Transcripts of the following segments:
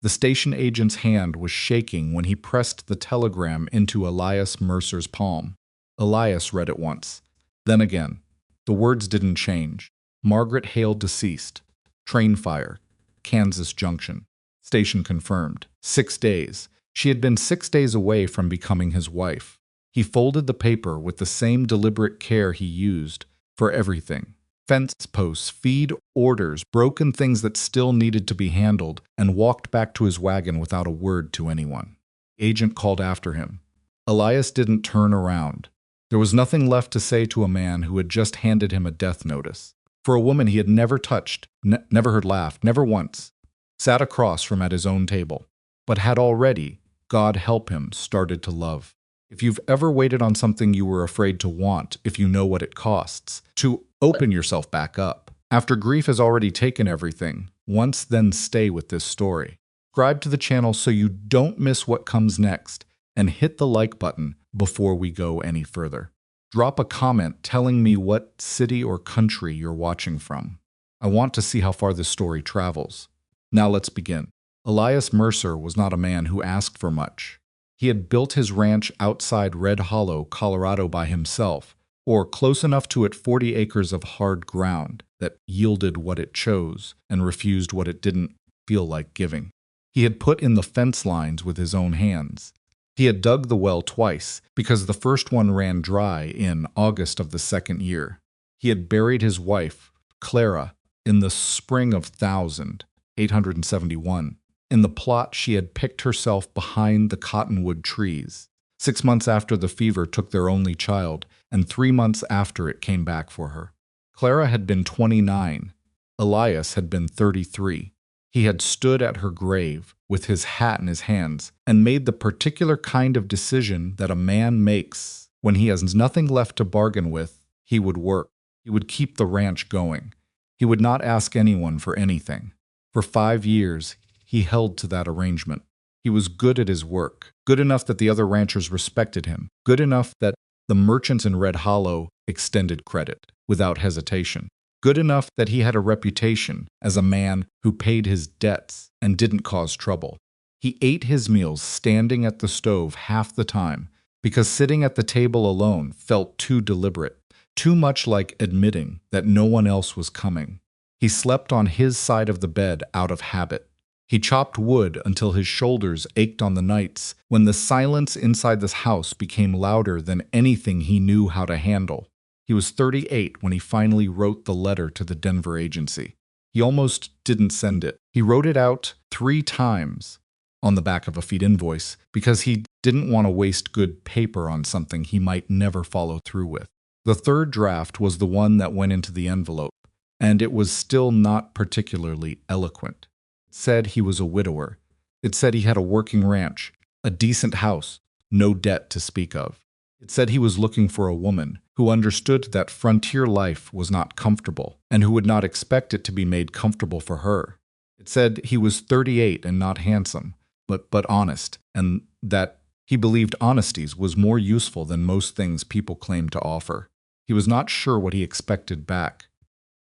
The station agent's hand was shaking when he pressed the telegram into Elias Mercer's palm. Elias read it once, then again. The words didn't change. Margaret Hale deceased. Train fire. Kansas Junction. Station confirmed. 6 days. She had been 6 days away from becoming his wife. He folded the paper with the same deliberate care he used for everything. Fence posts, feed orders, broken things that still needed to be handled, and walked back to his wagon without a word to anyone. The agent called after him. Elias didn't turn around. There was nothing left to say to a man who had just handed him a death notice. For a woman he had never touched, never heard laugh, never once, sat across from at his own table, but had already, God help him, started to love. If you've ever waited on something you were afraid to want, if you know what it costs, to open yourself back up. After grief has already taken everything, once then stay with this story. Subscribe to the channel so you don't miss what comes next, and hit the like button before we go any further. Drop a comment telling me what city or country you're watching from. I want to see how far this story travels. Now let's begin. Elias Mercer was not a man who asked for much. He had built his ranch outside Red Hollow, Colorado by himself, or close enough to it 40 acres of hard ground that yielded what it chose and refused what it didn't feel like giving. He had put in the fence lines with his own hands. He had dug the well twice because the first one ran dry in August of the second year. He had buried his wife, Clara, in the spring of 1871. In the plot, she had picked herself behind the cottonwood trees. 6 months after the fever took their only child, and 3 months after it came back for her. Clara had been 29. Elias had been 33. He had stood at her grave with his hat in his hands and made the particular kind of decision that a man makes when he has nothing left to bargain with. He would work. He would keep the ranch going. He would not ask anyone for anything. For 5 years, he held to that arrangement. He was good at his work, good enough that the other ranchers respected him, good enough that the merchants in Red Hollow extended credit without hesitation, good enough that he had a reputation as a man who paid his debts and didn't cause trouble. He ate his meals standing at the stove half the time because sitting at the table alone felt too deliberate, too much like admitting that no one else was coming. He slept on his side of the bed out of habit. He chopped wood until his shoulders ached on the nights when the silence inside this house became louder than anything he knew how to handle. He was 38 when he finally wrote the letter to the Denver agency. He almost didn't send it. He wrote it out 3 times on the back of a feed invoice because he didn't want to waste good paper on something he might never follow through with. The third draft was the one that went into the envelope, and it was still not particularly eloquent. It said he was a widower. It said he had a working ranch, a decent house, no debt to speak of. It said he was looking for a woman who understood that frontier life was not comfortable and who would not expect it to be made comfortable for her. It said he was 38 and not handsome, but honest, and that he believed honesty was more useful than most things people claimed to offer. He was not sure what he expected back.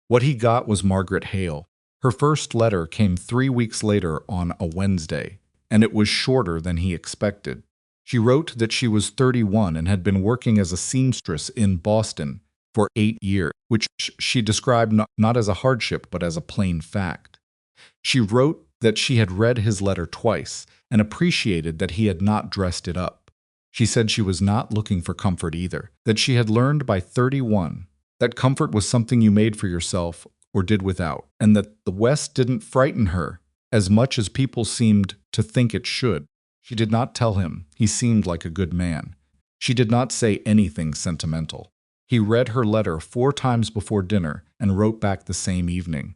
What he got was Margaret Hale. Her first letter came 3 weeks later on a Wednesday, and it was shorter than he expected. She wrote that she was 31 and had been working as a seamstress in Boston for 8 years, which she described not as a hardship but as a plain fact. She wrote that she had read his letter twice and appreciated that he had not dressed it up. She said she was not looking for comfort either, that she had learned by 31 that comfort was something you made for yourself or did without, and that the West didn't frighten her as much as people seemed to think it should. She did not tell him he seemed like a good man. She did not say anything sentimental. He read her letter 4 times before dinner and wrote back the same evening.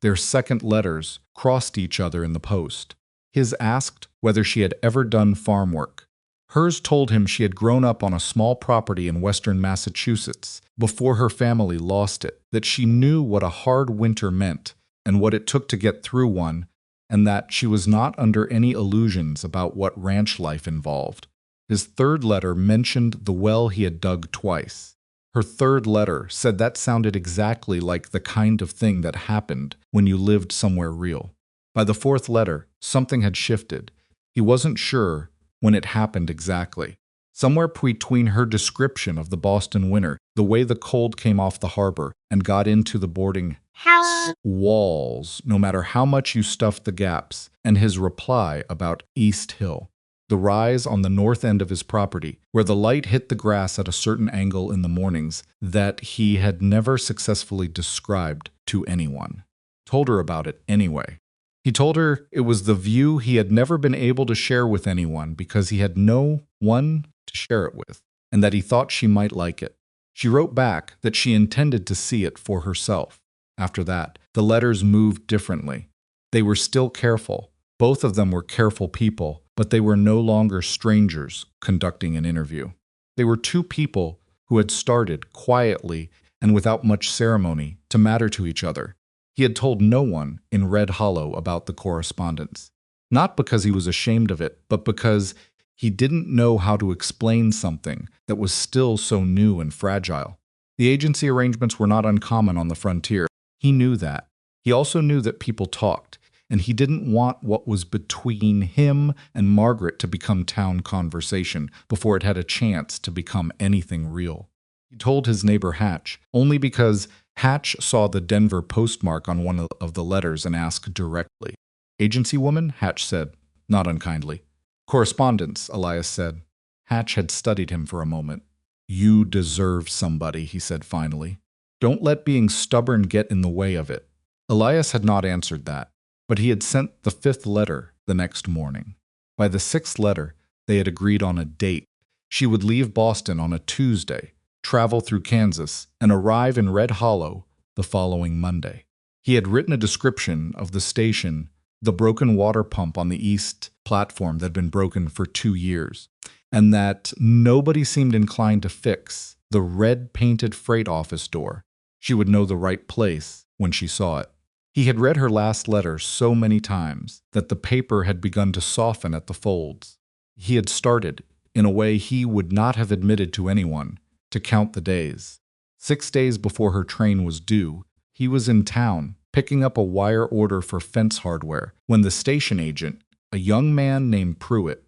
Their second letters crossed each other in the post. His asked whether she had ever done farm work. Hers told him she had grown up on a small property in western Massachusetts before her family lost it, that she knew what a hard winter meant and what it took to get through one, and that she was not under any illusions about what ranch life involved. His third letter mentioned the well he had dug twice. Her third letter said that sounded exactly like the kind of thing that happened when you lived somewhere real. By the fourth letter, something had shifted. He wasn't sure when it happened exactly. Somewhere between her description of the Boston winter, the way the cold came off the harbor and got into the boarding house walls, no matter how much you stuffed the gaps, and his reply about East Hill, the rise on the north end of his property, where the light hit the grass at a certain angle in the mornings that he had never successfully described to anyone. Told her about it anyway. He told her it was the view he had never been able to share with anyone because he had no one to share it with, and that he thought she might like it. She wrote back that she intended to see it for herself. After that, the letters moved differently. They were still careful. Both of them were careful people, but they were no longer strangers conducting an interview. They were two people who had started quietly and without much ceremony to matter to each other. He had told no one in Red Hollow about the correspondence, not because he was ashamed of it, but because he didn't know how to explain something that was still so new and fragile. The agency arrangements were not uncommon on the frontier. He knew that. He also knew that people talked, and he didn't want what was between him and Margaret to become town conversation before it had a chance to become anything real. He told his neighbor Hatch, only because Hatch saw the Denver postmark on one of the letters and asked directly. "Agency woman?" Hatch said, not unkindly. "Correspondence," Elias said. Hatch had studied him for a moment. "You deserve somebody," he said finally. "Don't let being stubborn get in the way of it." Elias had not answered that, but he had sent the fifth letter the next morning. By the sixth letter, they had agreed on a date. She would leave Boston on a Tuesday, travel through Kansas, and arrive in Red Hollow the following Monday. He had written a description of the station, the broken water pump on the east platform that had been broken for 2 years, and that nobody seemed inclined to fix the red-painted freight office door. She would know the right place when she saw it. He had read her last letter so many times that the paper had begun to soften at the folds. He had started, in a way he would not have admitted to anyone, to count the days. 6 days before her train was due, he was in town, picking up a wire order for fence hardware, when the station agent, a young man named Pruitt,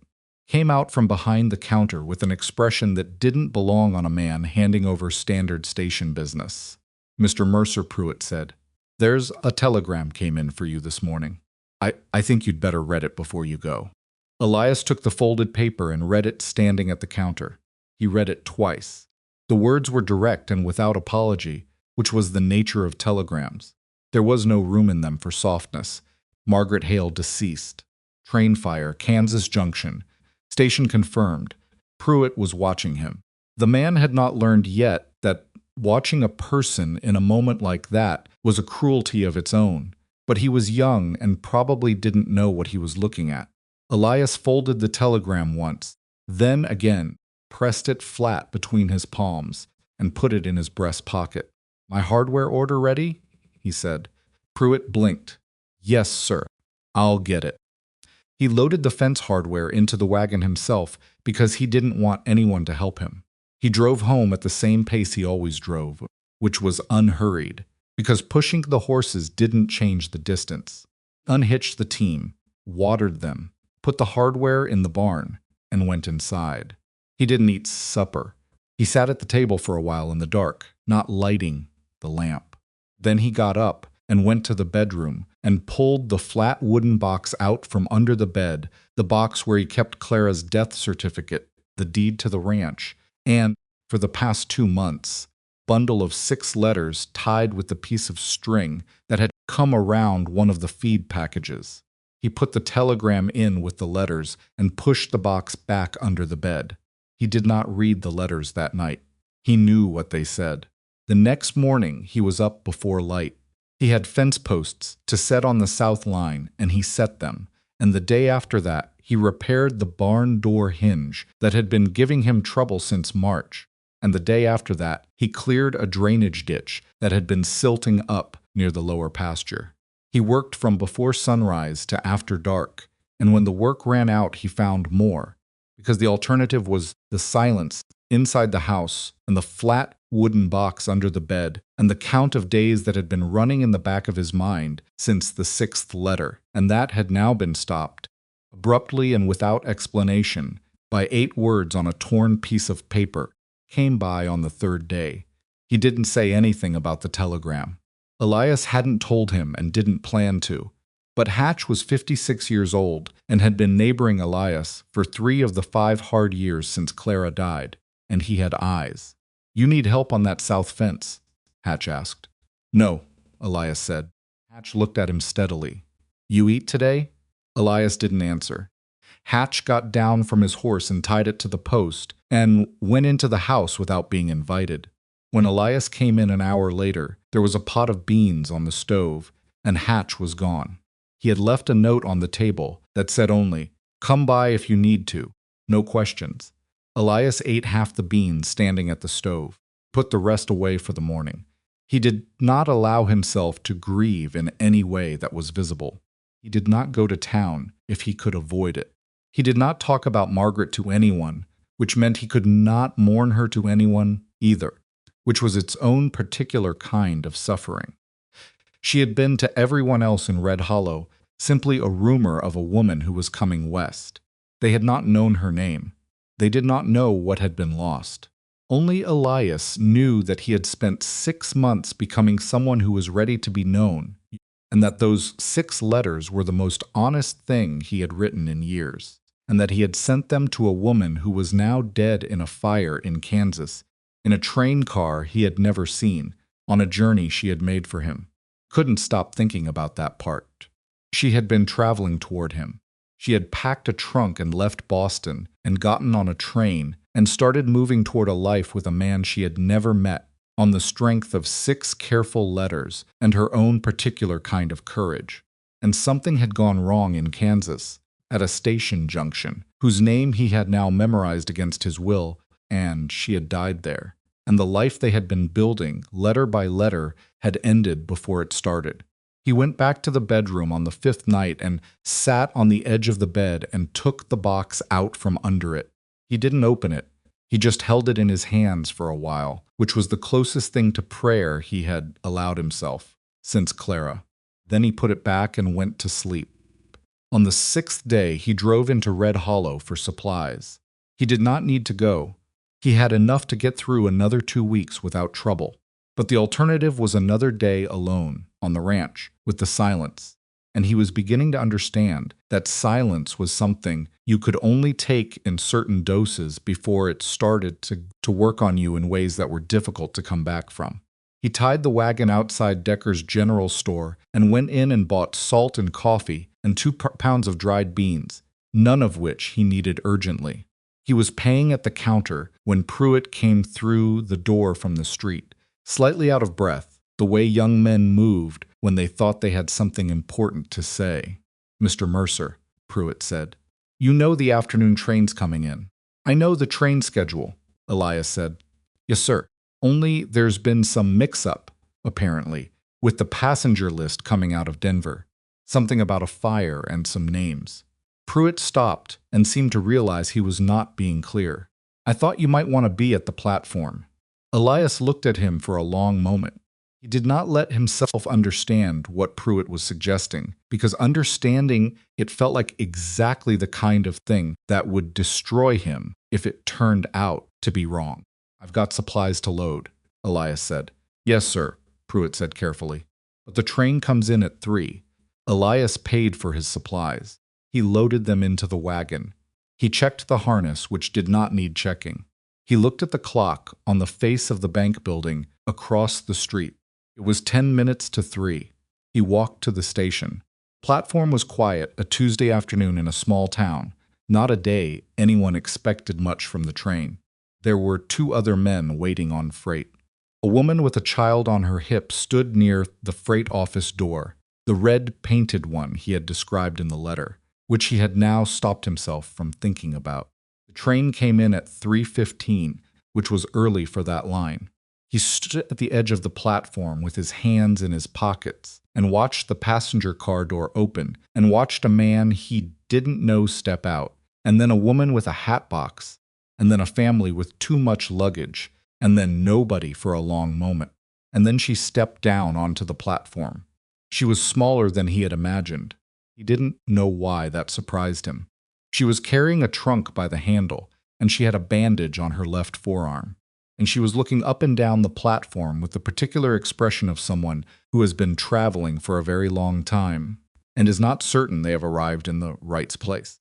came out from behind the counter with an expression that didn't belong on a man handing over standard station business. "Mr. Mercer," Pruitt said, "there's a telegram came in for you this morning. I think you'd better read it before you go." Elias took the folded paper and read it standing at the counter. He read it twice. The words were direct and without apology, which was the nature of telegrams. There was no room in them for softness. Margaret Hale deceased. Train fire, Kansas Junction. Station confirmed. Pruitt was watching him. The man had not learned yet that watching a person in a moment like that was a cruelty of its own, but he was young and probably didn't know what he was looking at. Elias folded the telegram once, then again, pressed it flat between his palms, and put it in his breast pocket. "My hardware order ready?" he said. Pruitt blinked. "Yes, sir. I'll get it." He loaded the fence hardware into the wagon himself because he didn't want anyone to help him. He drove home at the same pace he always drove, which was unhurried, because pushing the horses didn't change the distance. Unhitched the team, watered them, put the hardware in the barn, and went inside. He didn't eat supper. He sat at the table for a while in the dark, not lighting the lamp. Then he got up and went to the bedroom and pulled the flat wooden box out from under the bed, the box where he kept Clara's death certificate, the deed to the ranch, and, for the past 2 months, bundle of 6 letters tied with the piece of string that had come around one of the feed packages. He put the telegram in with the letters and pushed the box back under the bed. He did not read the letters that night. He knew what they said. The next morning he was up before light. He had fence posts to set on the south line, and he set them, and the day after that he repaired the barn door hinge that had been giving him trouble since March, and the day after that he cleared a drainage ditch that had been silting up near the lower pasture. He worked from before sunrise to after dark, and when the work ran out he found more, because the alternative was the silence inside the house and the flat wooden box under the bed, and the count of days that had been running in the back of his mind since the sixth letter, and that had now been stopped, abruptly and without explanation, by 8 words on a torn piece of paper, came by on the third day. He didn't say anything about the telegram. Elias hadn't told him and didn't plan to. But Hatch was 56 years old and had been neighboring Elias for 3 of the 5 hard years since Clara died, and he had eyes. "You need help on that south fence?" Hatch asked. "No," Elias said. Hatch looked at him steadily. "You eat today?" Elias didn't answer. Hatch got down from his horse and tied it to the post and went into the house without being invited. When Elias came in an hour later, there was a pot of beans on the stove, and Hatch was gone. He had left a note on the table that said only, "Come by if you need to. No questions." Elias ate half the beans standing at the stove, put the rest away for the morning. He did not allow himself to grieve in any way that was visible. He did not go to town if he could avoid it. He did not talk about Margaret to anyone, which meant he could not mourn her to anyone either, which was its own particular kind of suffering. She had been to everyone else in Red Hollow simply a rumor of a woman who was coming west. They had not known her name. They did not know what had been lost. Only Elias knew that he had spent 6 months becoming someone who was ready to be known, and that those 6 letters were the most honest thing he had written in years, and that he had sent them to a woman who was now dead in a fire in Kansas, in a train car he had never seen, on a journey she had made for him. Couldn't stop thinking about that part. She had been traveling toward him. She had packed a trunk and left Boston and gotten on a train and started moving toward a life with a man she had never met on the strength of 6 careful letters and her own particular kind of courage. And something had gone wrong in Kansas, at a station junction, whose name he had now memorized against his will, and she had died there. And the life they had been building, letter by letter, had ended before it started. He went back to the bedroom on the 5th night and sat on the edge of the bed and took the box out from under it. He didn't open it. He just held it in his hands for a while, which was the closest thing to prayer he had allowed himself since Clara. Then he put it back and went to sleep. On the 6th day, he drove into Red Hollow for supplies. He did not need to go. He had enough to get through another 2 weeks without trouble. But the alternative was another day alone, on the ranch, with the silence. And he was beginning to understand that silence was something you could only take in certain doses before it started to work on you in ways that were difficult to come back from. He tied the wagon outside Decker's General Store and went in and bought salt and coffee and 2 pounds of dried beans, none of which he needed urgently. He was paying at the counter when Pruitt came through the door from the street, slightly out of breath, the way young men moved when they thought they had something important to say. "Mr. Mercer," Pruitt said, "you know the afternoon train's coming in." "I know the train schedule," Elias said. "Yes, sir. Only there's been some mix-up, apparently, with the passenger list coming out of Denver. Something about a fire and some names." Pruitt stopped and seemed to realize he was not being clear. "I thought you might want to be at the platform." Elias looked at him for a long moment. He did not let himself understand what Pruitt was suggesting, because understanding it felt like exactly the kind of thing that would destroy him if it turned out to be wrong. "I've got supplies to load," Elias said. "Yes, sir," Pruitt said carefully. "But the train comes in at 3. Elias paid for his supplies. He loaded them into the wagon. He checked the harness, which did not need checking. He looked at the clock on the face of the bank building across the street. It was 10 minutes to 3. He walked to the station. Platform was quiet, a Tuesday afternoon in a small town. Not a day anyone expected much from the train. There were 2 other men waiting on freight. A woman with a child on her hip stood near the freight office door, the red painted one he had described in the letter, which he had now stopped himself from thinking about. The train came in at 3:15, which was early for that line. He stood at the edge of the platform with his hands in his pockets and watched the passenger car door open and watched a man he didn't know step out, and then a woman with a hat box, and then a family with too much luggage, and then nobody for a long moment. And then she stepped down onto the platform. She was smaller than he had imagined. He didn't know why that surprised him. She was carrying a trunk by the handle, and she had a bandage on her left forearm. And she was looking up and down the platform with the particular expression of someone who has been traveling for a very long time and is not certain they have arrived in the right place.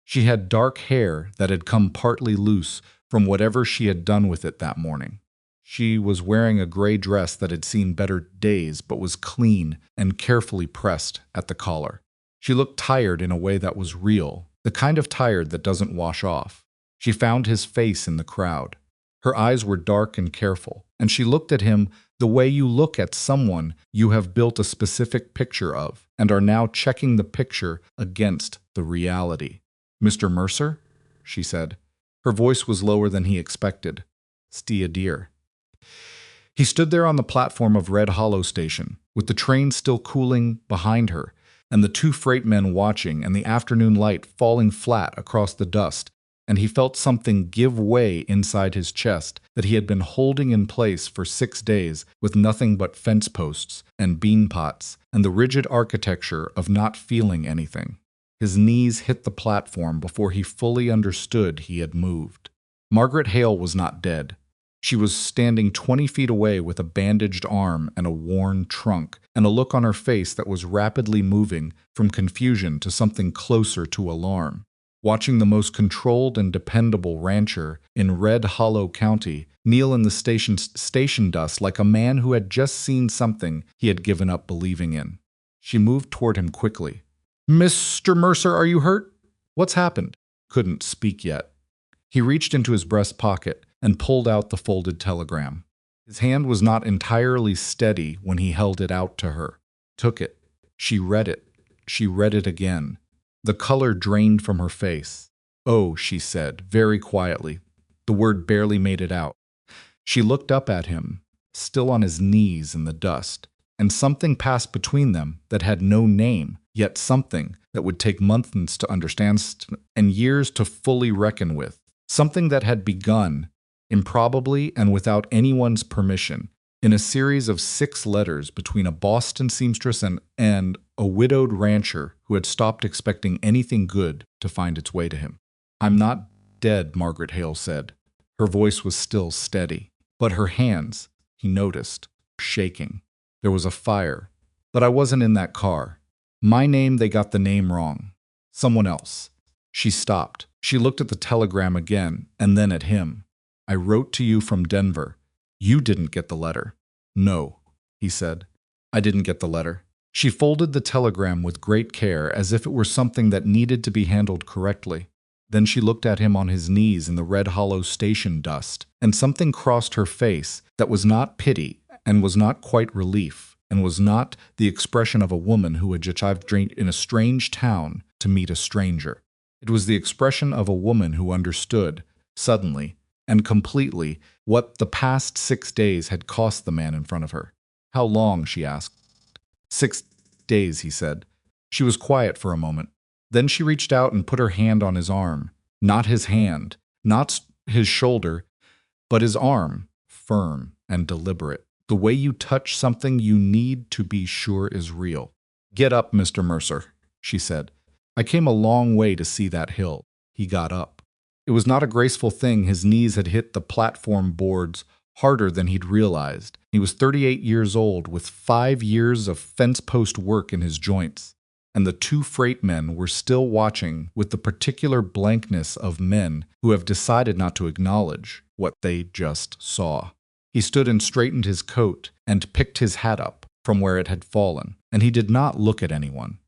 She had dark hair that had come partly loose from whatever she had done with it that morning. She was wearing a gray dress that had seen better days but was clean and carefully pressed at the collar. She looked tired in a way that was real, the kind of tired that doesn't wash off. She found his face in the crowd. Her eyes were dark and careful, and she looked at him the way you look at someone you have built a specific picture of and are now checking the picture against the reality. "Mr. Mercer?" she said. Her voice was lower than he expected. "Stia dear." He stood there on the platform of Red Hollow Station, with the train still cooling behind her, and the two freight men watching, and the afternoon light falling flat across the dust, and he felt something give way inside his chest that he had been holding in place for 6 days with nothing but fence posts and bean pots and the rigid architecture of not feeling anything. His knees hit the platform before he fully understood he had moved. Margaret Hale was not dead. She was standing 20 feet away with a bandaged arm and a worn trunk, and a look on her face that was rapidly moving from confusion to something closer to alarm. Watching the most controlled and dependable rancher in Red Hollow County kneel in the station dust like a man who had just seen something he had given up believing in. She moved toward him quickly. "Mr. Mercer, are you hurt? What's happened?" Couldn't speak yet. He reached into his breast pocket and pulled out the folded telegram. His hand was not entirely steady when he held it out to her. Took it. She read it. She read it again. The color drained from her face. "Oh," she said, very quietly. The word barely made it out. She looked up at him, still on his knees in the dust, and something passed between them that had no name, yet something that would take months to understand and years to fully reckon with. Something that had begun, improbably and without anyone's permission, in a series of 6 letters between a Boston seamstress and a widowed rancher who had stopped expecting anything good to find its way to him. "I'm not dead," Margaret Hale said. Her voice was still steady, but her hands, he noticed, were shaking. "There was a fire, but I wasn't in that car. My name, they got the name wrong. Someone else." She stopped. She looked at the telegram again, and then at him. "I wrote to you from Denver. You didn't get the letter." "No," he said. "I didn't get the letter." She folded the telegram with great care, as if it were something that needed to be handled correctly. Then she looked at him on his knees in the Red Hollow Station dust, and something crossed her face that was not pity, and was not quite relief, and was not the expression of a woman who had just arrived in a strange town to meet a stranger. It was the expression of a woman who understood, suddenly and completely, what the past 6 days had cost the man in front of her. "How long?" she asked. 6 days, he said. She was quiet for a moment. Then she reached out and put her hand on his arm. Not his hand, not his shoulder, but his arm, firm and deliberate. The way you touch something you need to be sure is real. "Get up, Mr. Mercer," she said. "I came a long way to see that hill." He got up. It was not a graceful thing. His knees had hit the platform boards harder than he'd realized. He was 38 years old, with 5 years of fence post work in his joints. And the 2 freight men were still watching with the particular blankness of men who have decided not to acknowledge what they just saw. He stood and straightened his coat and picked his hat up from where it had fallen, and he did not look at anyone,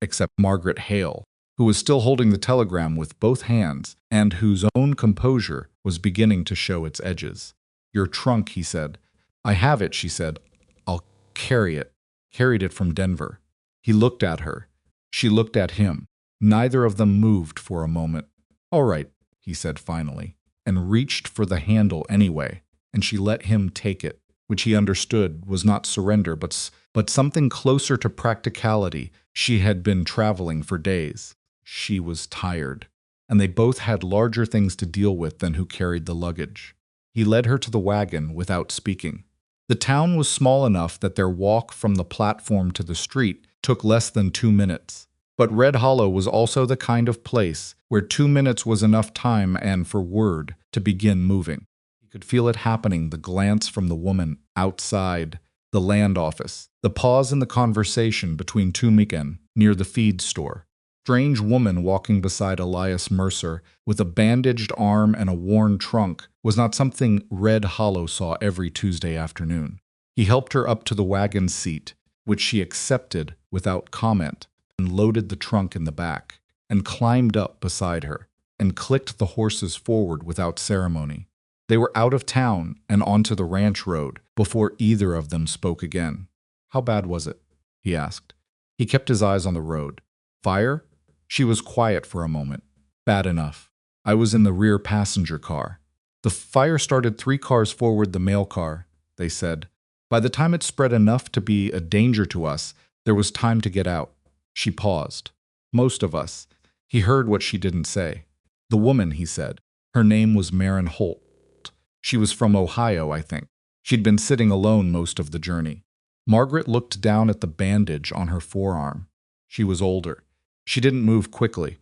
except Margaret Hale, who was still holding the telegram with both hands and whose own composure was beginning to show its edges. "Your trunk," he said. "I have it," she said. "I'll carry it." Carried it from Denver. He looked at her. She looked at him. Neither of them moved for a moment. "All right," he said finally, and reached for the handle anyway, and she let him take it, which he understood was not surrender, but something closer to practicality. She had been traveling for days. She was tired, and they both had larger things to deal with than who carried the luggage. He led her to the wagon without speaking. The town was small enough that their walk from the platform to the street took less than 2 minutes. But Red Hollow was also the kind of place where 2 minutes was enough time and for word to begin moving. He could feel it happening, the glance from the woman outside the land office, the pause in the conversation between two men near the feed store. Strange woman walking beside Elias Mercer with a bandaged arm and a worn trunk was not something Red Hollow saw every Tuesday afternoon. He helped her up to the wagon seat, which she accepted without comment, and loaded the trunk in the back, and climbed up beside her, and clicked the horses forward without ceremony. They were out of town and onto the ranch road before either of them spoke again. "How bad was it?" he asked. He kept his eyes on the road. "Fire?" She was quiet for a moment. "Bad enough. I was in the rear passenger car. The fire started 3 cars forward the mail car," they said. "By the time it spread enough to be a danger to us, there was time to get out." She paused. "Most of us." He heard what she didn't say. "The woman," he said. "Her name was Marin Holt. She was from Ohio, I think. She'd been sitting alone most of the journey." Margaret looked down at the bandage on her forearm. She was older. She didn't move quickly.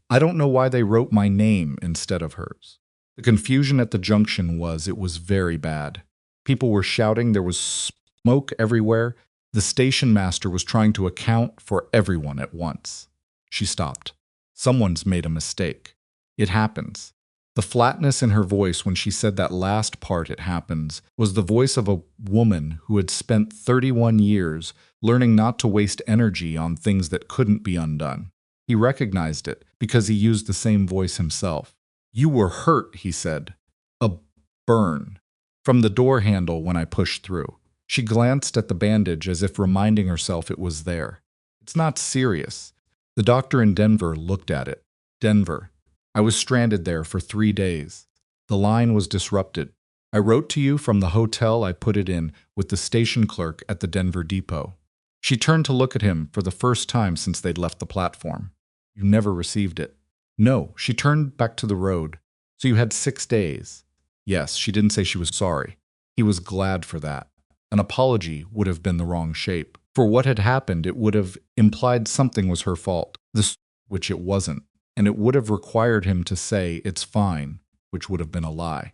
"I don't know why they wrote my name instead of hers." The confusion at the junction it was very bad. People were shouting, there was smoke everywhere. The station master was trying to account for everyone at once. She stopped. "Someone's made a mistake. It happens." The flatness in her voice when she said that last part, "it happens," was the voice of a woman who had spent 31 years learning not to waste energy on things that couldn't be undone. He recognized it because he used the same voice himself. "You were hurt," he said. "A burn. From the door handle when I pushed through." She glanced at the bandage as if reminding herself it was there. "It's not serious." The doctor in Denver looked at it. "Denver. I was stranded there for 3 days. The line was disrupted. I wrote to you from the hotel I put it in with the station clerk at the Denver depot." She turned to look at him for the first time since they'd left the platform. "You never received it." "No." She turned back to the road. "So you had 6 days." Yes, she didn't say she was sorry. He was glad for that. An apology would have been the wrong shape. For what had happened, it would have implied something was her fault, which it wasn't. And it would have required him to say, "It's fine," which would have been a lie.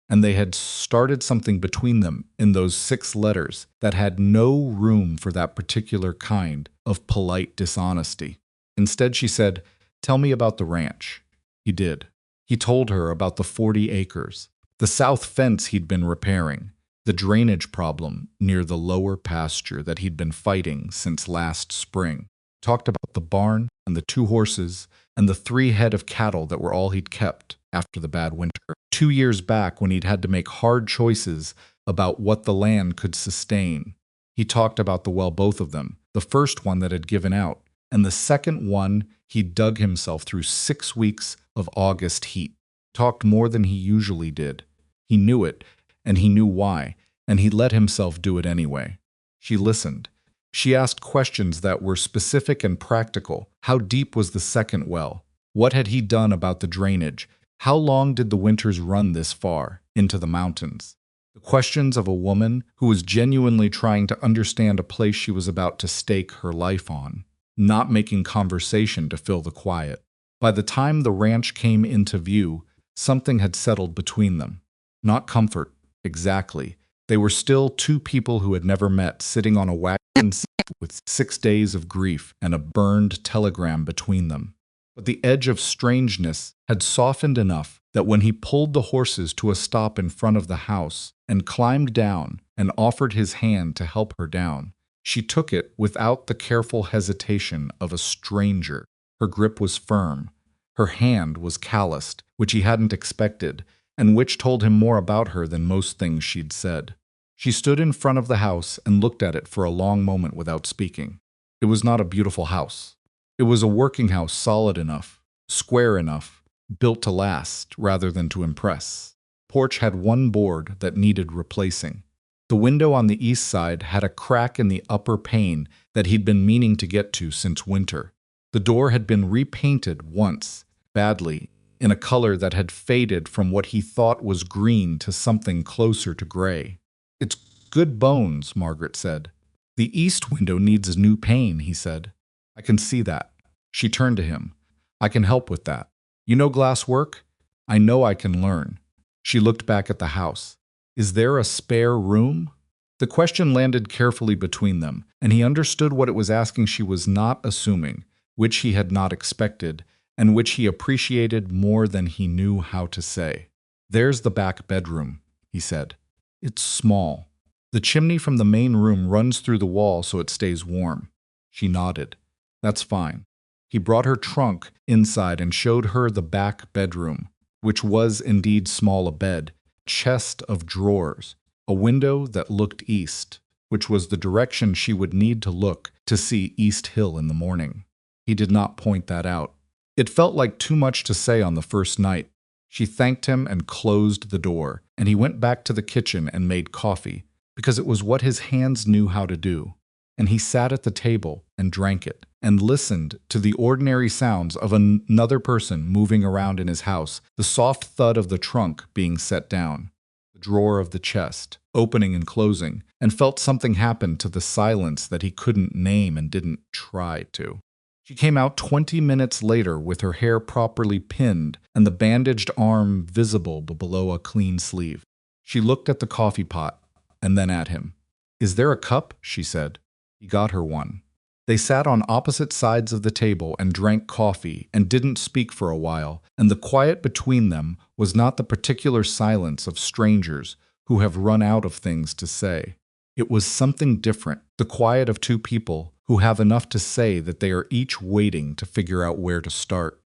And they had started something between them in those 6 letters that had no room for that particular kind of polite dishonesty. Instead, she said, "Tell me about the ranch." He did. He told her about the 40 acres, the south fence he'd been repairing, the drainage problem near the lower pasture that he'd been fighting since last spring. Talked about the barn and the 2 horses and the 3 head of cattle that were all he'd kept after the bad winter. 2 years back when he'd had to make hard choices about what the land could sustain. He talked about both of them, the first one that had given out, and the second one he dug himself through 6 weeks of August heat. Talked more than he usually did. He knew it, and he knew why, and he let himself do it anyway. She listened. She asked questions that were specific and practical. How deep was the second well? What had he done about the drainage? How long did the winters run this far, into the mountains? The questions of a woman who was genuinely trying to understand a place she was about to stake her life on, not making conversation to fill the quiet. By the time the ranch came into view, something had settled between them. Not comfort, exactly. They were still 2 people who had never met, sitting on a wagon seat with 6 days of grief and a burned telegram between them. But the edge of strangeness had softened enough that when he pulled the horses to a stop in front of the house and climbed down and offered his hand to help her down, she took it without the careful hesitation of a stranger. Her grip was firm. Her hand was calloused, which he hadn't expected, and which told him more about her than most things she'd said. She stood in front of the house and looked at it for a long moment without speaking. It was not a beautiful house. It was a working house, solid enough, square enough, built to last rather than to impress. Porch had 1 board that needed replacing. The window on the east side had a crack in the upper pane that he'd been meaning to get to since winter. The door had been repainted once, badly, in a color that had faded from what he thought was green to something closer to gray. "It's good bones," Margaret said. "The east window needs a new pane," he said. "I can see that." She turned to him. "I can help with that. You know glass work? I know I can learn." She looked back at the house. "Is there a spare room?" The question landed carefully between them, and he understood what it was asking. She was not assuming, which he had not expected, and which he appreciated more than he knew how to say. "There's the back bedroom," he said. "It's small. The chimney from the main room runs through the wall so it stays warm." She nodded. "That's fine." He brought her trunk inside and showed her the back bedroom, which was indeed small: a bed, chest of drawers, a window that looked east, which was the direction she would need to look to see East Hill in the morning. He did not point that out. It felt like too much to say on the first night. She thanked him and closed the door, and he went back to the kitchen and made coffee, because it was what his hands knew how to do. And he sat at the table and drank it, and listened to the ordinary sounds of another person moving around in his house, the soft thud of the trunk being set down, the drawer of the chest opening and closing, and felt something happen to the silence that he couldn't name and didn't try to. She came out 20 minutes later with her hair properly pinned and the bandaged arm visible below a clean sleeve. She looked at the coffee pot and then at him. "Is there a cup?" she said. He got her one. They sat on opposite sides of the table and drank coffee and didn't speak for a while, and the quiet between them was not the particular silence of strangers who have run out of things to say. It was something different, the quiet of two people who have enough to say that they are each waiting to figure out where to start.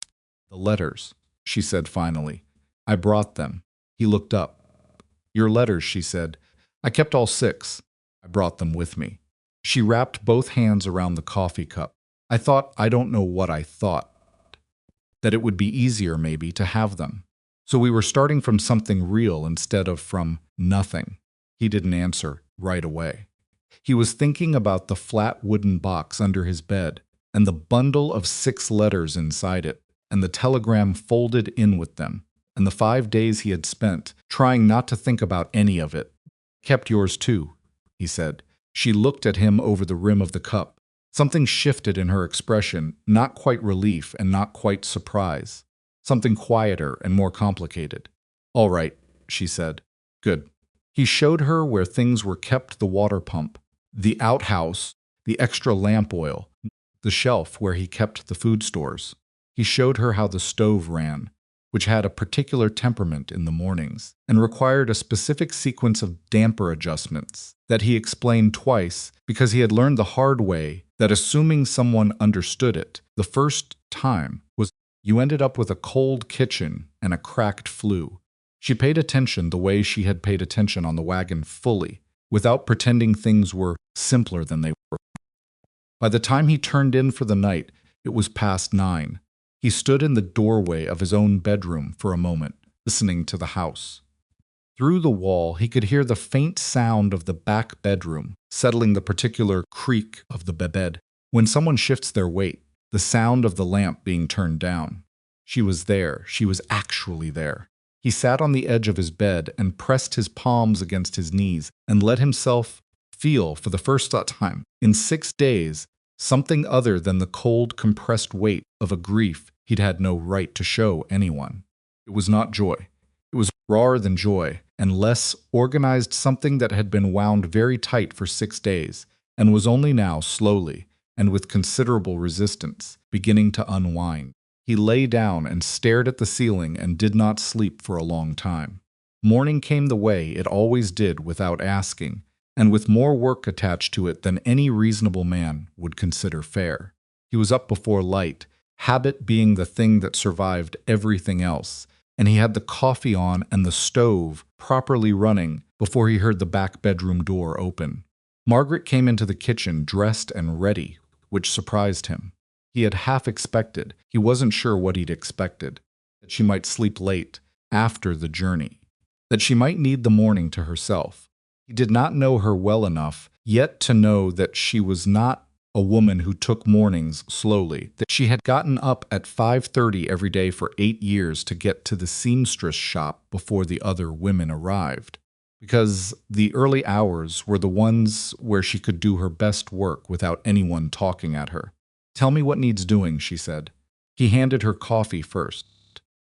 "The letters," she said finally. "I brought them." He looked up. "Your letters," she said. "I kept all 6. I brought them with me." She wrapped both hands around the coffee cup. I don't know what I thought. That it would be easier, maybe, to have them. So we were starting from something real instead of from nothing." He didn't answer right away. He was thinking about the flat wooden box under his bed, and the bundle of 6 letters inside it, and the telegram folded in with them, and the 5 days he had spent trying not to think about any of it. "Kept yours too," he said. She looked at him over the rim of the cup. Something shifted in her expression, not quite relief and not quite surprise. Something quieter and more complicated. "All right," she said. "Good." He showed her where things were kept: the water pump, the outhouse, the extra lamp oil, the shelf where he kept the food stores. He showed her how the stove ran, which had a particular temperament in the mornings, and required a specific sequence of damper adjustments that he explained twice because he had learned the hard way that assuming someone understood it the first time was you ended up with a cold kitchen and a cracked flue. She paid attention the way she had paid attention on the wagon, fully, without pretending things were simpler than they were. By the time he turned in for the night, it was past 9. He stood in the doorway of his own bedroom for a moment, listening to the house. Through the wall, he could hear the faint sound of the back bedroom, settling the particular creak of the bed. When someone shifts their weight, the sound of the lamp being turned down. She was there. She was actually there. He sat on the edge of his bed and pressed his palms against his knees and let himself feel, for the first time in 6 days, something other than the cold, compressed weight of a grief he'd had no right to show anyone. It was not joy. It was rawer than joy, and less organized, something that had been wound very tight for 6 days, and was only now, slowly, and with considerable resistance, beginning to unwind. He lay down and stared at the ceiling and did not sleep for a long time. Morning came the way it always did, without asking, and with more work attached to it than any reasonable man would consider fair. He was up before light, habit being the thing that survived everything else, and he had the coffee on and the stove properly running before he heard the back bedroom door open. Margaret came into the kitchen dressed and ready, which surprised him. He had half expected, he wasn't sure what he'd expected, that she might sleep late, after the journey, that she might need the morning to herself. He did not know her well enough yet to know that she was not a woman who took mornings slowly. That she had gotten up at 5:30 every day for 8 years to get to the seamstress shop before the other women arrived, because the early hours were the ones where she could do her best work without anyone talking at her. "Tell me what needs doing," she said. He handed her coffee first,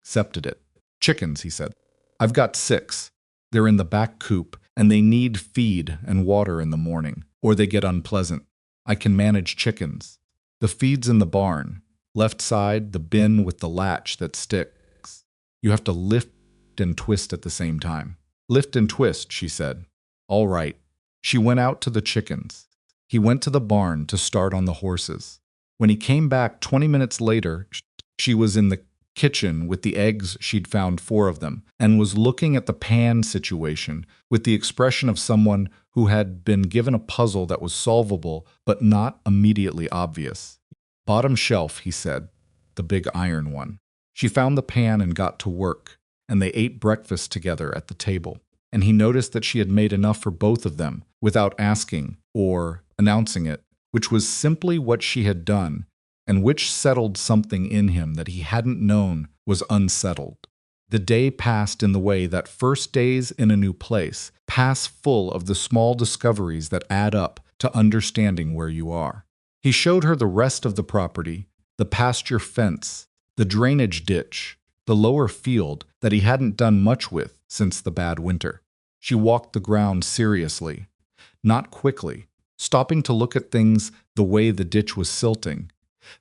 accepted it. "Chickens," he said. "I've got 6. They're in the back coop, and they need feed and water in the morning, or they get unpleasant. I can manage chickens. The feed's in the barn. Left side, the bin with the latch that sticks. You have to lift and twist at the same time." "Lift and twist," she said. "All right." She went out to the chickens. He went to the barn to start on the horses. When he came back 20 minutes later, she was in the kitchen with the eggs. She'd found 4 of them, and was looking at the pan situation with the expression of someone who had been given a puzzle that was solvable but not immediately obvious. "Bottom shelf," he said, "the big iron one." She found the pan and got to work, and they ate breakfast together at the table, and he noticed that she had made enough for both of them without asking or announcing it, which was simply what she had done, and which settled something in him that he hadn't known was unsettled. The day passed in the way that first days in a new place pass, full of the small discoveries that add up to understanding where you are. He showed her the rest of the property, the pasture fence, the drainage ditch, the lower field that he hadn't done much with since the bad winter. She walked the ground seriously, not quickly, stopping to look at things, the way the ditch was silting,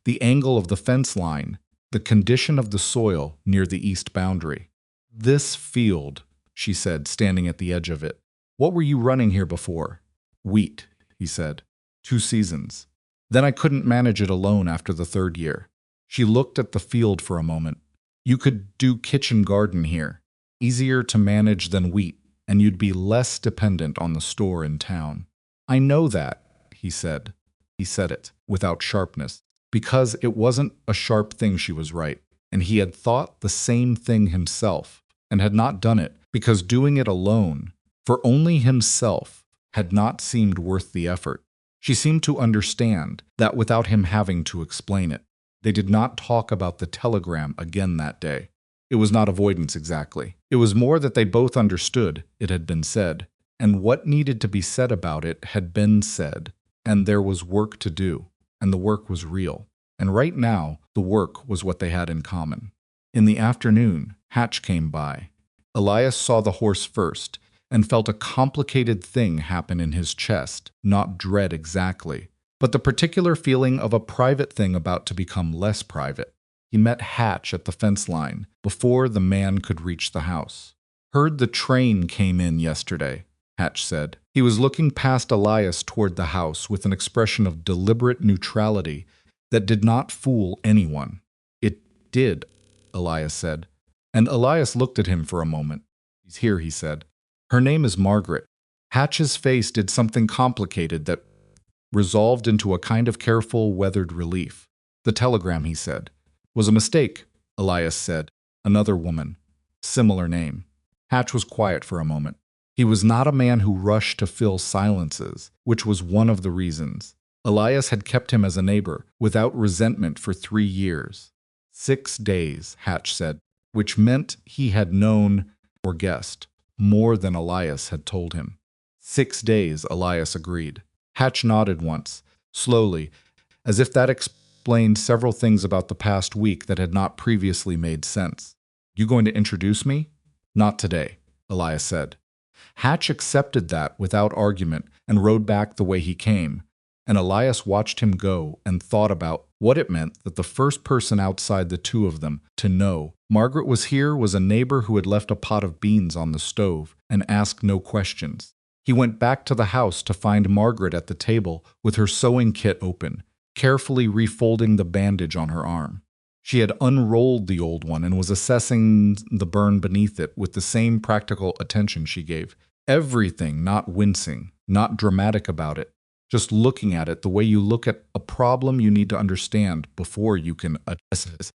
the angle of the fence line, the condition of the soil near the east boundary. "This field," she said, standing at the edge of it. "What were you running here before?" "Wheat," he said. "2 seasons. Then I couldn't manage it alone after the 3rd year." She looked at the field for a moment. "You could do kitchen garden here. Easier to manage than wheat, and you'd be less dependent on the store in town." "I know that," he said. He said it without sharpness, because it wasn't a sharp thing. She was right, and he had thought the same thing himself, and had not done it, because doing it alone, for only himself, had not seemed worth the effort. She seemed to understand that without him having to explain it. They did not talk about the telegram again that day. It was not avoidance exactly. It was more that they both understood it had been said, and what needed to be said about it had been said, and there was work to do, and the work was real. And right now, the work was what they had in common. In the afternoon, Hatch came by. Elias saw the horse first, and felt a complicated thing happen in his chest, not dread exactly, but the particular feeling of a private thing about to become less private. He met Hatch at the fence line, before the man could reach the house. "Heard the train came in yesterday," Hatch said. He was looking past Elias toward the house with an expression of deliberate neutrality that did not fool anyone. "It did," Elias said. And Elias looked at him for a moment. "She's here," he said. "Her name is Margaret." Hatch's face did something complicated that resolved into a kind of careful, weathered relief. "The telegram," he said. "Was a mistake," Elias said. "Another woman. Similar name." Hatch was quiet for a moment. He was not a man who rushed to fill silences, which was one of the reasons. Elias had kept him as a neighbor, without resentment, for 3 years. 6 days, Hatch said, which meant he had known, or guessed, more than Elias had told him. 6 days, Elias agreed. Hatch nodded once, slowly, as if that explained several things about the past week that had not previously made sense. "You going to introduce me?" "Not today," Elias said. Hatch accepted that without argument and rode back the way he came, and Elias watched him go and thought about what it meant that the first person outside the two of them to know Margaret was here was a neighbor who had left a pot of beans on the stove and asked no questions. He went back to the house to find Margaret at the table with her sewing kit open, carefully refolding the bandage on her arm. She had unrolled the old one and was assessing the burn beneath it with the same practical attention she gave. Everything not wincing, not dramatic about it, just looking at it the way you look at a problem you need to understand before you can address it.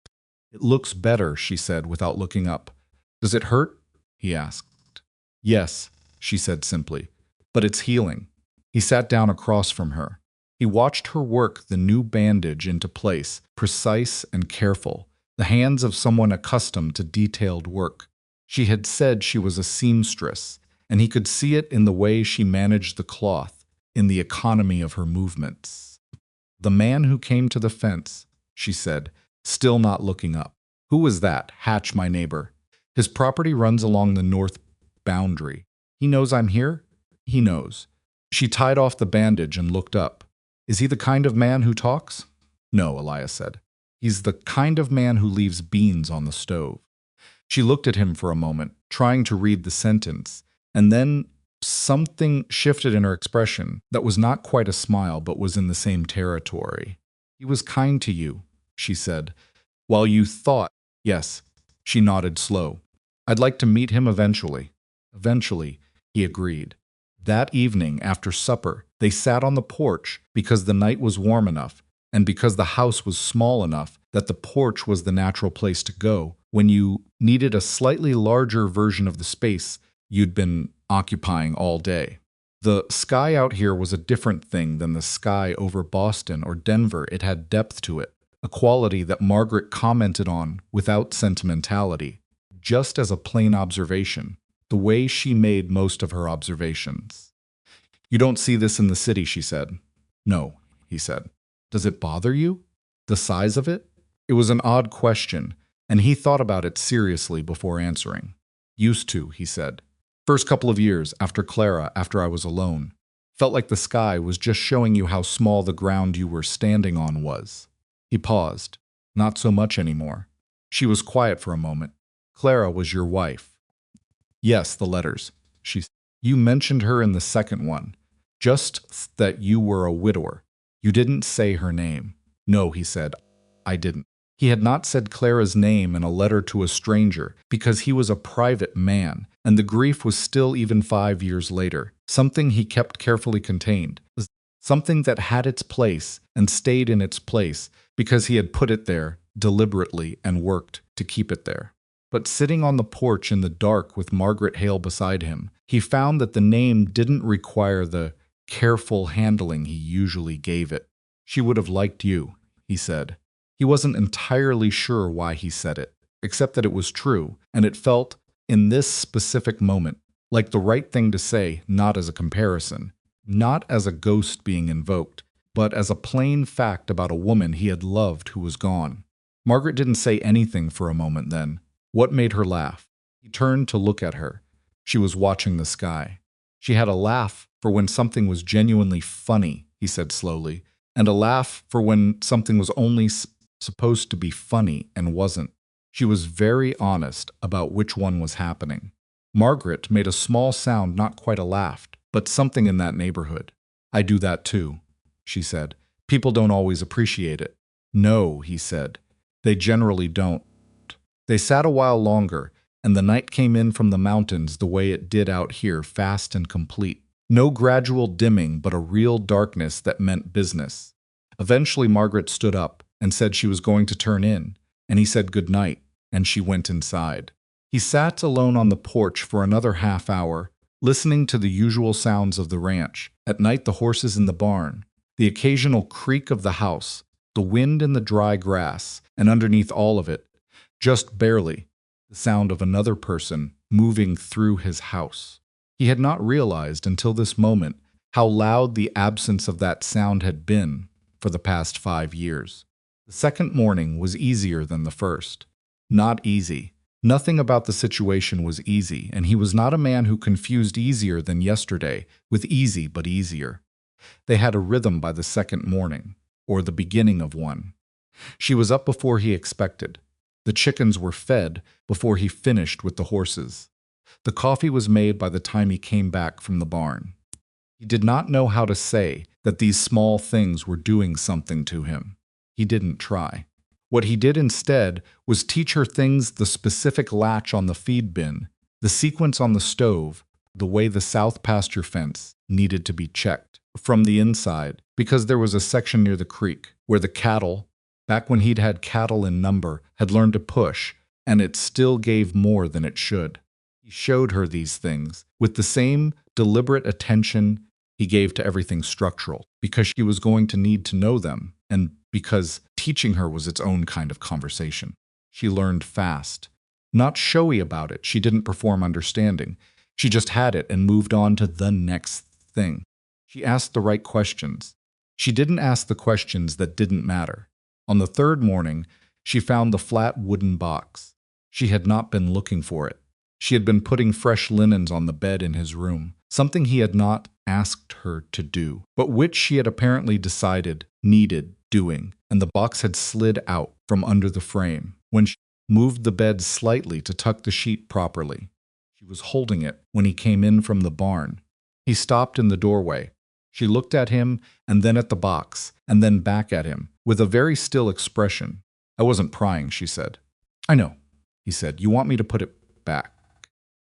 "It looks better," she said without looking up. "Does it hurt?" he asked. "Yes," she said simply, "but it's healing." He sat down across from her. He watched her work the new bandage into place, precise and careful, the hands of someone accustomed to detailed work. She had said she was a seamstress, and he could see it in the way she managed the cloth, in the economy of her movements. "The man who came to the fence," she said, still not looking up. "Who was that? Hatch, my neighbor. His property runs along the north boundary. He knows I'm here? He knows." She tied off the bandage and looked up. "Is he the kind of man who talks?" "No," Elias said. "He's the kind of man who leaves beans on the stove." She looked at him for a moment, trying to read the sentence, and then something shifted in her expression that was not quite a smile but was in the same territory. "He was kind to you," she said. "While you thought—" "Yes." She nodded slow. "I'd like to meet him eventually." "Eventually," he agreed. That evening, after supper, they sat on the porch because the night was warm enough, and because the house was small enough that the porch was the natural place to go when you needed a slightly larger version of the space you'd been occupying all day. The sky out here was a different thing than the sky over Boston or Denver. It had depth to it, a quality that Margaret commented on without sentimentality, just as a plain observation, the way she made most of her observations. "You don't see this in the city," she said. "No," he said. "Does it bother you? The size of it?" It was an odd question, and he thought about it seriously before answering. "Used to," he said. "First couple of years, after Clara, after I was alone. Felt like the sky was just showing you how small the ground you were standing on was." He paused. "Not so much anymore." She was quiet for a moment. "Clara was your wife." "Yes, the letters." "You mentioned her in the second one. Just that you were a widower. You didn't say her name." "No," he said. "I didn't." He had not said Clara's name in a letter to a stranger because he was a private man, and the grief was still even 5 years later, something he kept carefully contained, something that had its place and stayed in its place because he had put it there deliberately and worked to keep it there. But sitting on the porch in the dark with Margaret Hale beside him, he found that the name didn't require the careful handling he usually gave it. "She would have liked you," he said. He wasn't entirely sure why he said it, except that it was true, and it felt, in this specific moment, like the right thing to say, not as a comparison, not as a ghost being invoked, but as a plain fact about a woman he had loved who was gone. Margaret didn't say anything for a moment then. What made her laugh? He turned to look at her. She was watching the sky. She had a laugh for when something was genuinely funny, he said slowly, and a laugh for when something was only supposed to be funny and wasn't. She was very honest about which one was happening. Margaret made a small sound, not quite a laugh, but something in that neighborhood. "I do that too," she said. "People don't always appreciate it." "No," he said. "They generally don't." They sat a while longer, and the night came in from the mountains the way it did out here, fast and complete. No gradual dimming, but a real darkness that meant business. Eventually Margaret stood up and said she was going to turn in, and he said good night, and she went inside. He sat alone on the porch for another half hour, listening to the usual sounds of the ranch. At night, the horses in the barn, the occasional creak of the house, the wind in the dry grass, and underneath all of it, just barely, the sound of another person moving through his house. He had not realized until this moment how loud the absence of that sound had been for the past 5 years. The second morning was easier than the first. Not easy. Nothing about the situation was easy, and he was not a man who confused easier than yesterday with easy but easier. They had a rhythm by the second morning, or the beginning of one. She was up before he expected. The chickens were fed before he finished with the horses. The coffee was made by the time he came back from the barn. He did not know how to say that these small things were doing something to him. He didn't try. What he did instead was teach her things: the specific latch on the feed bin, the sequence on the stove, the way the south pasture fence needed to be checked from the inside, because there was a section near the creek where the cattle, back when he'd had cattle in number, had learned to push, and it still gave more than it should. He showed her these things with the same deliberate attention he gave to everything structural, because she was going to need to know them, and because teaching her was its own kind of conversation. She learned fast. Not showy about it, she didn't perform understanding. She just had it and moved on to the next thing. She asked the right questions. She didn't ask the questions that didn't matter. On the third morning, she found the flat wooden box. She had not been looking for it. She had been putting fresh linens on the bed in his room, something he had not asked her to do, but which she had apparently decided needed doing, and the box had slid out from under the frame when she moved the bed slightly to tuck the sheet properly. She was holding it when he came in from the barn. He stopped in the doorway. She looked at him and then at the box, and then back at him, with a very still expression. "I wasn't prying," she said. "I know," he said. "You want me to put it back."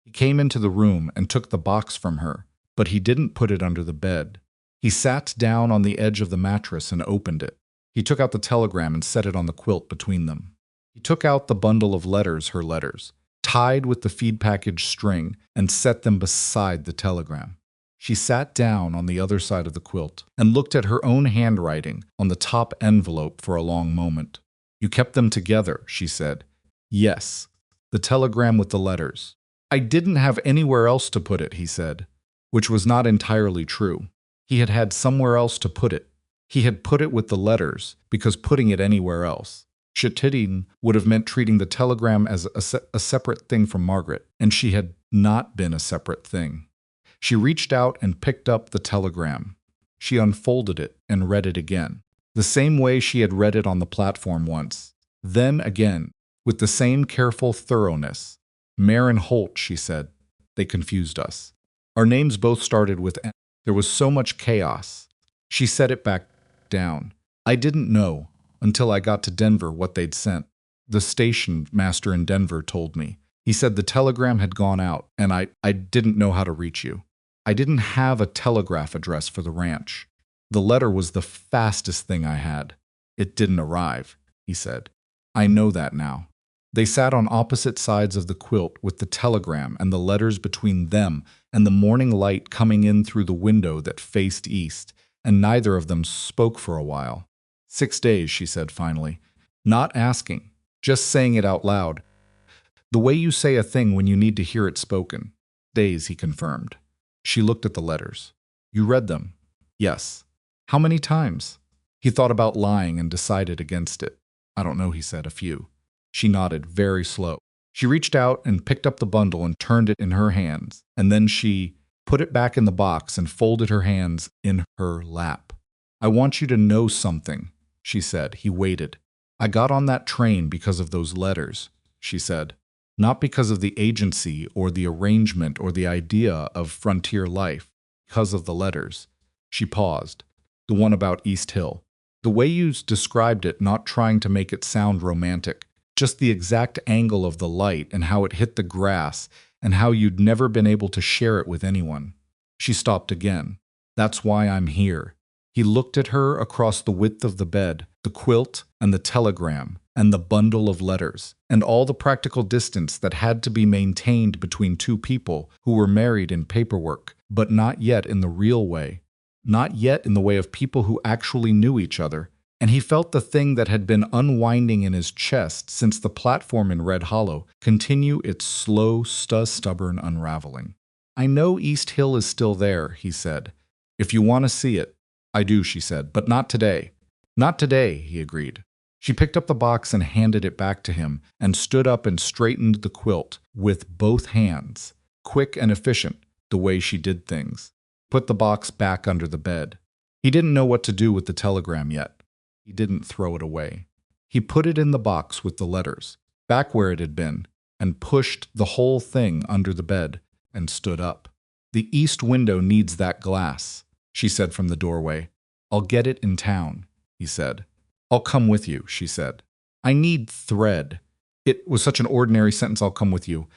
He came into the room and took the box from her, but he didn't put it under the bed. He sat down on the edge of the mattress and opened it. He took out the telegram and set it on the quilt between them. He took out the bundle of letters, her letters, tied with the feed package string, and set them beside the telegram. She sat down on the other side of the quilt and looked at her own handwriting on the top envelope for a long moment. "You kept them together," she said. "Yes, the telegram with the letters." "I didn't have anywhere else to put it," he said, which was not entirely true. He had had somewhere else to put it. He had put it with the letters, because putting it anywhere else, Shatidin, would have meant treating the telegram as a separate thing from Margaret, and she had not been a separate thing. She reached out and picked up the telegram. She unfolded it and read it again, the same way she had read it on the platform once. Then again, with the same careful thoroughness. "Marin Holt," she said. "They confused us. Our names both started with N. There was so much chaos." She set it back down. "I didn't know, until I got to Denver, what they'd sent. The station master in Denver told me. He said the telegram had gone out, and I didn't know how to reach you. I didn't have a telegraph address for the ranch. The letter was the fastest thing I had. It didn't arrive," he said. "I know that now." They sat on opposite sides of the quilt with the telegram and the letters between them and the morning light coming in through the window that faced east, and neither of them spoke for a while. 6 days, she said finally. Not asking, just saying it out loud. "The way you say a thing when you need to hear it spoken." "Days," he confirmed. She looked at the letters. "You read them?" "Yes." "How many times?" He thought about lying and decided against it. "I don't know," he said, "a few." She nodded, very slow. She reached out and picked up the bundle and turned it in her hands, and then she put it back in the box and folded her hands in her lap. "I want you to know something," she said. He waited. "I got on that train because of those letters," she said. "Not because of the agency or the arrangement or the idea of frontier life, because of the letters." She paused. "The one about East Hill. The way you described it, not trying to make it sound romantic, just the exact angle of the light and how it hit the grass and how you'd never been able to share it with anyone." She stopped again. "That's why I'm here." He looked at her across the width of the bed, the quilt and the telegram and the bundle of letters, and all the practical distance that had to be maintained between two people who were married in paperwork, but not yet in the real way, not yet in the way of people who actually knew each other. And he felt the thing that had been unwinding in his chest since the platform in Red Hollow continue its slow, stubborn unraveling. "I know East Hill is still there," he said. "If you want to see it." "I do," she said, "but not today." "Not today," he agreed. She picked up the box and handed it back to him and stood up and straightened the quilt with both hands, quick and efficient, the way she did things. Put the box back under the bed. He didn't know what to do with the telegram yet. He didn't throw it away. He put it in the box with the letters, back where it had been, and pushed the whole thing under the bed and stood up. "The east window needs that glass," she said from the doorway. "I'll get it in town," he said. "I'll come with you," she said. "I need thread." It was such an ordinary sentence, "I'll come with you."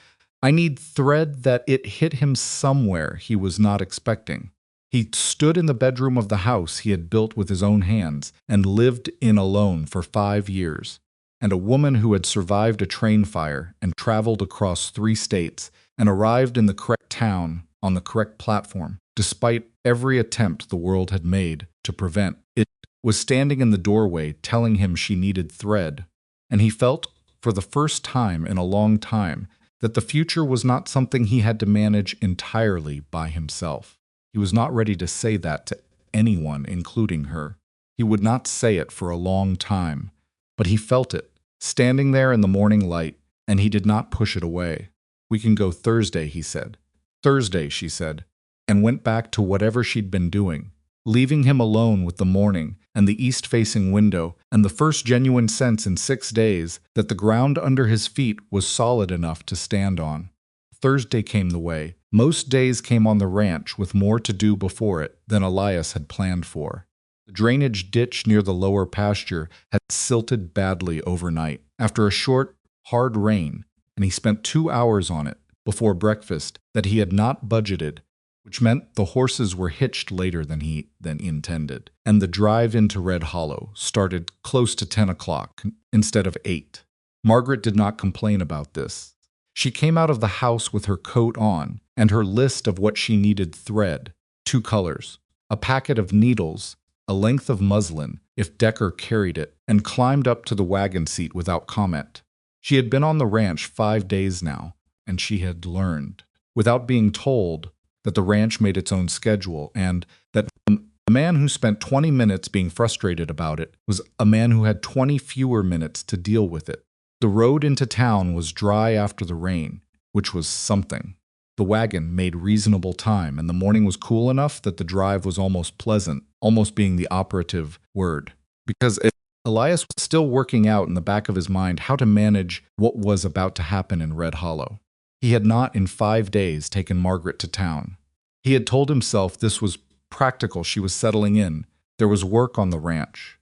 I need thread that it hit him somewhere he was not expecting. He stood in the bedroom of the house he had built with his own hands and lived in alone for 5 years, and a woman who had survived a train fire and traveled across 3 states and arrived in the correct town on the correct platform. despite every attempt the world had made to prevent. It was standing in the doorway telling him she needed thread, and he felt, for the first time in a long time, that the future was not something he had to manage entirely by himself. He was not ready to say that to anyone, including her. He would not say it for a long time, but he felt it, standing there in the morning light, and he did not push it away. "We can go Thursday," he said. "Thursday," she said, and went back to whatever she'd been doing, leaving him alone with the morning and the east-facing window and the first genuine sense in 6 days that the ground under his feet was solid enough to stand on. Thursday came the way. Most days came on the ranch with more to do before it than Elias had planned for. The drainage ditch near the lower pasture had silted badly overnight after a short, hard rain, and he spent 2 hours on it before breakfast that he had not budgeted, which meant the horses were hitched later than intended, and the drive into Red Hollow started close to 10 o'clock instead of 8. Margaret did not complain about this. She came out of the house with her coat on and her list of what she needed: thread, 2 colors, a packet of needles, a length of muslin, if Decker carried it, and climbed up to the wagon seat without comment. She had been on the ranch 5 days now, and she had learned, without being told, that the ranch made its own schedule, and that a man who spent 20 minutes being frustrated about it was a man who had 20 fewer minutes to deal with it. The road into town was dry after the rain, which was something. The wagon made reasonable time, and the morning was cool enough that the drive was almost pleasant, almost being the operative word. Because Elias was still working out in the back of his mind how to manage what was about to happen in Red Hollow. He had not in 5 days taken Margaret to town. He had told himself this was practical. She was settling in. There was work on the ranch.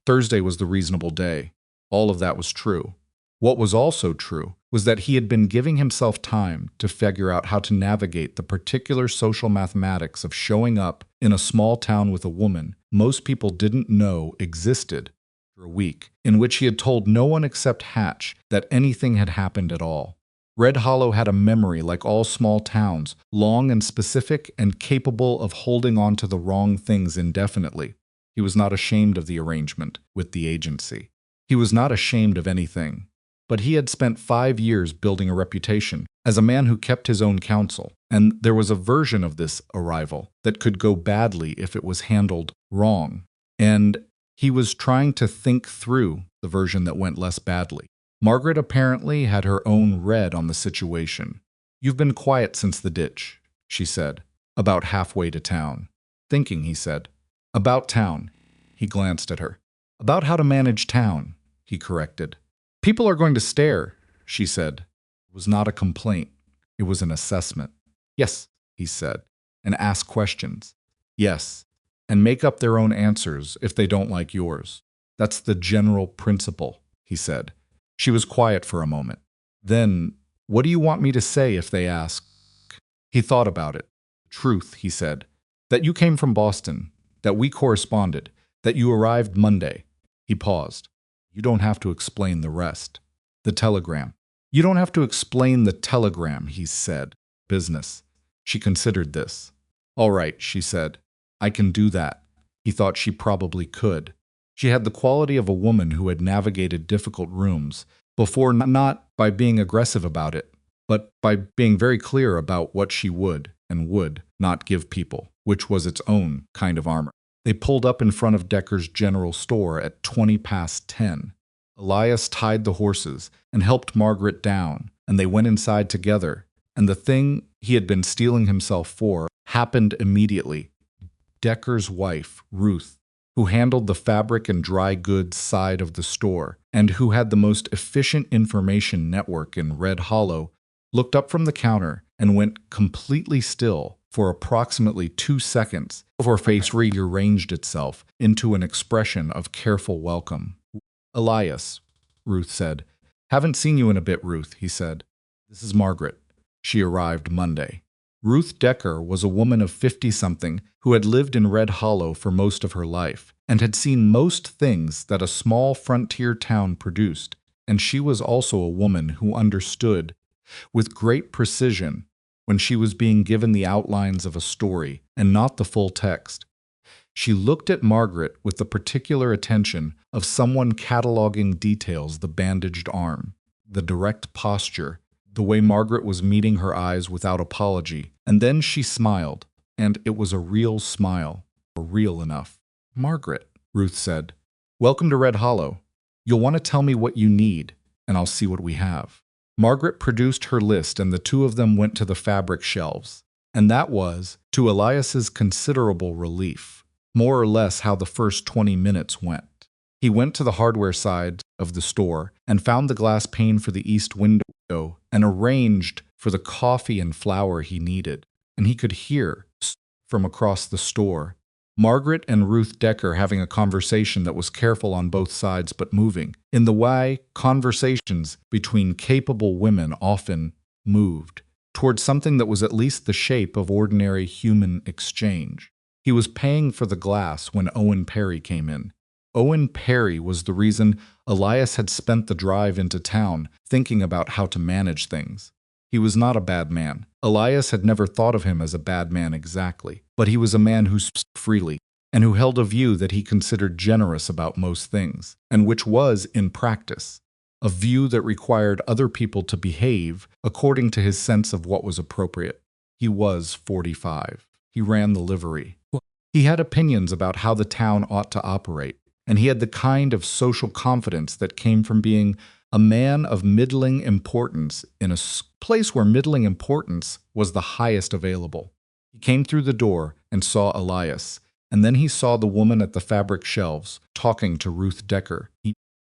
Thursday was the reasonable day. All of that was true. What was also true was that he had been giving himself time to figure out how to navigate the particular social mathematics of showing up in a small town with a woman most people didn't know existed for a week, in which he had told no one except Hatch that anything had happened at all. Red Hollow had a memory like all small towns, long and specific and capable of holding on to the wrong things indefinitely. He was not ashamed of the arrangement with the agency. He was not ashamed of anything. But he had spent 5 years building a reputation as a man who kept his own counsel, and there was a version of this arrival that could go badly if it was handled wrong, and he was trying to think through the version that went less badly. Margaret apparently had her own read on the situation. "You've been quiet since the ditch," she said, about halfway to town. "Thinking," he said. "About town." He glanced at her. "About how to manage town," he corrected. "People are going to stare," she said. It was not a complaint. It was an assessment. "Yes," he said, "and ask questions." "Yes, and make up their own answers if they don't like yours. That's the general principle," he said. She was quiet for a moment. Then, "What do you want me to say if they ask?" He thought about it. "Truth," he said. "That you came from Boston, that we corresponded, that you arrived Monday." He paused. "You don't have to explain the rest." "The telegram." "You don't have to explain the telegram," he said. "Business." She considered this. "All right," she said. "I can do that." He thought she probably could. She had the quality of a woman who had navigated difficult rooms before, not by being aggressive about it, but by being very clear about what she would and would not give people, which was its own kind of armor. They pulled up in front of Decker's general store at 20 past 10. Elias tied the horses and helped Margaret down, and they went inside together, and the thing he had been steeling himself for happened immediately. Decker's wife, Ruth, who handled the fabric and dry goods side of the store, and who had the most efficient information network in Red Hollow, looked up from the counter and went completely still for approximately 2 seconds before her face rearranged itself into an expression of careful welcome. "Elias," Ruth said. "Haven't seen you in a bit, Ruth," he said. "This is Margaret. She arrived Monday." Ruth Decker was a woman of 50-something who had lived in Red Hollow for most of her life and had seen most things that a small frontier town produced, and she was also a woman who understood with great precision when she was being given the outlines of a story and not the full text. She looked at Margaret with the particular attention of someone cataloging details: the bandaged arm, the direct posture, the way Margaret was meeting her eyes without apology. And then she smiled, and it was a real smile, real enough. "Margaret," Ruth said, "welcome to Red Hollow. You'll want to tell me what you need, and I'll see what we have." Margaret produced her list, and the two of them went to the fabric shelves. And that was, to Elias's considerable relief, more or less how the first 20 minutes went. He went to the hardware side of the store and found the glass pane for the east window and arranged for the coffee and flour he needed. And he could hear, from across the store, Margaret and Ruth Decker having a conversation that was careful on both sides but moving, in the way conversations between capable women often moved, towards something that was at least the shape of ordinary human exchange. He was paying for the glass when Owen Perry came in. Owen Perry was the reason Elias had spent the drive into town thinking about how to manage things. He was not a bad man. Elias had never thought of him as a bad man exactly, but he was a man who spoke freely and who held a view that he considered generous about most things, and which was, in practice, a view that required other people to behave according to his sense of what was appropriate. He was 45. He ran the livery. He had opinions about how the town ought to operate, and he had the kind of social confidence that came from being a man of middling importance in a place where middling importance was the highest available. He came through the door and saw Elias, and then he saw the woman at the fabric shelves talking to Ruth Decker,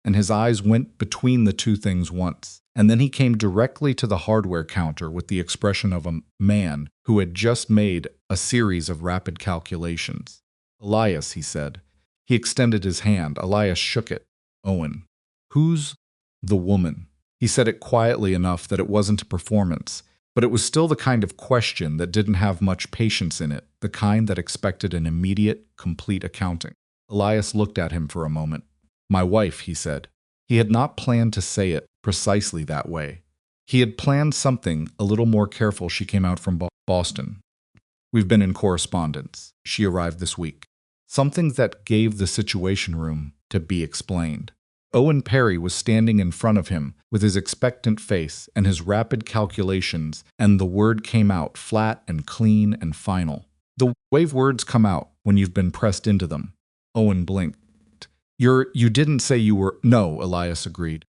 and his eyes went between the two things once. And then he came directly to the hardware counter with the expression of a man who had just made a series of rapid calculations. "Elias," he said. He extended his hand. Elias shook it. "Owen." "Who's the woman?" He said it quietly enough that it wasn't a performance, but it was still the kind of question that didn't have much patience in it, the kind that expected an immediate, complete accounting. Elias looked at him for a moment. "My wife," he said. He had not planned to say it precisely that way. He had planned something a little more careful. "She came out from Boston. We've been in correspondence. She arrived this week." Something that gave the situation room to be explained. Owen Perry was standing in front of him with his expectant face and his rapid calculations, and the word came out flat and clean and final. The way words come out when you've been pressed into them. Owen blinked. You didn't say you were—" "No," Elias agreed.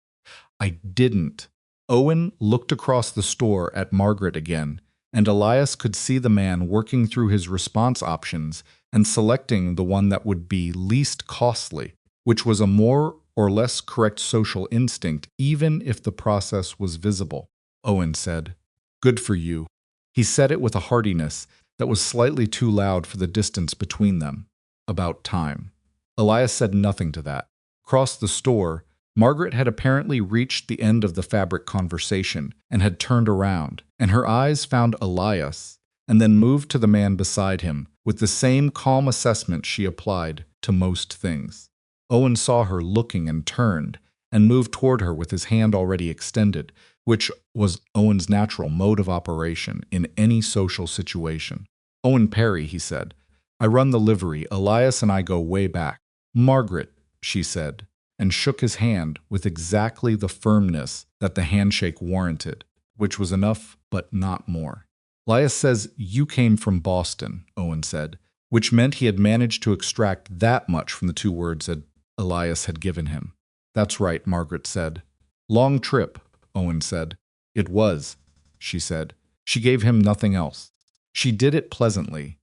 "I didn't." Owen looked across the store at Margaret again, and Elias could see the man working through his response options and selecting the one that would be least costly, which was a more or less correct social instinct, even if the process was visible. Owen said, "Good for you." He said it with a heartiness that was slightly too loud for the distance between them. "About time." Elias said nothing to that. Across the store, Margaret had apparently reached the end of the fabric conversation and had turned around, and her eyes found Elias and then moved to the man beside him with the same calm assessment she applied to most things. Owen saw her looking and turned, and moved toward her with his hand already extended, which was Owen's natural mode of operation in any social situation. "Owen Perry," he said. "I run the livery. Elias and I go way back." "Margaret," she said, and shook his hand with exactly the firmness that the handshake warranted, which was enough but not more. "Elias says you came from Boston," Owen said, which meant he had managed to extract that much from the two words that Elias had given him. "That's right," Margaret said. "Long trip," Owen said. "It was," she said. She gave him nothing else. She did it pleasantly,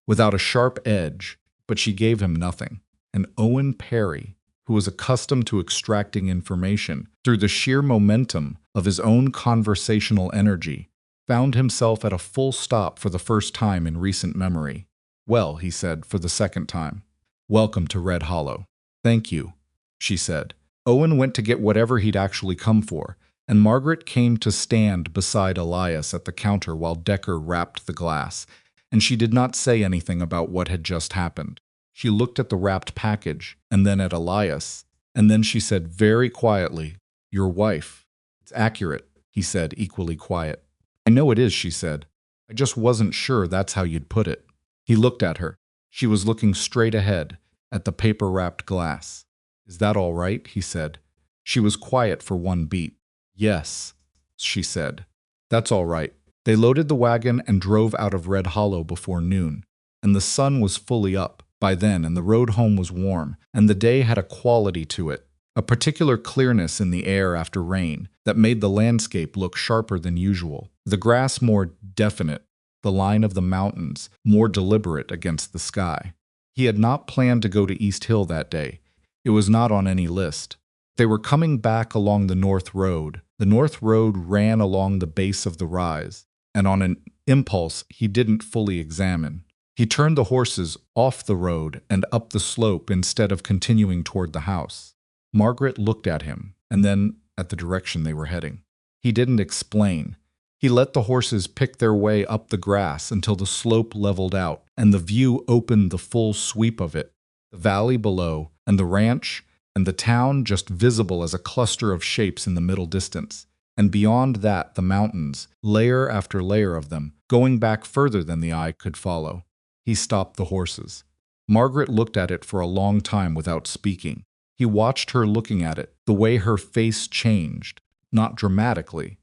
without a sharp edge, but she gave him nothing. And Owen Perry, who was accustomed to extracting information through the sheer momentum of his own conversational energy, found himself at a full stop for the first time in recent memory. "Well," he said for the second time, "welcome to Red Hollow." "Thank you," she said. Owen went to get whatever he'd actually come for, and Margaret came to stand beside Elias at the counter while Decker wrapped the glass, and she did not say anything about what had just happened. She looked at the wrapped package, and then at Elias, and then she said very quietly, "Your wife." "It's accurate," he said, equally quiet. "I know it is," she said. I just wasn't sure that's how you'd put it." He looked at her. She was looking straight ahead, at the paper-wrapped glass. "Is that all right?" he said. She was quiet for one beat. "Yes," she said. "That's all right." They loaded the wagon and drove out of Red Hollow before noon, and the sun was fully up by then, and the road home was warm, and the day had a quality to it, a particular clearness in the air after rain that made the landscape look sharper than usual, the grass more definite, the line of the mountains more deliberate against the sky. He had not planned to go to East Hill that day. It was not on any list. They were coming back along the North Road. The North Road ran along the base of the rise, and on an impulse he didn't fully examine. He turned the horses off the road and up the slope instead of continuing toward the house. Margaret looked at him, and then at the direction they were heading. He didn't explain. He let the horses pick their way up the grass until the slope leveled out, and the view opened the full sweep of it, the valley below, and the ranch, and the town just visible as a cluster of shapes in the middle distance, and beyond that the mountains, layer after layer of them, going back further than the eye could follow. He stopped the horses. Margaret looked at it for a long time without speaking. He watched her looking at it, the way her face changed, not dramatically,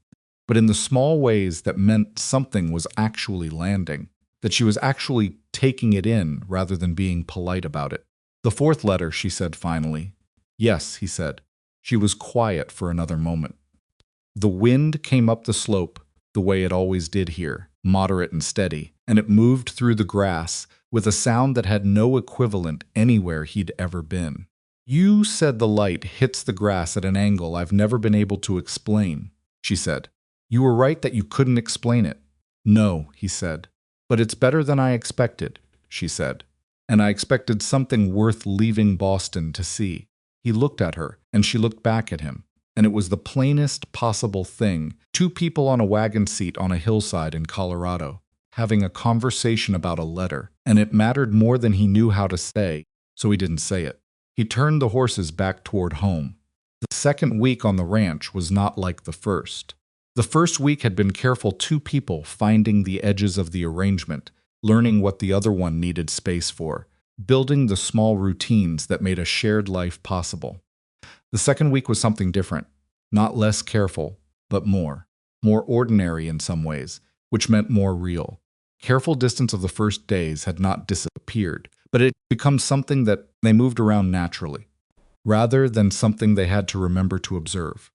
but in the small ways that meant something was actually landing, that she was actually taking it in rather than being polite about it. "The fourth letter," she said finally. "Yes," he said. She was quiet for another moment. The wind came up the slope, the way it always did here, moderate and steady, and it moved through the grass with a sound that had no equivalent anywhere he'd ever been. "You said the light hits the grass at an angle I've never been able to explain," she said. "You were right that you couldn't explain it." "No," he said. "But it's better than I expected," she said. "And I expected something worth leaving Boston to see." He looked at her, and she looked back at him. And it was the plainest possible thing, two people on a wagon seat on a hillside in Colorado, having a conversation about a letter, and it mattered more than he knew how to say, so he didn't say it. He turned the horses back toward home. The second week on the ranch was not like the first. The first week had been careful two people finding the edges of the arrangement, learning what the other one needed space for, building the small routines that made a shared life possible. The second week was something different, not less careful, but more ordinary in some ways, which meant more real. Careful distance of the first days had not disappeared, but it had become something that they moved around naturally, rather than something they had to remember to observe.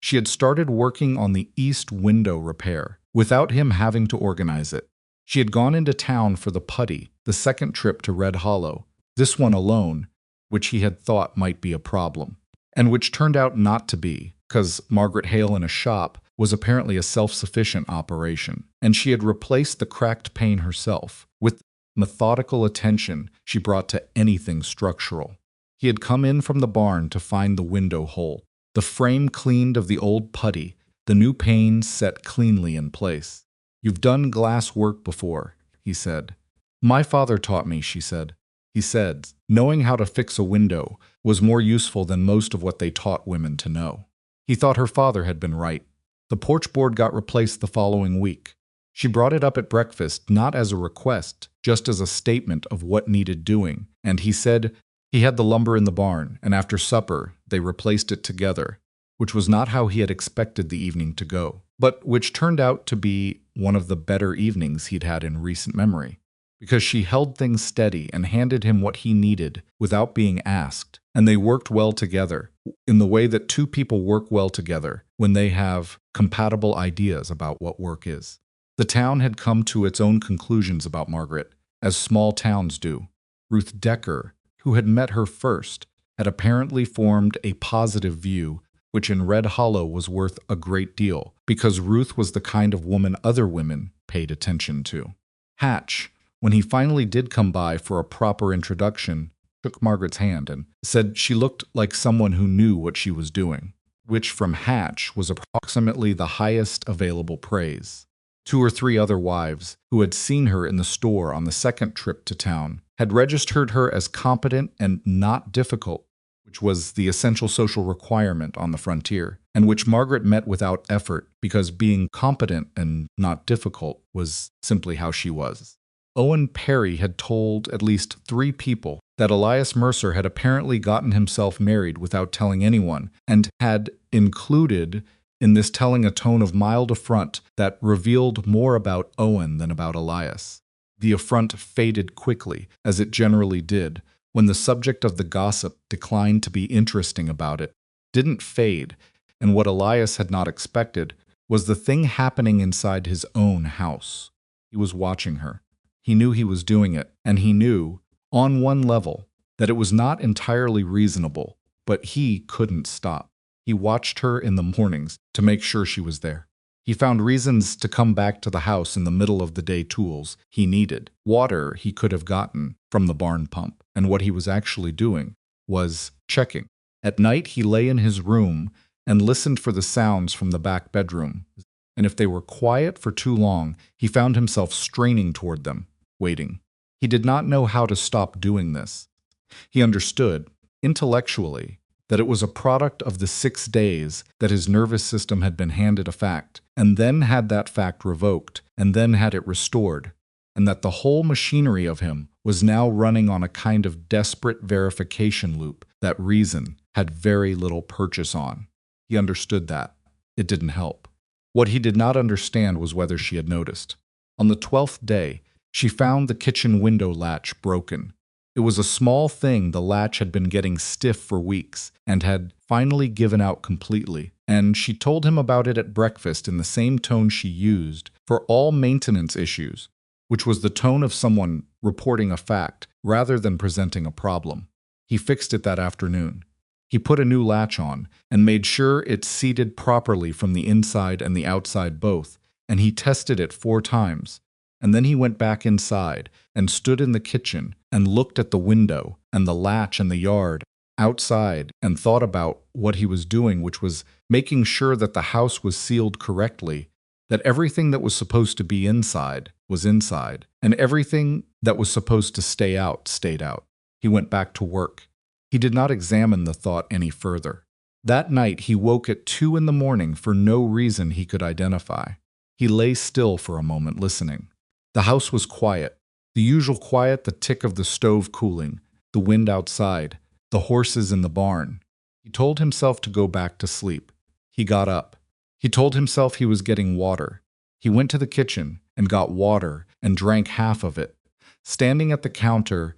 She had started working on the east window repair, without him having to organize it. She had gone into town for the putty, the second trip to Red Hollow, this one alone, which he had thought might be a problem, and which turned out not to be, because Margaret Hale in a shop was apparently a self-sufficient operation, and she had replaced the cracked pane herself, with methodical attention she brought to anything structural. He had come in from the barn to find the window whole, the frame cleaned of the old putty, the new panes set cleanly in place. "You've done glass work before," he said. "My father taught me," she said. He said, knowing how to fix a window was more useful than most of what they taught women to know. He thought her father had been right. The porch board got replaced the following week. She brought it up at breakfast, not as a request, just as a statement of what needed doing, and he said he had the lumber in the barn, and after supper they replaced it together, which was not how he had expected the evening to go, but which turned out to be one of the better evenings he'd had in recent memory, because she held things steady and handed him what he needed without being asked, and they worked well together, in the way that two people work well together when they have compatible ideas about what work is. The town had come to its own conclusions about Margaret, as small towns do. Ruth Decker, who had met her first, had apparently formed a positive view, which in Red Hollow was worth a great deal, because Ruth was the kind of woman other women paid attention to. Hatch, when he finally did come by for a proper introduction, shook Margaret's hand and said she looked like someone who knew what she was doing, which from Hatch was approximately the highest available praise. 2 or 3 other wives, who had seen her in the store on the second trip to town, had registered her as competent and not difficult, which was the essential social requirement on the frontier. and which Margaret met without effort because being competent and not difficult was simply how she was. Owen Perry had told at least 3 people that Elias Mercer had apparently gotten himself married without telling anyone, and had included in this telling a tone of mild affront that revealed more about Owen than about Elias. The affront faded quickly, as it generally did, when the subject of the gossip declined to be interesting about it. Didn't fade, and what Elias had not expected was the thing happening inside his own house. He was watching her. He knew he was doing it, and he knew, on one level, that it was not entirely reasonable, but he couldn't stop. He watched her in the mornings to make sure she was there. He found reasons to come back to the house in the middle of the day tools he needed. Water he could have gotten from the barn pump, and what he was actually doing was checking. At night he lay in his room and listened for the sounds from the back bedroom, and if they were quiet for too long, he found himself straining toward them, waiting. He did not know how to stop doing this. He understood, intellectually, that it was a product of the 6 days that his nervous system had been handed a fact, and then had that fact revoked, and then had it restored, and that the whole machinery of him was now running on a kind of desperate verification loop that reason had very little purchase on. He understood that. It didn't help. What he did not understand was whether she had noticed. On the 12th day, she found the kitchen window latch broken. It was a small thing. The latch had been getting stiff for weeks and had finally given out completely, and she told him about it at breakfast in the same tone she used for all maintenance issues, which was the tone of someone reporting a fact rather than presenting a problem. He fixed it that afternoon. He put a new latch on and made sure it seated properly from the inside and the outside both, and he tested it 4 times. And then he went back inside and stood in the kitchen and looked at the window and the latch and the yard outside and thought about what he was doing, which was making sure that the house was sealed correctly, that everything that was supposed to be inside was inside, and everything that was supposed to stay out stayed out. He went back to work. He did not examine the thought any further. That night he woke at 2 in the morning for no reason he could identify. He lay still for a moment, listening. The house was quiet. The usual quiet, the tick of the stove cooling, the wind outside, the horses in the barn. He told himself to go back to sleep. He got up. He told himself he was getting water. He went to the kitchen and got water and drank half of it, standing at the counter,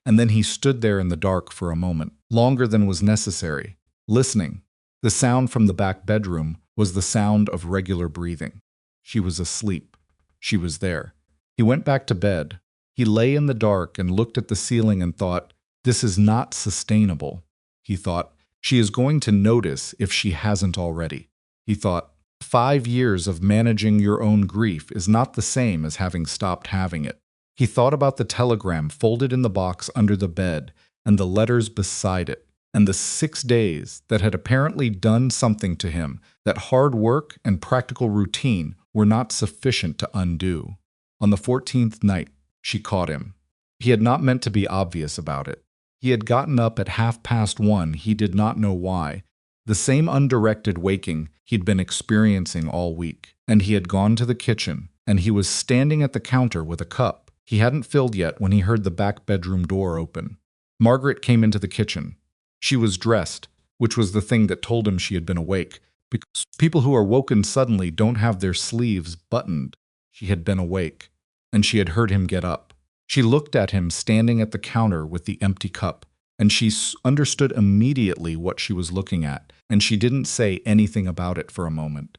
and then he stood there in the dark for a moment, longer than was necessary, listening. The sound from the back bedroom was the sound of regular breathing. She was asleep. She was there. He went back to bed. He lay in the dark and looked at the ceiling and thought, "This is not sustainable." He thought, "She is going to notice if she hasn't already." He thought, 5 years of managing your own grief is not the same as having stopped having it. He thought about the telegram folded in the box under the bed and the letters beside it, and the 6 days that had apparently done something to him that hard work and practical routine were not sufficient to undo. On the 14th night, she caught him. He had not meant to be obvious about it. He had gotten up at 1:30, he did not know why, the same undirected waking he'd been experiencing all week, and he had gone to the kitchen, and he was standing at the counter with a cup he hadn't filled yet when he heard the back bedroom door open. Margaret came into the kitchen. She was dressed, which was the thing that told him she had been awake, because people who are woken suddenly don't have their sleeves buttoned. She had been awake, and she had heard him get up. She looked at him standing at the counter with the empty cup, and she understood immediately what she was looking at, and she didn't say anything about it for a moment.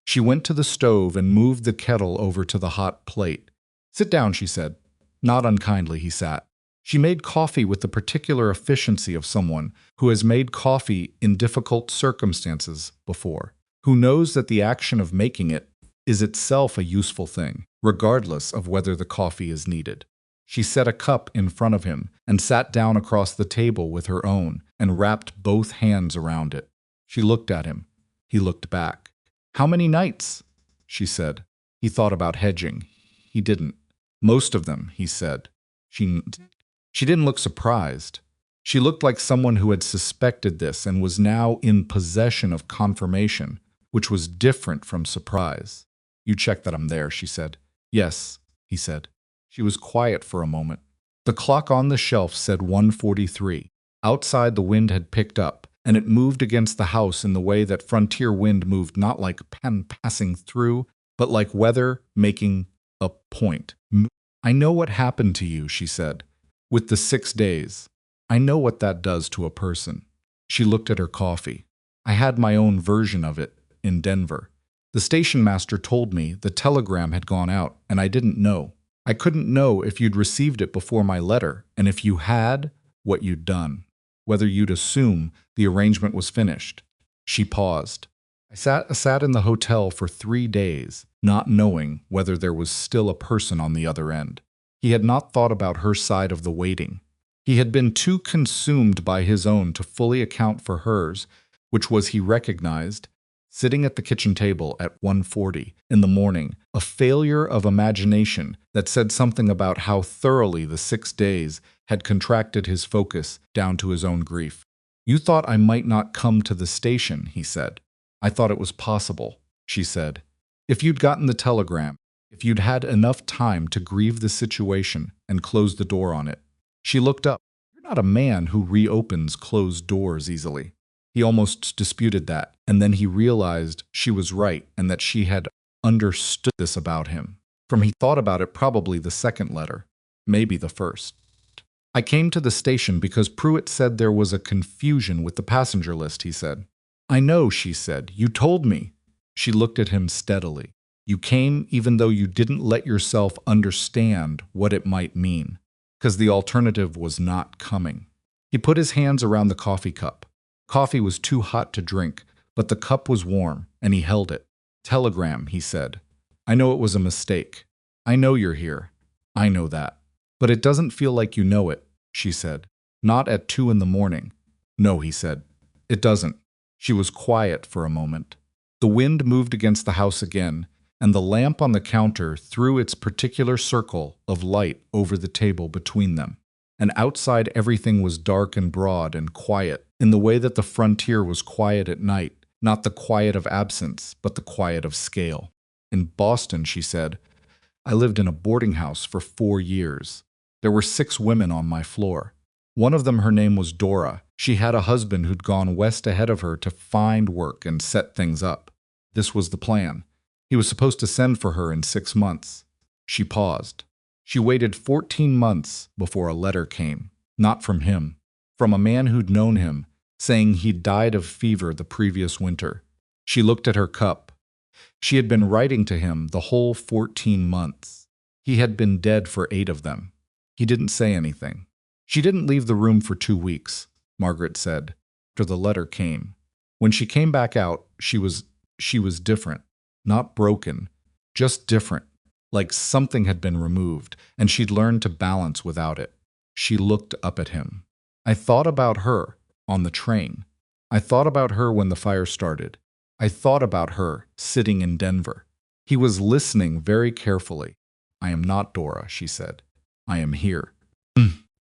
She went to the stove and moved the kettle over to the hot plate. "Sit down," she said. Not unkindly, he sat. She made coffee with the particular efficiency of someone who has made coffee in difficult circumstances before, who knows that the action of making it is itself a useful thing, regardless of whether the coffee is needed. She set a cup in front of him and sat down across the table with her own and wrapped both hands around it. She looked at him. He looked back. "How many nights?" she said. He thought about hedging. He didn't. "Most of them," he said. She didn't look surprised. She looked like someone who had suspected this and was now in possession of confirmation, which was different from surprise. You check that I'm there, she said. Yes, he said. She was quiet for a moment. The clock on the shelf said 1:43. Outside, the wind had picked up, and it moved against the house in the way that frontier wind moved, not like pen passing through, but like weather making a point. I know what happened to you, she said, with the 6 days. I know what that does to a person. She looked at her coffee. I had my own version of it in Denver. The station master told me the telegram had gone out, and I didn't know. I couldn't know if you'd received it before my letter, and if you had, what you'd done. Whether you'd assume the arrangement was finished. She paused. I sat in the hotel for 3 days, not knowing whether there was still a person on the other end. He had not thought about her side of the waiting. He had been too consumed by his own to fully account for hers, which was, he recognized, sitting at the kitchen table at 1:40 in the morning, a failure of imagination that said something about how thoroughly the 6 days had contracted his focus down to his own grief. You thought I might not come to the station, he said. I thought it was possible, she said. If you'd gotten the telegram, if you'd had enough time to grieve the situation and close the door on it. She looked up. You're not a man who reopens closed doors easily. He almost disputed that, and then he realized she was right and that she had understood this about him. From he thought about it, probably the second letter, maybe the first. I came to the station because Pruitt said there was a confusion with the passenger list, he said. I know, she said. You told me. She looked at him steadily. You came even though you didn't let yourself understand what it might mean, because the alternative was not coming. He put his hands around the coffee cup. Coffee was too hot to drink, but the cup was warm, and he held it. Telegram, he said. I know it was a mistake. I know you're here. I know that. But it doesn't feel like you know it, she said. Not at 2 in the morning. No, he said. It doesn't. She was quiet for a moment. The wind moved against the house again, and the lamp on the counter threw its particular circle of light over the table between them. And outside everything was dark and broad and quiet, in the way that the frontier was quiet at night, not the quiet of absence, but the quiet of scale. In Boston, she said, I lived in a boarding house for 4 years. There were 6 women on my floor. One of them, her name was Dora. She had a husband who'd gone west ahead of her to find work and set things up. This was the plan. He was supposed to send for her in 6 months. She paused. She waited 14 months before a letter came, not from him, from a man who'd known him, saying he'd died of fever the previous winter. She looked at her cup. She had been writing to him the whole 14 months. He had been dead for 8 of them. He didn't say anything. She didn't leave the room for 2 weeks, Margaret said, after the letter came. When she came back out, she was different, not broken, just different, like something had been removed, and she'd learned to balance without it. She looked up at him. I thought about her on the train. I thought about her when the fire started. I thought about her sitting in Denver. He was listening very carefully. I am not Dora, she said. I am here.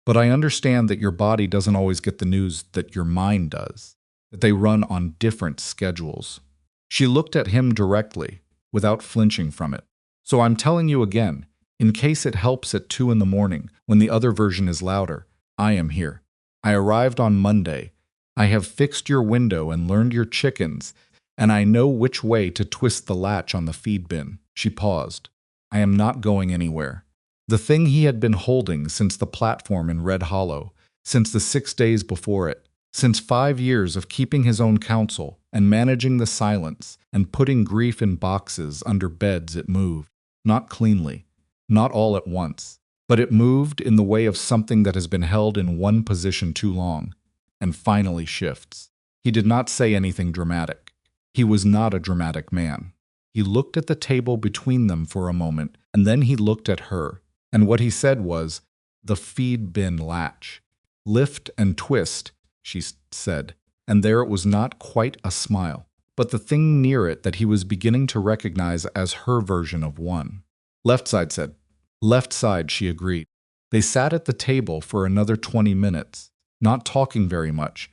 But I understand that your body doesn't always get the news that your mind does, that they run on different schedules. She looked at him directly, without flinching from it. So I'm telling you again, in case it helps at 2 in the morning, when the other version is louder, I am here. I arrived on Monday. I have fixed your window and learned your chickens, and I know which way to twist the latch on the feed bin. She paused. I am not going anywhere. The thing he had been holding since the platform in Red Hollow, since the 6 days before it, since 5 years of keeping his own counsel and managing the silence and putting grief in boxes under beds, it moved. Not cleanly, not all at once, but it moved in the way of something that has been held in one position too long, and finally shifts. He did not say anything dramatic. He was not a dramatic man. He looked at the table between them for a moment, and then he looked at her, and what he said was, the feed bin latch. Lift and twist, she said, and there it was, not quite a smile, but the thing near it that he was beginning to recognize as her version of one. Left side said. Left side, she agreed. They sat at the table for another 20 minutes. not talking very much,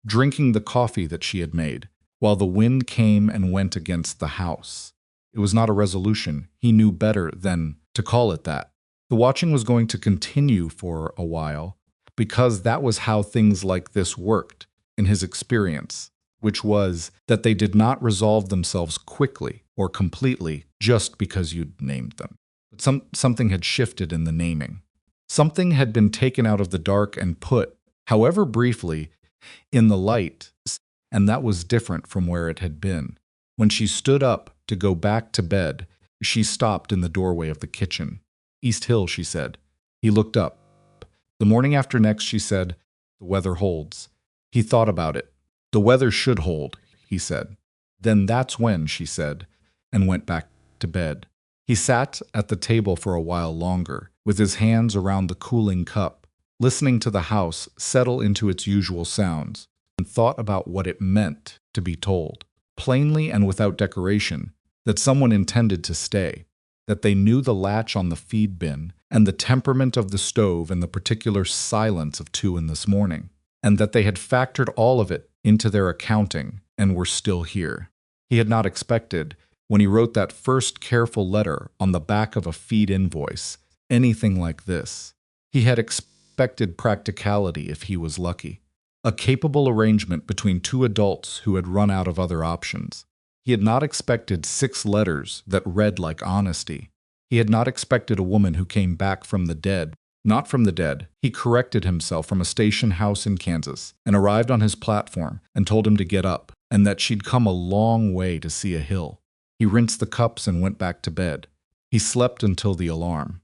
drinking the coffee that she had made, while the wind came and went against the house. It was not a resolution. He knew better than to call it that. The watching was going to continue for a while, because that was how things like this worked, in his experience, which was that they did not resolve themselves quickly or completely just because you'd named them. But something had shifted in the naming. Something had been taken out of the dark and put, however briefly, in the light, and that was different from where it had been. When she stood up to go back to bed, she stopped in the doorway of the kitchen. "East Hill," she said. He looked up. "The morning after next," she said. "The weather holds." He thought about it. "The weather should hold," he said. "Then that's when," she said, and went back to bed. He sat at the table for a while longer, with his hands around the cooling cup, listening to the house settle into its usual sounds, and thought about what it meant to be told, plainly and without decoration, that someone intended to stay, that they knew the latch on the feed bin, and the temperament of the stove and the particular silence of 2 in this morning, and that they had factored all of it into their accounting and were still here. He had not expected, when he wrote that first careful letter on the back of a feed invoice, anything like this. He had expected practicality if he was lucky, a capable arrangement between 2 adults who had run out of other options. He had not expected 6 letters that read like honesty. He had not expected a woman who came back from the dead. Not from the dead. He corrected himself from a station house in Kansas and arrived on his platform and told him to get up and that she'd come a long way to see a hill. He rinsed the cups and went back to bed. He slept until the alarm.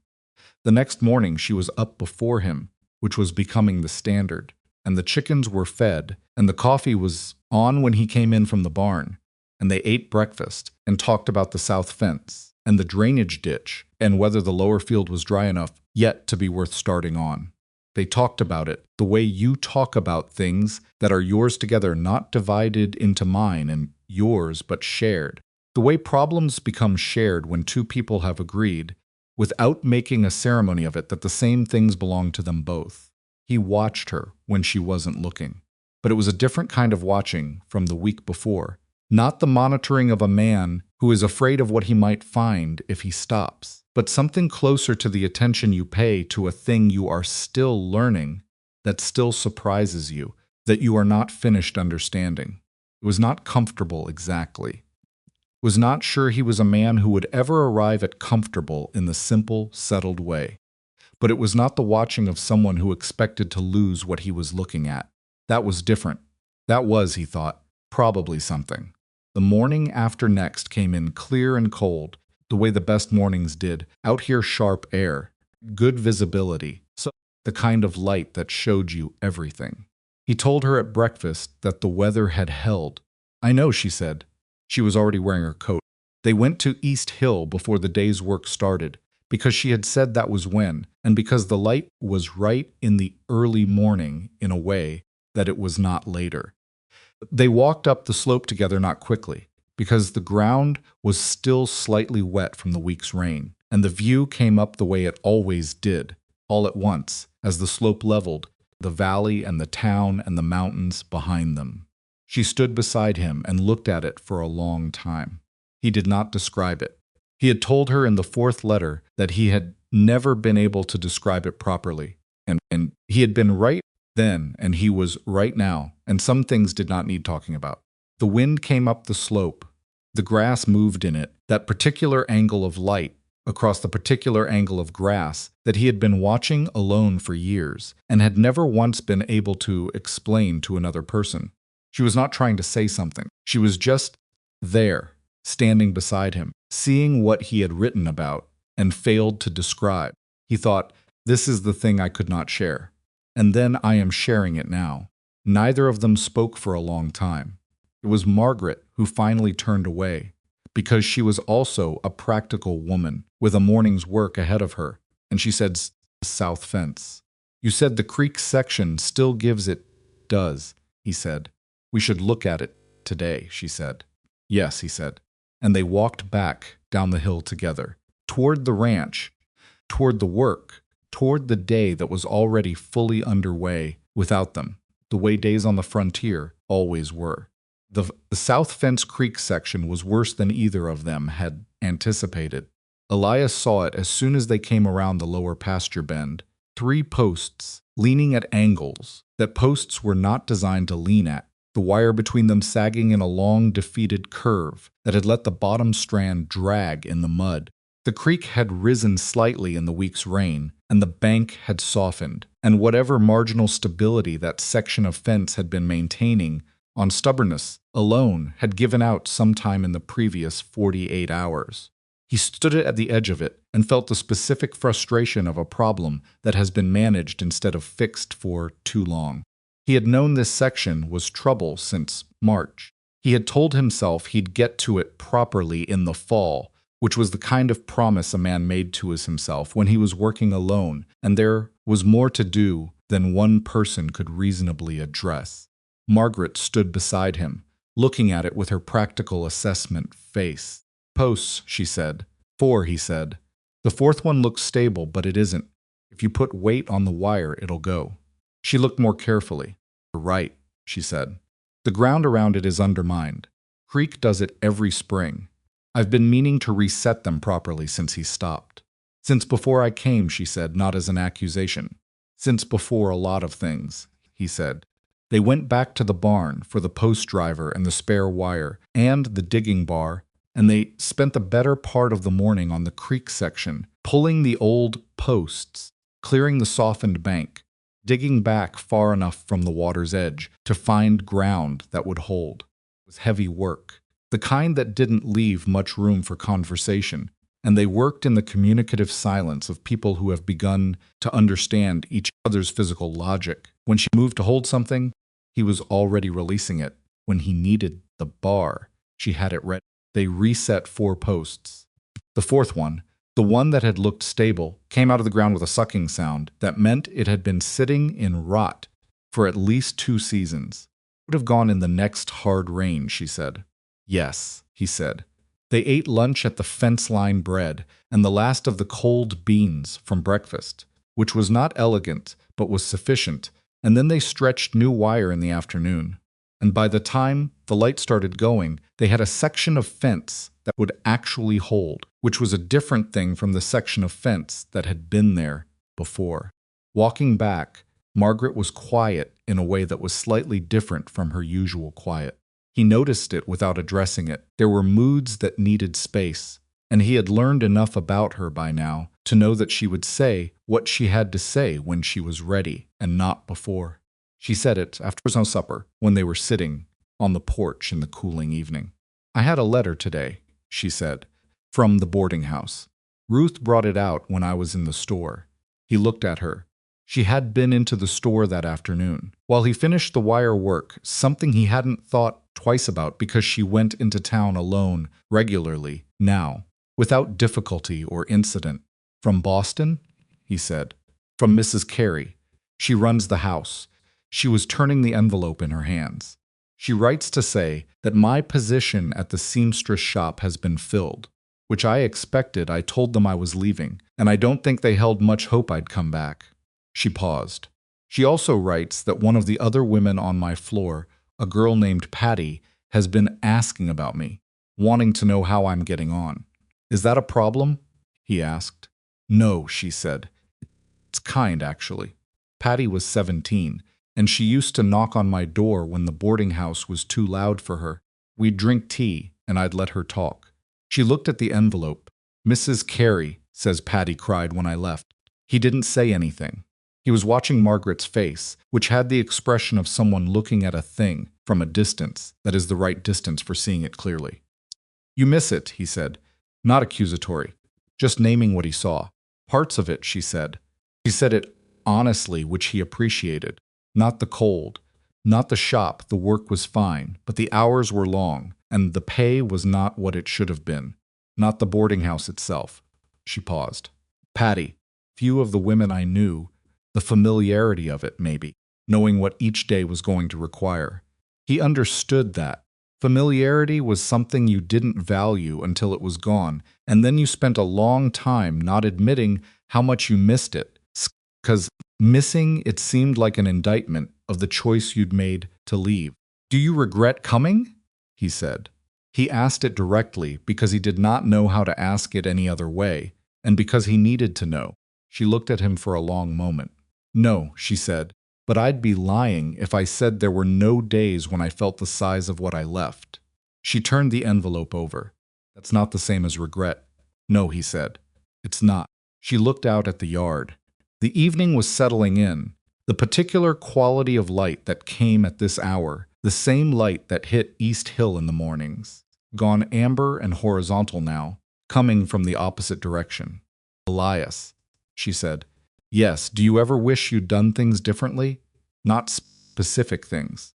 The next morning she was up before him, which was becoming the standard, and the chickens were fed, and the coffee was on when he came in from the barn, and they ate breakfast and talked about the south fence and the drainage ditch and whether the lower field was dry enough yet to be worth starting on. They talked about it the way you talk about things that are yours together, not divided into mine and yours, but shared. The way problems become shared when 2 people have agreed, without making a ceremony of it, that the same things belong to them both. He watched her when she wasn't looking. But it was a different kind of watching from the week before. Not the monitoring of a man who is afraid of what he might find if he stops, but something closer to the attention you pay to a thing you are still learning, that still surprises you, that you are not finished understanding. It was not comfortable exactly. Was not sure he was a man who would ever arrive at comfortable in the simple, settled way. But it was not the watching of someone who expected to lose what he was looking at. That was different. That was, he thought, probably something. The morning after next came in clear and cold, the way the best mornings did. Out here sharp air, good visibility, so the kind of light that showed you everything. He told her at breakfast that the weather had held. "I know," she said. She was already wearing her coat. They went to East Hill before the day's work started, because she had said that was when, and because the light was right in the early morning in a way that it was not later. They walked up the slope together, not quickly, because the ground was still slightly wet from the week's rain, and the view came up the way it always did, all at once, as the slope leveled, the valley and the town and the mountains behind them. She stood beside him and looked at it for a long time. He did not describe it. He had told her in the 4th letter that he had never been able to describe it properly, and he had been right then, and he was right now, and some things did not need talking about. The wind came up the slope. The grass moved in it, that particular angle of light across the particular angle of grass that he had been watching alone for years and had never once been able to explain to another person. She was not trying to say something. She was just there, standing beside him, seeing what he had written about and failed to describe. He thought, "This is the thing I could not share. And then I am sharing it now." Neither of them spoke for a long time. It was Margaret who finally turned away, because she was also a practical woman with a morning's work ahead of her, and she said, "South fence." "You said the creek section still gives it." "Does," he said. "We should look at it today," she said. "Yes," he said. And they walked back down the hill together, toward the ranch, toward the work, toward the day that was already fully underway, without them, the way days on the frontier always were. The South Fence Creek section was worse than either of them had anticipated. Elias saw it as soon as they came around the lower pasture bend. 3 posts, leaning at angles that posts were not designed to lean at, the wire between them sagging in a long, defeated curve that had let the bottom strand drag in the mud. The creek had risen slightly in the week's rain, and the bank had softened, and whatever marginal stability that section of fence had been maintaining on stubbornness alone had given out sometime in the previous 48 hours. He stood at the edge of it and felt the specific frustration of a problem that has been managed instead of fixed for too long. He had known this section was trouble since March. He had told himself he'd get to it properly in the fall, which was the kind of promise a man made to himself when he was working alone and there was more to do than one person could reasonably address. Margaret stood beside him, looking at it with her practical assessment face. "Posts," she said. "4," he said. "The 4th one looks stable, but it isn't. If you put weight on the wire, it'll go." She looked more carefully. "You're right," she said. "The ground around it is undermined. Creek does it every spring. I've been meaning to reset them properly since he stopped." "Since before I came," she said, not as an accusation. "Since before a lot of things," he said. They went back to the barn for the post driver and the spare wire and the digging bar, and they spent the better part of the morning on the creek section, pulling the old posts, clearing the softened bank, digging back far enough from the water's edge to find ground that would hold. It was heavy work, the kind that didn't leave much room for conversation, and they worked in the communicative silence of people who have begun to understand each other's physical logic. When she moved to hold something, he was already releasing it. When he needed the bar, she had it ready. They reset 4 posts. The 4th one, the one that had looked stable, came out of the ground with a sucking sound that meant it had been sitting in rot for at least 2 seasons. It would have gone in the next hard rain, she said. "Yes," he said. They ate lunch at the fence-line bread and the last of the cold beans from breakfast, which was not elegant but was sufficient, and then they stretched new wire in the afternoon. And by the time the light started going, they had a section of fence that would actually hold, which was a different thing from the section of fence that had been there before. Walking back, Margaret was quiet in a way that was slightly different from her usual quiet. He noticed it without addressing it. There were moods that needed space, and he had learned enough about her by now to know that she would say what she had to say when she was ready, and not before. She said it after no supper, when they were sitting on the porch in the cooling evening. "I had a letter today," she said, "from the boarding house. Ruth brought it out when I was in the store." He looked at her. She had been into the store that afternoon. While he finished the wire work, something he hadn't thought twice about because she went into town alone regularly now, without difficulty or incident. "From Boston?" he said. "From Mrs. Carey. She runs the house." She was turning the envelope in her hands. "She writes to say that my position at the seamstress shop has been filled, which I expected. I told them I was leaving, and I don't think they held much hope I'd come back." She paused. "She also writes that one of the other women on my floor, a girl named Patty, has been asking about me, wanting to know how I'm getting on." "Is that a problem?" he asked. "No," she said. "It's kind, actually. Patty was 17. And she used to knock on my door when the boarding house was too loud for her. We'd drink tea, and I'd let her talk." She looked at the envelope. "Mrs. Carey," says Patty cried when I left. He didn't say anything. He was watching Margaret's face, which had the expression of someone looking at a thing from a distance that is the right distance for seeing it clearly. "You miss it," he said. Not accusatory, just naming what he saw. "Parts of it," she said. She said it honestly, which he appreciated. Not the cold, not the shop, the work was fine, but the hours were long, and the pay was not what it should have been. Not the boarding house itself. She paused. "Patty, few of the women I knew, the familiarity of it, maybe, knowing what each day was going to require." He understood that. Familiarity was something you didn't value until it was gone, and then you spent a long time not admitting how much you missed it, 'cause Missing, it seemed like an indictment of the choice you'd made to leave. Do you regret coming? He said. He asked it directly because he did not know how to ask it any other way, and because he needed to know. She looked at him for a long moment. No, she said, but I'd be lying if I said there were no days when I felt the size of what I left. She turned the envelope over. That's not the same as regret. No, he said. It's not. She looked out at the yard. The evening was settling in. The particular quality of light that came at this hour, the same light that hit East Hill in the mornings, gone amber and horizontal now, coming from the opposite direction. Elias, she said. Yes, do you ever wish you'd done things differently? Not specific things.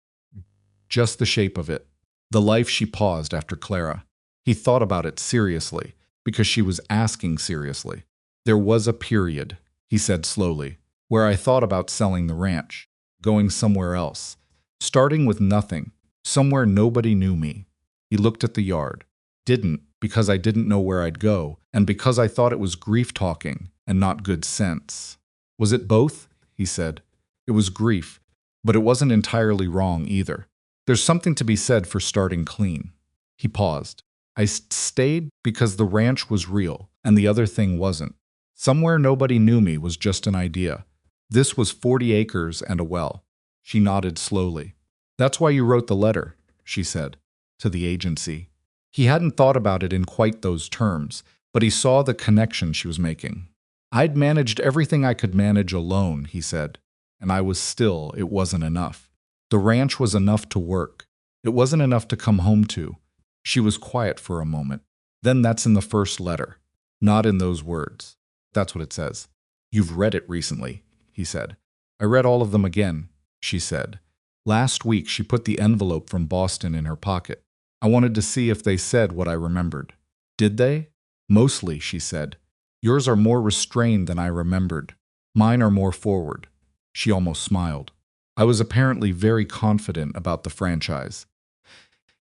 Just the shape of it. The life. She paused after Clara. He thought about it seriously, because she was asking seriously. There was a period, he said slowly, where I thought about selling the ranch, going somewhere else, starting with nothing, somewhere nobody knew me. He looked at the yard. Didn't, because I didn't know where I'd go, and because I thought it was grief talking and not good sense. Was it both? He said. It was grief, but it wasn't entirely wrong either. There's something to be said for starting clean. He paused. I stayed because the ranch was real, and the other thing wasn't. Somewhere nobody knew me was just an idea. This was 40 acres and a well. She nodded slowly. That's why you wrote the letter, she said, to the agency. He hadn't thought about it in quite those terms, but he saw the connection she was making. I'd managed everything I could manage alone, he said, and it wasn't enough. The ranch was enough to work. It wasn't enough to come home to. She was quiet for a moment. Then that's in the first letter. Not in those words. That's what it says. You've read it recently, he said. I read all of them again, she said. Last week she put the envelope from Boston in her pocket. I wanted to see if they said what I remembered. Did they? Mostly, she said. Yours are more restrained than I remembered. Mine are more forward. She almost smiled. I was apparently very confident about the franchise.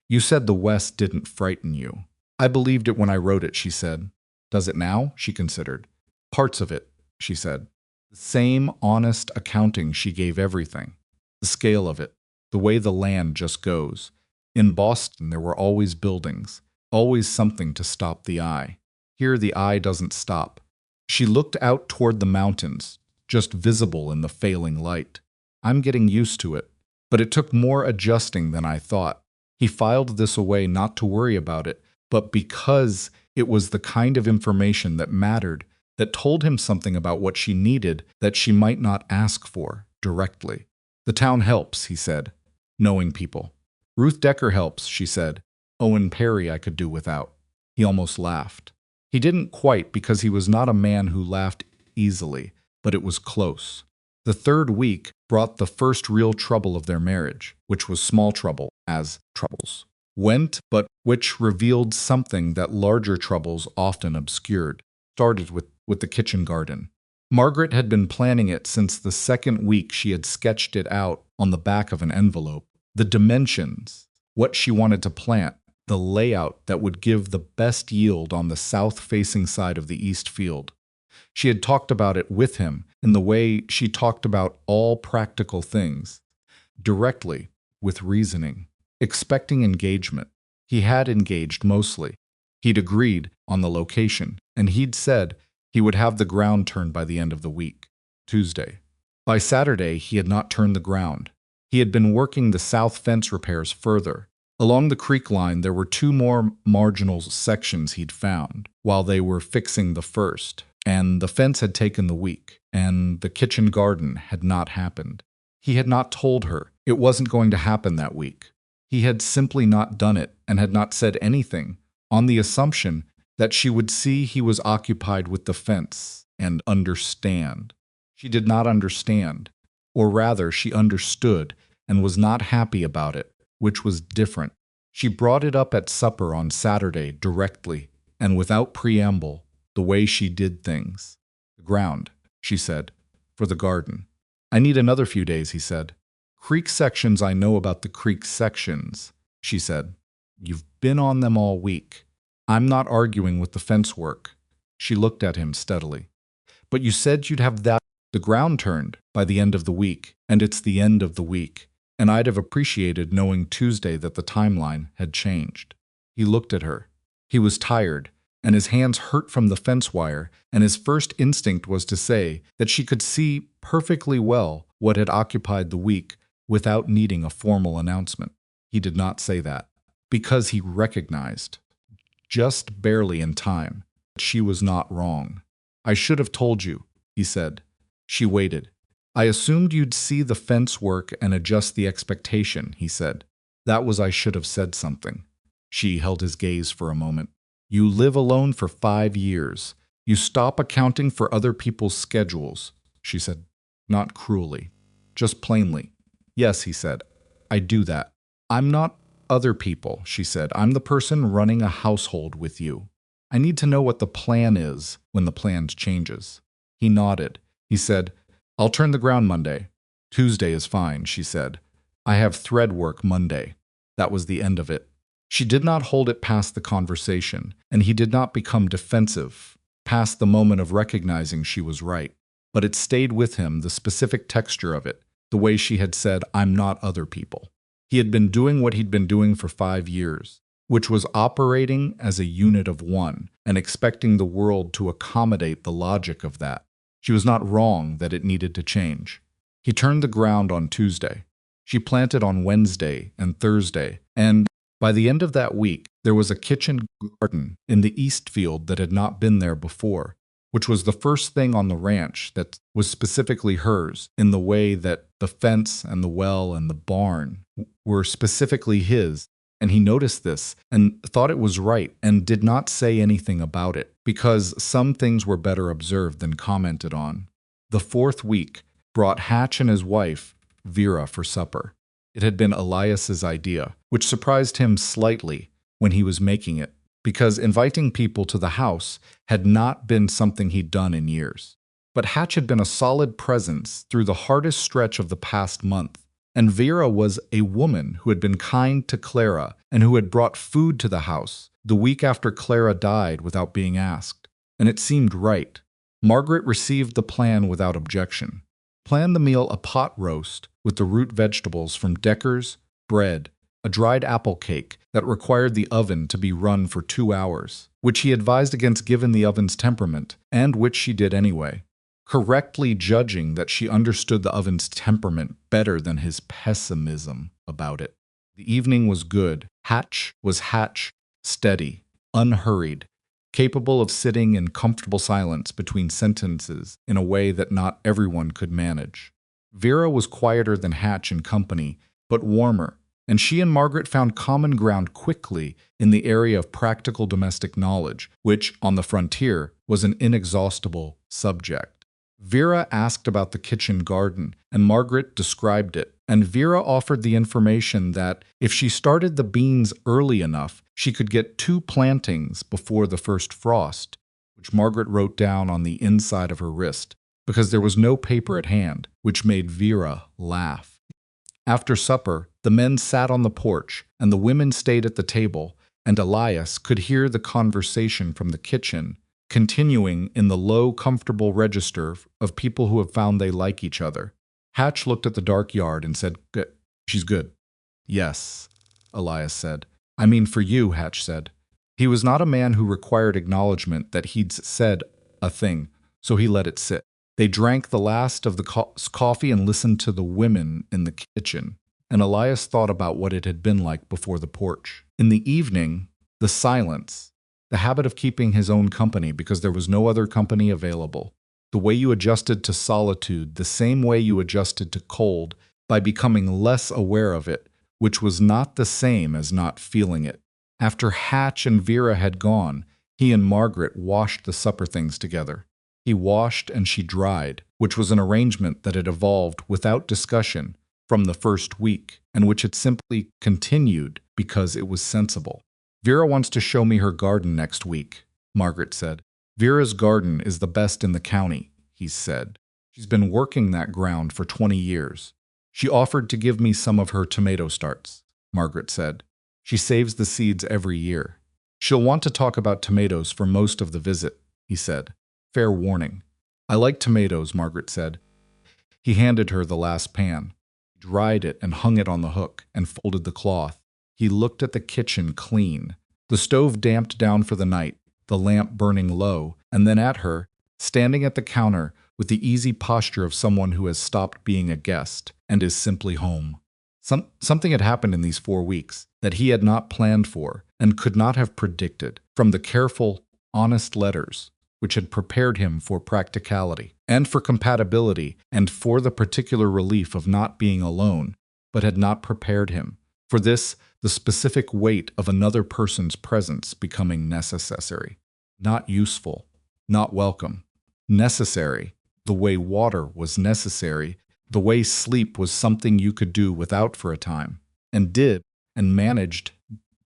You said the West didn't frighten you. I believed it when I wrote it, she said. Does it now? She considered. Parts of it, she said. The same honest accounting she gave everything. The scale of it. The way the land just goes. In Boston, there were always buildings. Always something to stop the eye. Here the eye doesn't stop. She looked out toward the mountains, just visible in the failing light. I'm getting used to it, but it took more adjusting than I thought. He filed this away not to worry about it, but because it was the kind of information that mattered, that told him something about what she needed that she might not ask for directly. The town helps, he said, knowing people. Ruth Decker helps, she said. Owen Perry I could do without. He almost laughed. He didn't quite, because he was not a man who laughed easily, but it was close. The third week brought the first real trouble of their marriage, which was small trouble, as troubles went, but which revealed something that larger troubles often obscured. Started with the kitchen garden. Margaret had been planning it since the second week she had sketched it out on the back of an envelope. The dimensions, what she wanted to plant, the layout that would give the best yield on the south-facing side of the east field. She had talked about it with him in the way she talked about all practical things, directly, with reasoning, expecting engagement. He had engaged mostly. He'd agreed on the location, and he'd said he would have the ground turned by the end of the week, Tuesday. By Saturday, he had not turned the ground. He had been working the south fence repairs further. Along the creek line, there were 2 more marginal sections he'd found, while they were fixing the first, and the fence had taken the week, and the kitchen garden had not happened. He had not told her it wasn't going to happen that week. He had simply not done it and had not said anything, on the assumption that she would see he was occupied with the fence and understand. She did not understand, or rather she understood and was not happy about it, which was different. She brought it up at supper on Saturday directly and without preamble, the way she did things. The ground, she said, for the garden. I need another few days, he said. Creek sections, I know about the creek sections, she said. You've been on them all week. I'm not arguing with the fence work. She looked at him steadily. But you said you'd have that The ground turned by the end of the week, and it's the end of the week, and I'd have appreciated knowing Tuesday that the timeline had changed. He looked at her. He was tired, and his hands hurt from the fence wire, and his first instinct was to say that she could see perfectly well what had occupied the week without needing a formal announcement. He did not say that, because he recognized, just barely in time, that she was not wrong. I should have told you, he said. She waited. I assumed you'd see the fence work and adjust the expectation, he said. That was I should have said something. She held his gaze for a moment. You live alone for 5 years. You stop accounting for other people's schedules, she said, not cruelly, just plainly. Yes, he said, I do that. I'm not other people, she said. I'm the person running a household with you. I need to know what the plan is when the plan changes. He nodded. He said, I'll turn the ground Monday. Tuesday is fine, she said. I have thread work Monday. That was the end of it. She did not hold it past the conversation, and he did not become defensive, past the moment of recognizing she was right. But it stayed with him, the specific texture of it, the way she had said, I'm not other people. He had been doing what he'd been doing for 5 years, which was operating as a unit of one and expecting the world to accommodate the logic of that. She was not wrong that it needed to change. He turned the ground on Tuesday. She planted on Wednesday and Thursday, and by the end of that week, there was a kitchen garden in the east field that had not been there before, which was the first thing on the ranch that was specifically hers, in the way that the fence and the well and the barn were specifically his. And he noticed this and thought it was right and did not say anything about it, because some things were better observed than commented on. The 4th week brought Hatch and his wife, Vera, for supper. It had been Elias's idea, which surprised him slightly when he was making it, because inviting people to the house had not been something he'd done in years. But Hatch had been a solid presence through the hardest stretch of the past month, and Vera was a woman who had been kind to Clara and who had brought food to the house the week after Clara died without being asked, and it seemed right. Margaret received the plan without objection. Planned the meal a pot roast with the root vegetables from Decker's, bread, a dried apple cake that required the oven to be run for 2 hours, which he advised against given the oven's temperament, and which she did anyway, correctly judging that she understood the oven's temperament better than his pessimism about it. The evening was good. Hatch was Hatch, steady, unhurried, capable of sitting in comfortable silence between sentences in a way that not everyone could manage. Vera was quieter than Hatch in company, but warmer, and she and Margaret found common ground quickly in the area of practical domestic knowledge, which, on the frontier, was an inexhaustible subject. Vera asked about the kitchen garden, and Margaret described it, and Vera offered the information that if she started the beans early enough, she could get 2 plantings before the first frost, which Margaret wrote down on the inside of her wrist, because there was no paper at hand, which made Vera laugh. After supper, the men sat on the porch, and the women stayed at the table, and Elias could hear the conversation from the kitchen, continuing in the low, comfortable register of people who have found they like each other. Hatch looked at the dark yard and said, She's good. Yes, Elias said. I mean for you, Hatch said. He was not a man who required acknowledgement that he'd said a thing, so he let it sit. They drank the last of the coffee and listened to the women in the kitchen, and Elias thought about what it had been like before the porch. In the evening, the silence, the habit of keeping his own company because there was no other company available, the way you adjusted to solitude, the same way you adjusted to cold, by becoming less aware of it, which was not the same as not feeling it. After Hatch and Vera had gone, he and Margaret washed the supper things together. He washed and she dried, which was an arrangement that had evolved without discussion from the first week, and which had simply continued because it was sensible. Vera wants to show me her garden next week, Margaret said. Vera's garden is the best in the county, he said. She's been working that ground for 20 years. She offered to give me some of her tomato starts, Margaret said. She saves the seeds every year. She'll want to talk about tomatoes for most of the visit, he said. Fair warning. I like tomatoes, Margaret said. He handed her the last pan, dried it and hung it on the hook, and folded the cloth. He looked at the kitchen clean, the stove damped down for the night, the lamp burning low, and then at her, standing at the counter with the easy posture of someone who has stopped being a guest and is simply home. Something had happened in these 4 weeks that he had not planned for and could not have predicted, from the careful, honest letters which had prepared him for practicality and for compatibility and for the particular relief of not being alone, but had not prepared him for this, the specific weight of another person's presence becoming necessary, not useful, not welcome, necessary, the way water was necessary, the way sleep was something you could do without for a time, and did, and managed,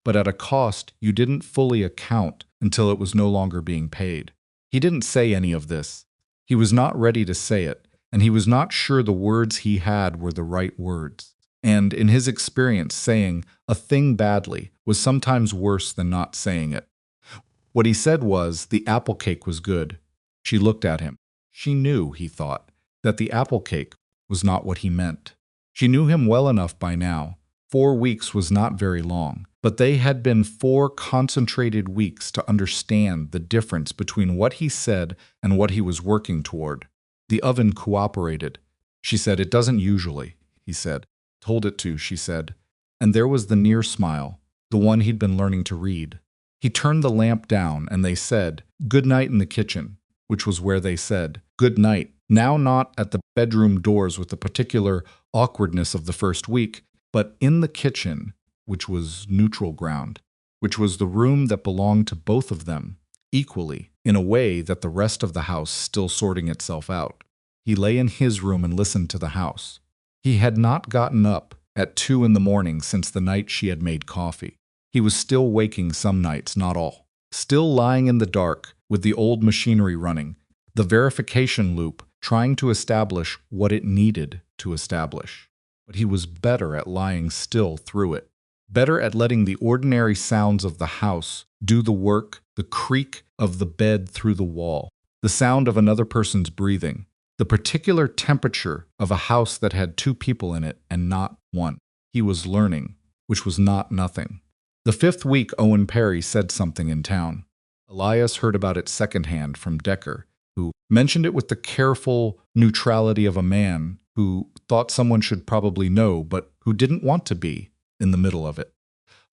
but at a cost you didn't fully account until it was no longer being paid. He didn't say any of this. He was not ready to say it, and he was not sure the words he had were the right words. And in his experience, saying a thing badly was sometimes worse than not saying it. What he said was, the apple cake was good. She looked at him. She knew, he thought, that the apple cake was not what he meant. She knew him well enough by now. 4 weeks was not very long, but they had been 4 concentrated weeks to understand the difference between what he said and what he was working toward. The oven cooperated. She said, "It doesn't usually," he said. "Told it to," she said. And there was the near smile, the one he'd been learning to read. He turned the lamp down, and they said, "Good night" in the kitchen, which was where they said, "Good night," now not at the bedroom doors with the particular awkwardness of the first week, but in the kitchen, which was neutral ground, which was the room that belonged to both of them, equally, in a way that the rest of the house still sorting itself out. He lay in his room and listened to the house. He had not gotten up at 2 in the morning since the night she had made coffee. He was still waking some nights, not all. Still lying in the dark, with the old machinery running, the verification loop trying to establish what it needed to establish. But he was better at lying still through it. Better at letting the ordinary sounds of the house do the work, the creak of the bed through the wall, the sound of another person's breathing, the particular temperature of a house that had 2 people in it and not 1. He was learning, which was not nothing. The 5th week, Owen Perry said something in town. Elias heard about it secondhand from Decker, who mentioned it with the careful neutrality of a man who thought someone should probably know, but who didn't want to be in the middle of it.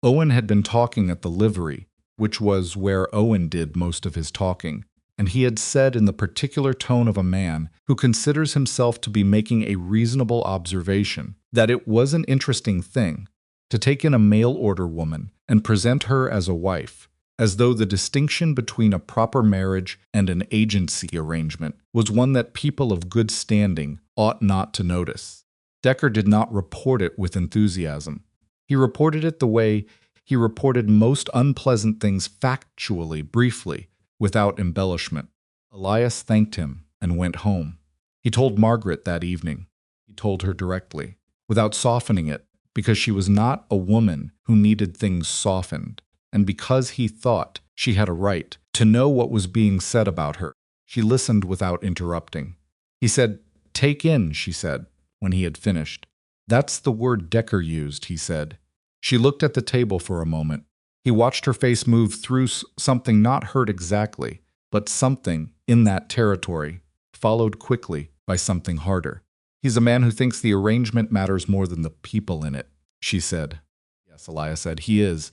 Owen had been talking at the livery, which was where Owen did most of his talking, and he had said in the particular tone of a man who considers himself to be making a reasonable observation that it was an interesting thing to take in a mail-order woman and present her as a wife, as though the distinction between a proper marriage and an agency arrangement was one that people of good standing ought not to notice. Decker did not report it with enthusiasm. He reported it the way he reported most unpleasant things factually, briefly, without embellishment. Elias thanked him and went home. He told Margaret that evening. He told her directly, without softening it, because she was not a woman who needed things softened, and because he thought she had a right to know what was being said about her. She listened without interrupting. He said, "Take in," she said, when he had finished. "That's the word Decker used," he said. She looked at the table for a moment. He watched her face move through something not heard exactly, but something in that territory, followed quickly by something harder. "He's a man who thinks the arrangement matters more than the people in it," she said. "Yes," Elias said, "he is."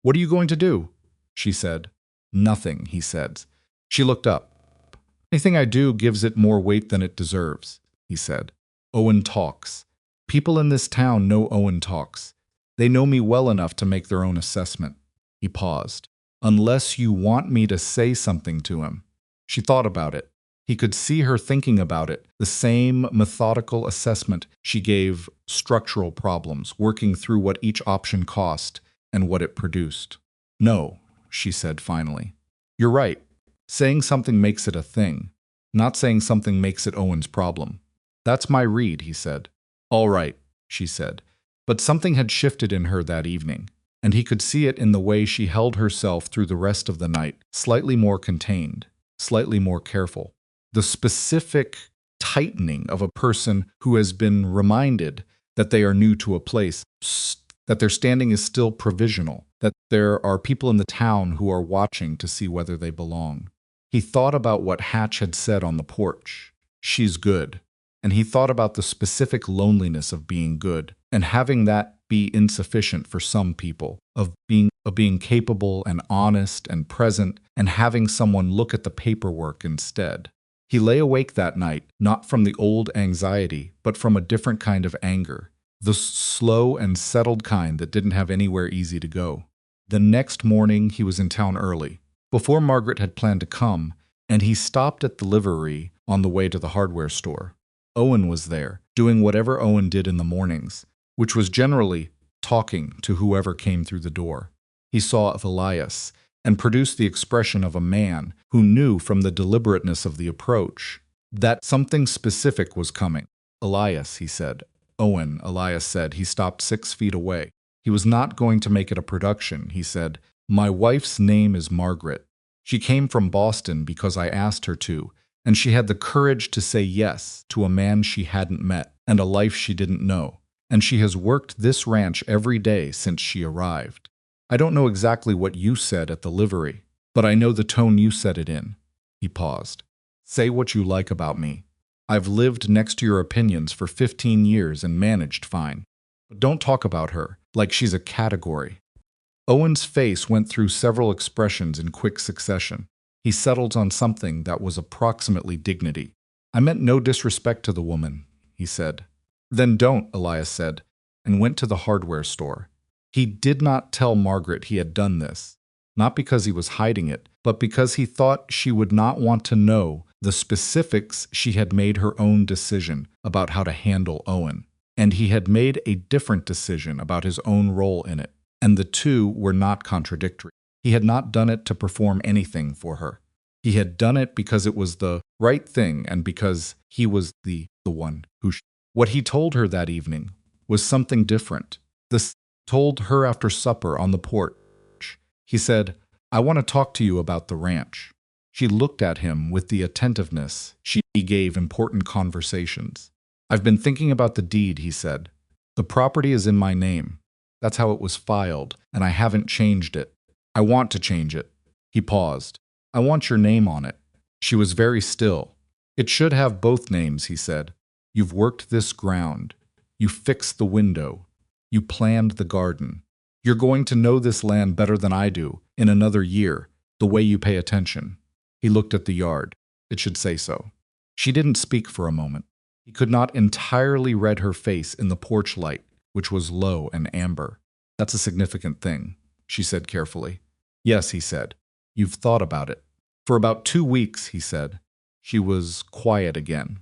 "What are you going to do?" she said. "Nothing," he said. She looked up. "Anything I do gives it more weight than it deserves," he said. "Owen talks. People in this town know Owen talks. They know me well enough to make their own assessment." He paused. "Unless you want me to say something to him." She thought about it. He could see her thinking about it, the same methodical assessment she gave structural problems, working through what each option cost and what it produced. "No," she said finally. "You're right. Saying something makes it a thing. Not saying something makes it Owen's problem. That's my read," he said. "All right," she said. But something had shifted in her that evening, and he could see it in the way she held herself through the rest of the night, slightly more contained, slightly more careful. the specific tightening of a person who has been reminded that they are new to a place, that their standing is still provisional, that there are people in the town who are watching to see whether they belong. He thought about what Hatch had said on the porch. She's good. And he thought about the specific loneliness of being good and having that be insufficient for some people, of being capable and honest and present and having someone look at the paperwork instead. He lay awake that night, not from the old anxiety, but from a different kind of anger, the slow and settled kind that didn't have anywhere easy to go. The next morning he was in town early, before Margaret had planned to come, and he stopped at the livery on the way to the hardware store. Owen was there, doing whatever Owen did in the mornings, which was generally talking to whoever came through the door. He saw Elias and produced the expression of a man who knew from the deliberateness of the approach that something specific was coming. Elias, he said. Owen, Elias said. He stopped 6 feet away. He was not going to make it a production, he said. My wife's name is Margaret. She came from Boston because I asked her to, and she had the courage to say yes to a man she hadn't met and a life she didn't know. And she has worked this ranch every day since she arrived. I don't know exactly what you said at the livery, but I know the tone you said it in. He paused. Say what you like about me. I've lived next to your opinions for 15 years and managed fine. But don't talk about her like she's a category. Owen's face went through several expressions in quick succession. He settled on something that was approximately dignity. I meant no disrespect to the woman, he said. Then don't, Elias said, and went to the hardware store. He did not tell Margaret he had done this, not because he was hiding it, but because he thought she would not want to know the specifics. She had made her own decision about how to handle Owen, and he had made a different decision about his own role in it, and the two were not contradictory. He had not done it to perform anything for her. He had done it because it was the right thing and because he was the one who... What he told her that evening was something different. This told her after supper on the porch. He said, I want to talk to you about the ranch. She looked at him with the attentiveness she gave important conversations. I've been thinking about the deed, he said. The property is in my name. That's how it was filed, and I haven't changed it. I want to change it. He paused. I want your name on it. She was very still. It should have both names, he said. You've worked this ground. You fixed the window. You planned the garden. You're going to know this land better than I do in another year, the way you pay attention. He looked at the yard. It should say so. She didn't speak for a moment. He could not entirely read her face in the porch light, which was low and amber. That's a significant thing, she said carefully. Yes, he said. You've thought about it. For about 2 weeks, he said. She was quiet again.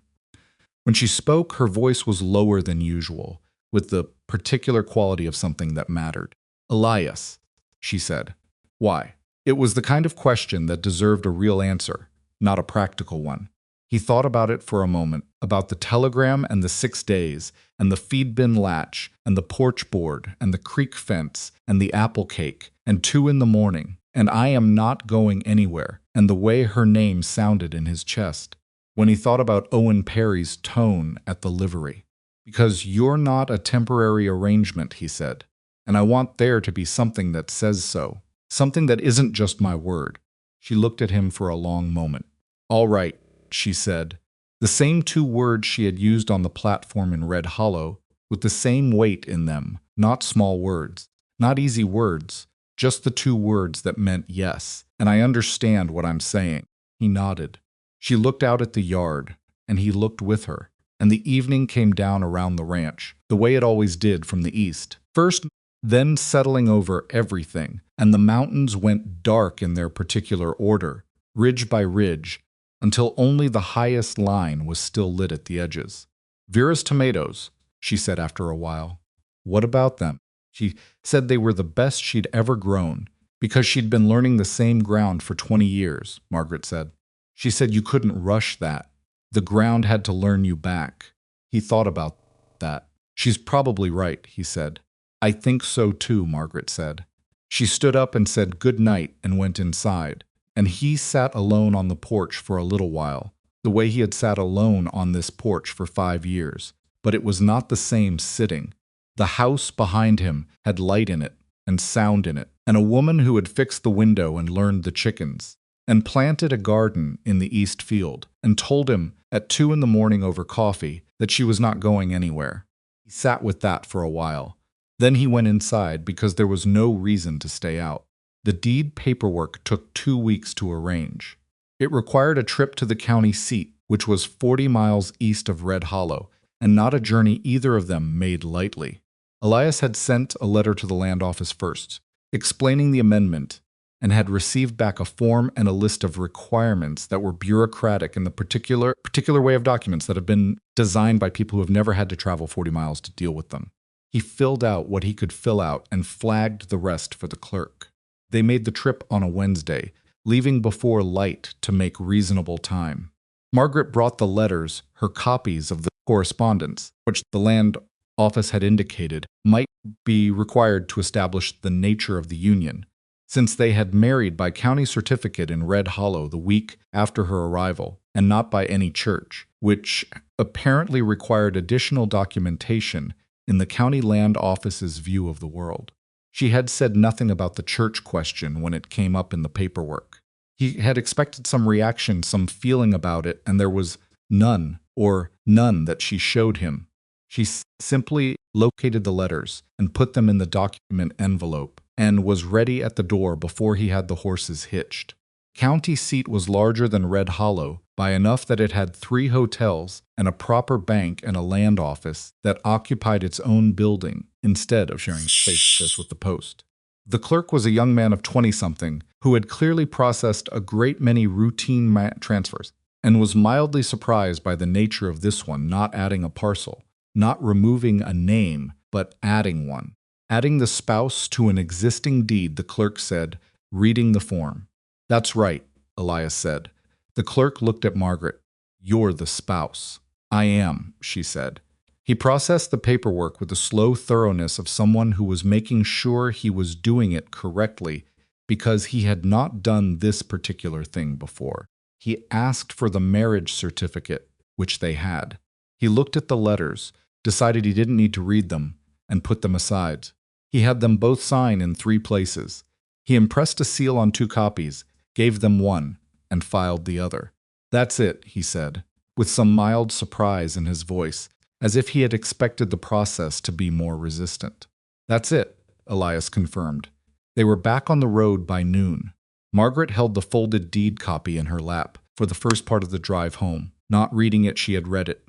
When she spoke, her voice was lower than usual, with the particular quality of something that mattered. Elias, she said. Why? It was the kind of question that deserved a real answer, not a practical one. He thought about it for a moment, about the telegram and the 6 days, and the feed bin latch, and the porch board, and the creek fence, and the apple cake, and 2 in the morning, and I am not going anywhere, and the way her name sounded in his chest. When he thought about Owen Perry's tone at the livery. Because you're not a temporary arrangement, he said, and I want there to be something that says so, something that isn't just my word. She looked at him for a long moment. All right, she said, the same 2 words she had used on the platform in Red Hollow, with the same weight in them, not small words, not easy words, just the 2 words that meant yes, and I understand what I'm saying. He nodded. She looked out at the yard, and he looked with her, and the evening came down around the ranch, the way it always did from the east, first, then settling over everything, and the mountains went dark in their particular order, ridge by ridge, until only the highest line was still lit at the edges. Vera's tomatoes, she said after a while. What about them? She said they were the best she'd ever grown, because she'd been learning the same ground for 20 years, Margaret said. She said you couldn't rush that. The ground had to learn you back. He thought about that. She's probably right, he said. I think so too, Margaret said. She stood up and said good night and went inside, and he sat alone on the porch for a little while, the way he had sat alone on this porch for 5 years. But it was not the same sitting. The house behind him had light in it and sound in it, and a woman who had fixed the window and learned the chickens, and planted a garden in the east field, and told him at 2 in the morning over coffee that she was not going anywhere. He sat with that for a while. Then he went inside because there was no reason to stay out. The deed paperwork took 2 weeks to arrange. It required a trip to the county seat, which was 40 miles east of Red Hollow, and not a journey either of them made lightly. Elias had sent a letter to the land office first, explaining the amendment, and had received back a form and a list of requirements that were bureaucratic in the particular way of documents that have been designed by people who have never had to travel 40 miles to deal with them. He filled out what he could fill out and flagged the rest for the clerk. They made the trip on a Wednesday, leaving before light to make reasonable time. Margaret brought the letters, her copies of the correspondence, which the land office had indicated might be required to establish the nature of the union, since they had married by county certificate in Red Hollow the week after her arrival, and not by any church, which apparently required additional documentation in the county land office's view of the world. She had said nothing about the church question when it came up in the paperwork. He had expected some reaction, some feeling about it, and there was none, or none that she showed him. She simply located the letters and put them in the document envelope, and was ready at the door before he had the horses hitched. County seat was larger than Red Hollow by enough that it had 3 hotels and a proper bank and a land office that occupied its own building instead of sharing space with the post. The clerk was a young man of 20-something who had clearly processed a great many routine transfers and was mildly surprised by the nature of this one not adding a parcel, not removing a name, but adding one. Adding the spouse to an existing deed, the clerk said, reading the form. "That's right," Elias said. The clerk looked at Margaret. "You're the spouse." "I am," she said. He processed the paperwork with the slow thoroughness of someone who was making sure he was doing it correctly because he had not done this particular thing before. He asked for the marriage certificate, which they had. He looked at the letters, decided he didn't need to read them, and put them aside. He had them both sign in 3 places. He impressed a seal on 2 copies, gave them one, and filed the other. "That's it," he said, with some mild surprise in his voice, as if he had expected the process to be more resistant. "That's it," Elias confirmed. They were back on the road by noon. Margaret held the folded deed copy in her lap for the first part of the drive home, not reading it. She had read it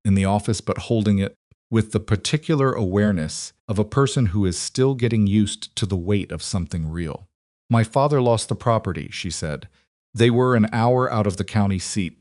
in the office, but holding it with the particular awareness of a person who is still getting used to the weight of something real. "My father lost the property," she said. They were an hour out of the county seat,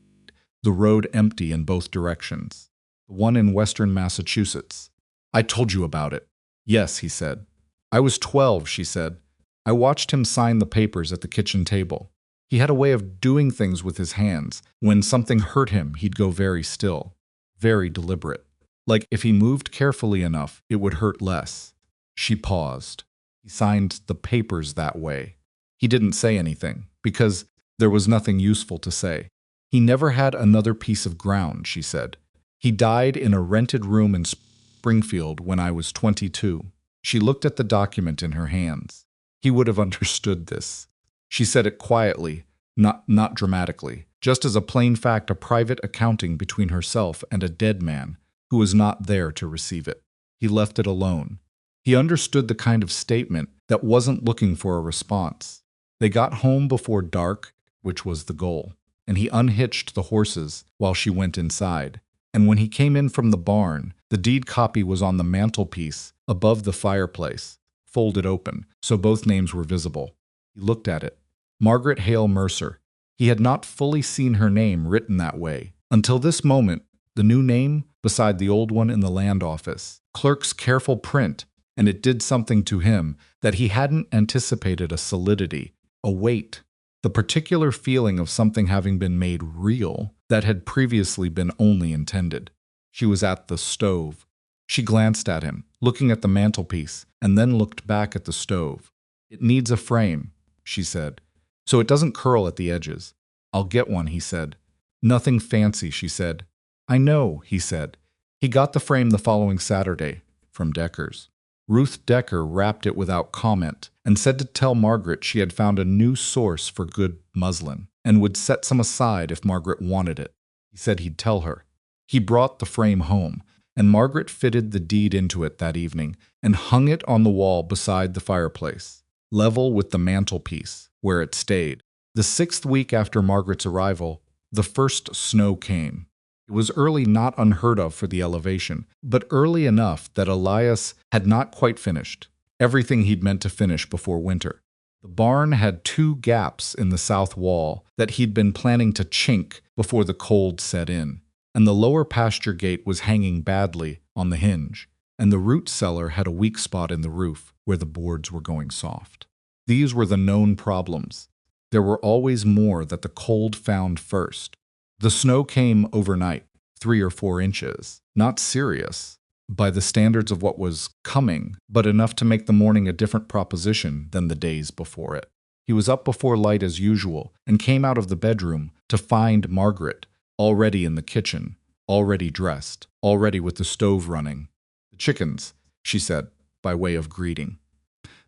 the road empty in both directions. The one in western Massachusetts. "I told you about it." "Yes," he said. "I was 12, she said. I watched him sign the papers at the kitchen table. He had a way of doing things with his hands. When something hurt him, he'd go very still, very deliberate. Like if he moved carefully enough, it would hurt less." She paused. "He signed the papers that way." He didn't say anything, because there was nothing useful to say. "He never had another piece of ground," she said. "He died in a rented room in Springfield when I was 22. She looked at the document in her hands. He would have understood this. She said it quietly, not dramatically, just as a plain fact, a private accounting between herself and a dead man who was not there to receive it. He left it alone. He understood the kind of statement that wasn't looking for a response. They got home before dark, which was the goal, and he unhitched the horses while she went inside. And when he came in from the barn, the deed copy was on the mantelpiece above the fireplace, folded open, so both names were visible. He looked at it. Margaret Hale Mercer. He had not fully seen her name written that way. Until this moment, the new name beside the old one in the land office. Clerk's careful print, and it did something to him that he hadn't anticipated: a solidity, a weight, the particular feeling of something having been made real that had previously been only intended. She was at the stove. She glanced at him, looking at the mantelpiece, and then looked back at the stove. "It needs a frame," she said, "so it doesn't curl at the edges." "I'll get one," he said. Nothing fancy, she said. I know, he said. He got the frame the following Saturday, from Decker's. Ruth Decker wrapped it without comment and said to tell Margaret she had found a new source for good muslin and would set some aside if Margaret wanted it. He said he'd tell her. He brought the frame home, and Margaret fitted the deed into it that evening and hung it on the wall beside the fireplace, level with the mantelpiece, where it stayed. The 6th week after Margaret's arrival, the first snow came. It was early, not unheard of for the elevation, but early enough that Elias had not quite finished everything he'd meant to finish before winter. The barn had 2 gaps in the south wall that he'd been planning to chink before the cold set in, and the lower pasture gate was hanging badly on the hinge, and the root cellar had a weak spot in the roof where the boards were going soft. These were the known problems. There were always more that the cold found first. The snow came overnight, 3 or 4 inches. Not serious by the standards of what was coming, but enough to make the morning a different proposition than the days before it. He was up before light as usual and came out of the bedroom to find Margaret, already in the kitchen, already dressed, already with the stove running. The chickens, she said, by way of greeting.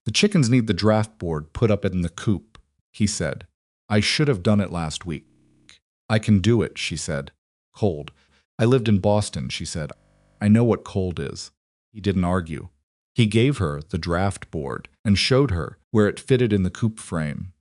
The chickens need the draft board put up in the coop, he said. I should have done it last week. I can do it, she said. Cold. I lived in Boston, she said. I know what cold is. He didn't argue. He gave her the draft board and showed her where it fitted in the coop frame.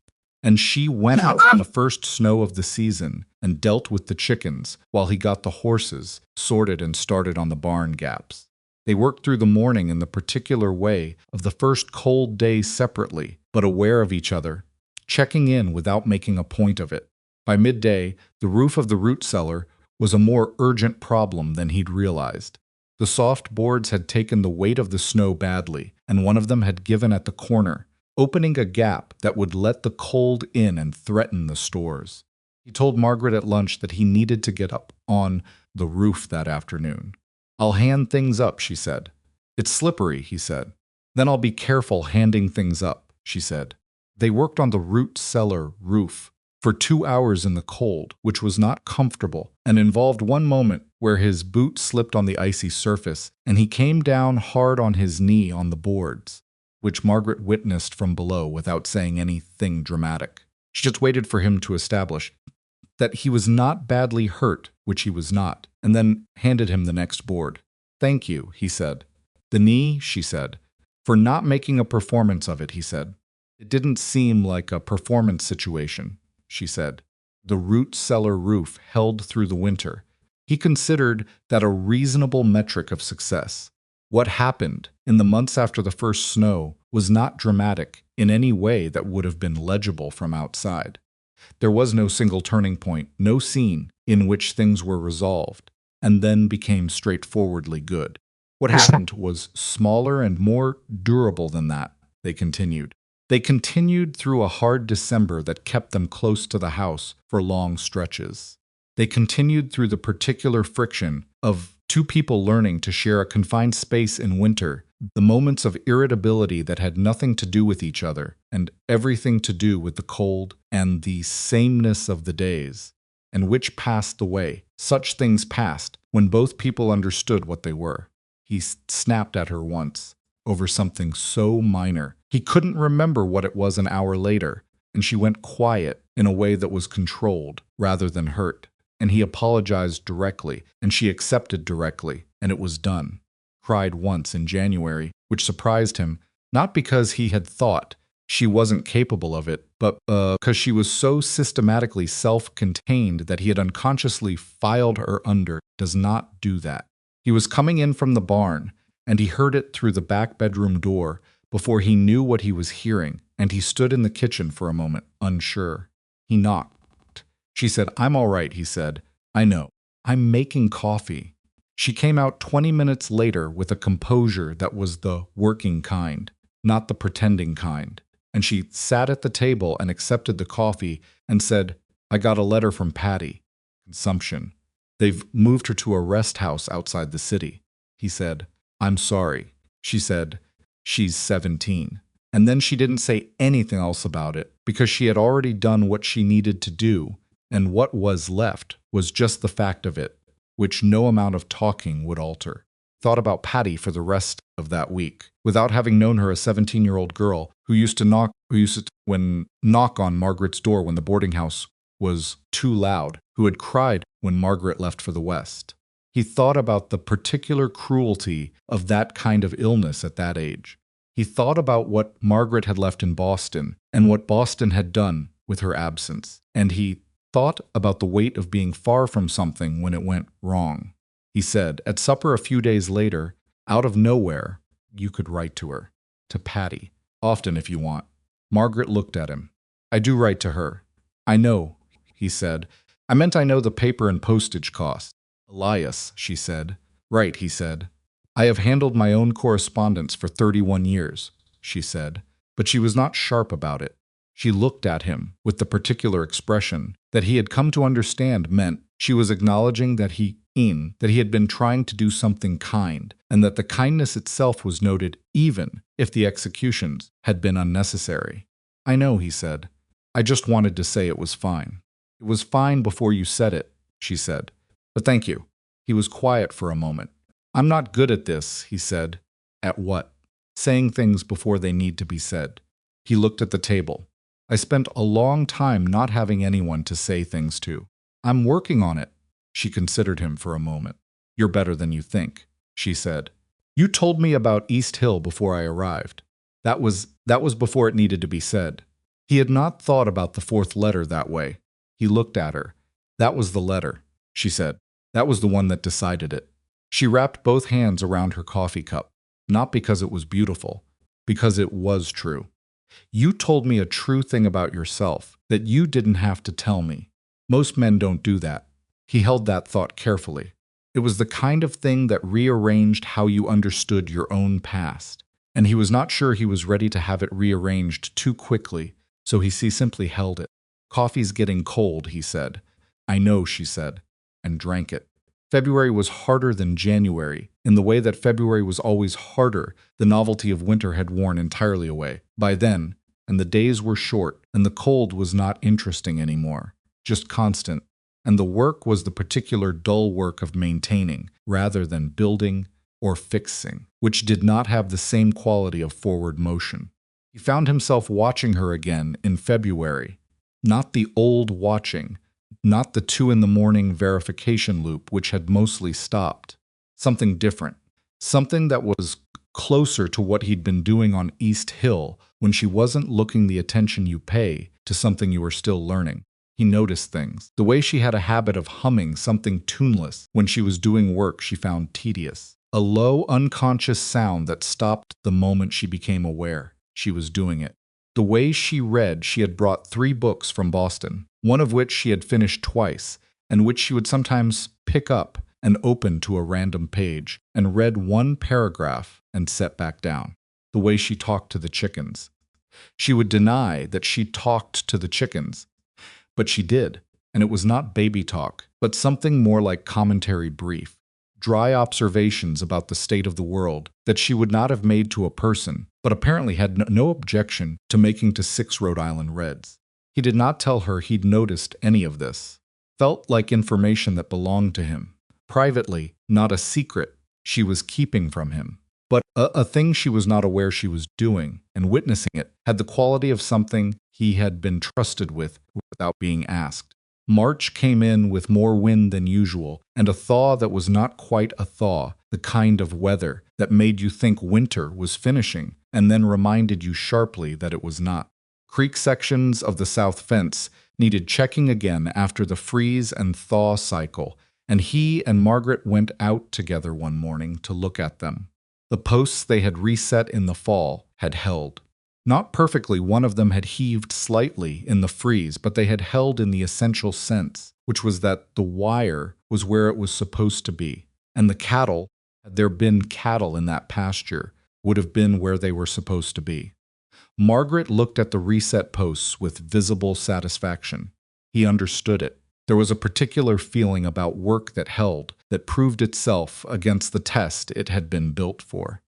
And she went out in the first snow of the season and dealt with the chickens while he got the horses sorted and started on the barn gaps. They worked through the morning in the particular way of the first cold day separately, but aware of each other, checking in without making a point of it. By midday, the roof of the root cellar was a more urgent problem than he'd realized. The soft boards had taken the weight of the snow badly, and one of them had given at the corner, opening a gap that would let the cold in and threaten the stores. He told Margaret at lunch that he needed to get up on the roof that afternoon. I'll hand things up, she said. It's slippery, he said. Then I'll be careful handing things up, she said. They worked on the root cellar roof for 2 hours in the cold, which was not comfortable, and involved one moment where his boot slipped on the icy surface, and he came down hard on his knee on the boards, which Margaret witnessed from below without saying anything dramatic. She just waited for him to establish that he was not badly hurt, which he was not, and then handed him the next board. Thank you, he said. The knee, she said. For not making a performance of it, he said. It didn't seem like a performance situation, she said. The root cellar roof held through the winter. He considered that a reasonable metric of success. What happened in the months after the first snow was not dramatic in any way that would have been legible from outside. There was no single turning point, no scene in which things were resolved and then became straightforwardly good. What happened was smaller and more durable than that, they continued. They continued through a hard December that kept them close to the house for long stretches. They continued through the particular friction of 2 people learning to share a confined space in winter, the moments of irritability that had nothing to do with each other and everything to do with the cold and the sameness of the days, and which passed away. Such things passed when both people understood what they were. He snapped at her once over something so minor. He couldn't remember what it was an hour later, and she went quiet in a way that was controlled rather than hurt. And he apologized directly, and she accepted directly, and it was done. Cried once in January, which surprised him, not because he had thought she wasn't capable of it, but because she was so systematically self-contained that he had unconsciously filed her under. Does not do that. He was coming in from the barn, and he heard it through the back bedroom door before he knew what he was hearing, and he stood in the kitchen for a moment, unsure. He knocked. She said, I'm all right, he said. I know. I'm making coffee. She came out 20 minutes later with a composure that was the working kind, not the pretending kind. And she sat at the table and accepted the coffee and said, I got a letter from Patty. Consumption. They've moved her to a rest house outside the city. He said, I'm sorry. She said, she's 17. And then she didn't say anything else about it because she had already done what she needed to do, and what was left was just the fact of it, which no amount of talking would alter. Thought about Patty for the rest of that week, without having known her a 17-year-old girl who used to knock on Margaret's door when the boarding house was too loud, who had cried when Margaret left for the West. He thought about the particular cruelty of that kind of illness at that age. He thought about what Margaret had left in Boston and what Boston had done with her absence, and he thought about the weight of being far from something when it went wrong. He said, at supper a few days later, out of nowhere, you could write to her, to Patty, often if you want. Margaret looked at him. I do write to her. I know, he said. I meant I know the paper and postage cost. Elias, she said. Right, he said. I have handled my own correspondence for 31 years, she said, but she was not sharp about it. She looked at him with the particular expression that he had come to understand meant she was acknowledging that he had been trying to do something kind, and that the kindness itself was noted even if the executions had been unnecessary. I know, he said. I just wanted to say it was fine. It was fine before you said it, she said. But thank you. He was quiet for a moment. I'm not good at this, he said. At what? Saying things before they need to be said. He looked at the table. I spent a long time not having anyone to say things to. I'm working on it. She considered him for a moment. You're better than you think, she said. You told me about East Hill before I arrived. That was before it needed to be said. He had not thought about the fourth letter that way. He looked at her. That was the letter, she said. That was the one that decided it. She wrapped both hands around her coffee cup, not because it was beautiful, because it was true. You told me a true thing about yourself that you didn't have to tell me. Most men don't do that. He held that thought carefully. It was the kind of thing that rearranged how you understood your own past, and he was not sure he was ready to have it rearranged too quickly, so he simply held it. Coffee's getting cold, he said. I know, she said, and drank it. February was harder than January, in the way that February was always harder. The novelty of winter had worn entirely away by then, and the days were short, and the cold was not interesting anymore, just constant, and the work was the particular dull work of maintaining, rather than building or fixing, which did not have the same quality of forward motion. He found himself watching her again in February, not the old watching, not the 2 a.m. verification loop which had mostly stopped. Something different. Something that was closer to what he'd been doing on East Hill when she wasn't looking the attention you pay to something you were still learning. He noticed things. The way she had a habit of humming something tuneless when she was doing work she found tedious. A low, unconscious sound that stopped the moment she became aware she was doing it. The way she read, she had brought 3 books from Boston, one of which she had finished twice, and which she would sometimes pick up and open to a random page, and read 1 paragraph and set back down. The way she talked to the chickens. She would deny that she talked to the chickens, but she did, and it was not baby talk, but something more like commentary brief. Dry observations about the state of the world that she would not have made to a person, but apparently had no objection to making to 6 Rhode Island Reds. He did not tell her he'd noticed any of this. Felt like information that belonged to him. Privately, not a secret she was keeping from him, but a thing she was not aware she was doing, and witnessing it had the quality of something he had been trusted with without being asked. March came in with more wind than usual, and a thaw that was not quite a thaw, the kind of weather that made you think winter was finishing, and then reminded you sharply that it was not. Creek sections of the south fence needed checking again after the freeze and thaw cycle, and he and Margaret went out together one morning to look at them. The posts they had reset in the fall had held. Not perfectly, one of them had heaved slightly in the freeze, but they had held in the essential sense, which was that the wire was where it was supposed to be, and the cattle, had there been cattle in that pasture, would have been where they were supposed to be. Margaret looked at the reset posts with visible satisfaction. He understood it. There was a particular feeling about work that held, that proved itself against the test it had been built for.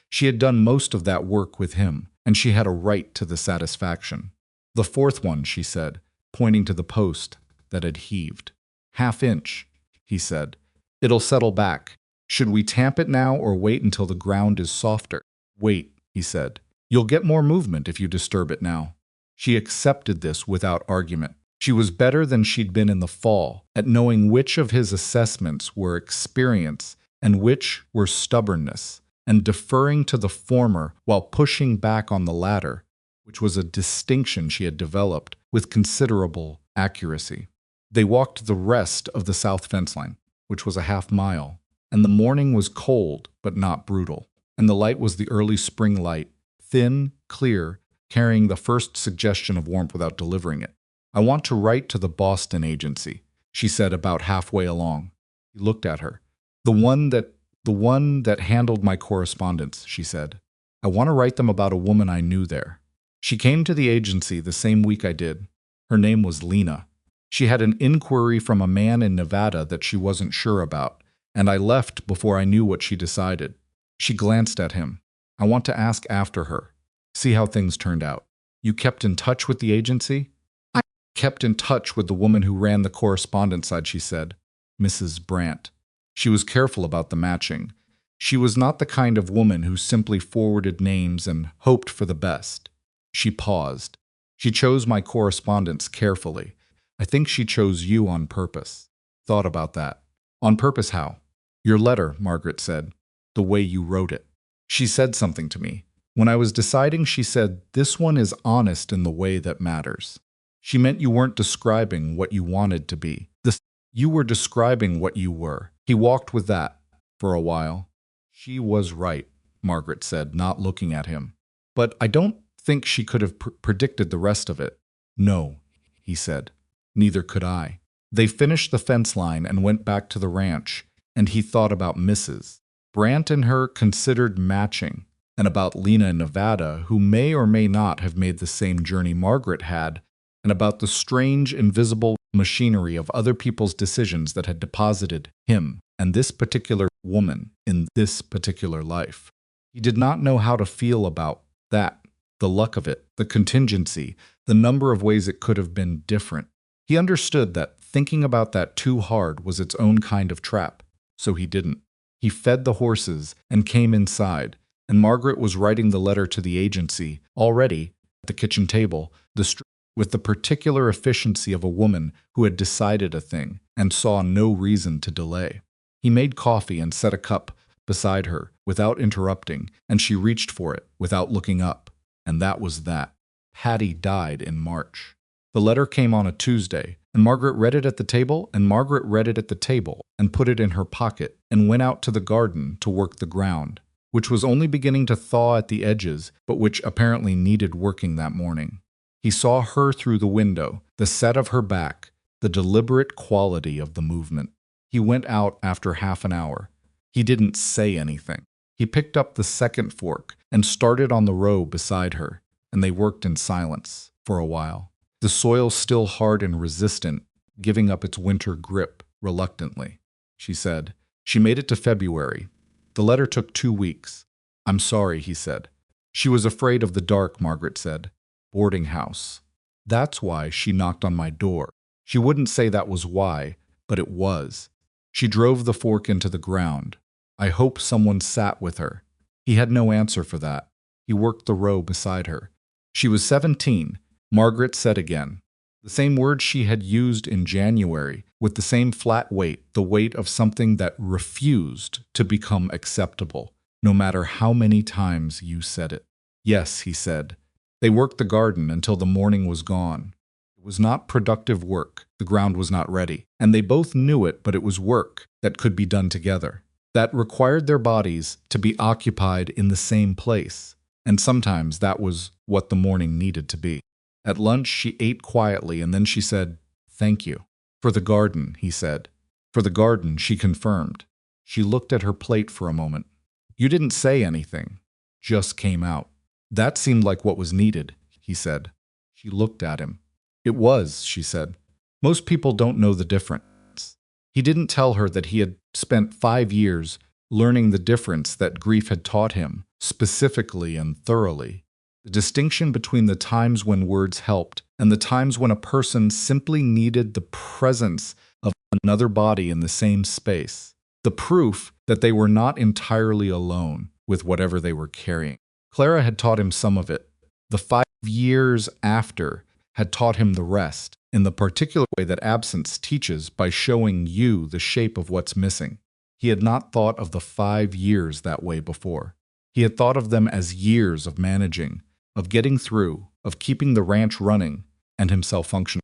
She had done most of that work with him, and she had a right to the satisfaction. The 4th one, she said, pointing to the post that had heaved. Half-inch, he said. It'll settle back. Should we tamp it now or wait until the ground is softer? Wait, he said. You'll get more movement if you disturb it now. She accepted this without argument. She was better than she'd been in the fall at knowing which of his assessments were experience and which were stubbornness, and deferring to the former while pushing back on the latter, which was a distinction she had developed with considerable accuracy. They walked the rest of the south fence line, which was a half-mile, and the morning was cold but not brutal, and the light was the early spring light, thin, clear, carrying the first suggestion of warmth without delivering it. I want to write to the Boston agency, she said about halfway along. He looked at her. The one that handled my correspondence, she said. I want to write them about a woman I knew there. She came to the agency the same week I did. Her name was Lena. She had an inquiry from a man in Nevada that she wasn't sure about, and I left before I knew what she decided. She glanced at him. I want to ask after her. See how things turned out. You kept in touch with the agency? I kept in touch with the woman who ran the correspondence side, she said. Mrs. Brandt. She was careful about the matching. She was not the kind of woman who simply forwarded names and hoped for the best. She paused. She chose my correspondence carefully. I think she chose you on purpose. Thought about that. On purpose how? Your letter, Margaret said. The way you wrote it. She said something to me. When I was deciding, she said, this one is honest in the way that matters. She meant you weren't describing what you wanted to be. You were describing what you were. He walked with that for a while. She was right, Margaret said, not looking at him. But I don't think she could have predicted the rest of it. No, he said. Neither could I. They finished the fence line and went back to the ranch, and he thought about Mrs. Brandt and her considered matching, and about Lena in Nevada, who may or may not have made the same journey Margaret had, and about the strange, invisible machinery of other people's decisions that had deposited him and this particular woman in this particular life. He did not know how to feel about that, the luck of it, the contingency, the number of ways it could have been different. He understood that thinking about that too hard was its own kind of trap, so he didn't. He fed the horses and came inside, and Margaret was writing the letter to the agency, already, at the kitchen table, with the particular efficiency of a woman who had decided a thing and saw no reason to delay. He made coffee and set a cup beside her without interrupting, and she reached for it without looking up. And that was that. Patty died in March. The letter came on a Tuesday, and Margaret read it at the table, and put it in her pocket, and went out to the garden to work the ground, which was only beginning to thaw at the edges, but which apparently needed working that morning. He saw her through the window, the set of her back, the deliberate quality of the movement. He went out after half an hour. He didn't say anything. He picked up the second fork and started on the row beside her, and they worked in silence for a while. The soil still hard and resistant, giving up its winter grip reluctantly, she said. She made it to February. The letter took 2 weeks. I'm sorry, he said. She was afraid of the dark, Margaret said. Boarding house. That's why she knocked on my door. She wouldn't say that was why, but it was. She drove the fork into the ground. I hope someone sat with her. He had no answer for that. He worked the row beside her. She was 17, Margaret said again. The same word she had used in January, with the same flat weight, the weight of something that refused to become acceptable, no matter how many times you said it. Yes, he said. They worked the garden until the morning was gone. It was not productive work. The ground was not ready. And they both knew it, but it was work that could be done together, that required their bodies to be occupied in the same place. And sometimes that was what the morning needed to be. At lunch, she ate quietly, and then she said, "Thank you." "For the garden," he said. "For the garden," she confirmed. She looked at her plate for a moment. "You didn't say anything. Just came out." "That seemed like what was needed," he said. She looked at him. "It was," she said. "Most people don't know the difference." He didn't tell her that he had spent 5 years learning the difference that grief had taught him, specifically and thoroughly. The distinction between the times when words helped and the times when a person simply needed the presence of another body in the same space, the proof that they were not entirely alone with whatever they were carrying. Clara had taught him some of it. The 5 years after had taught him the rest, in the particular way that absence teaches by showing you the shape of what's missing. He had not thought of the 5 years that way before. He had thought of them as years of managing, of getting through, of keeping the ranch running, and himself functional.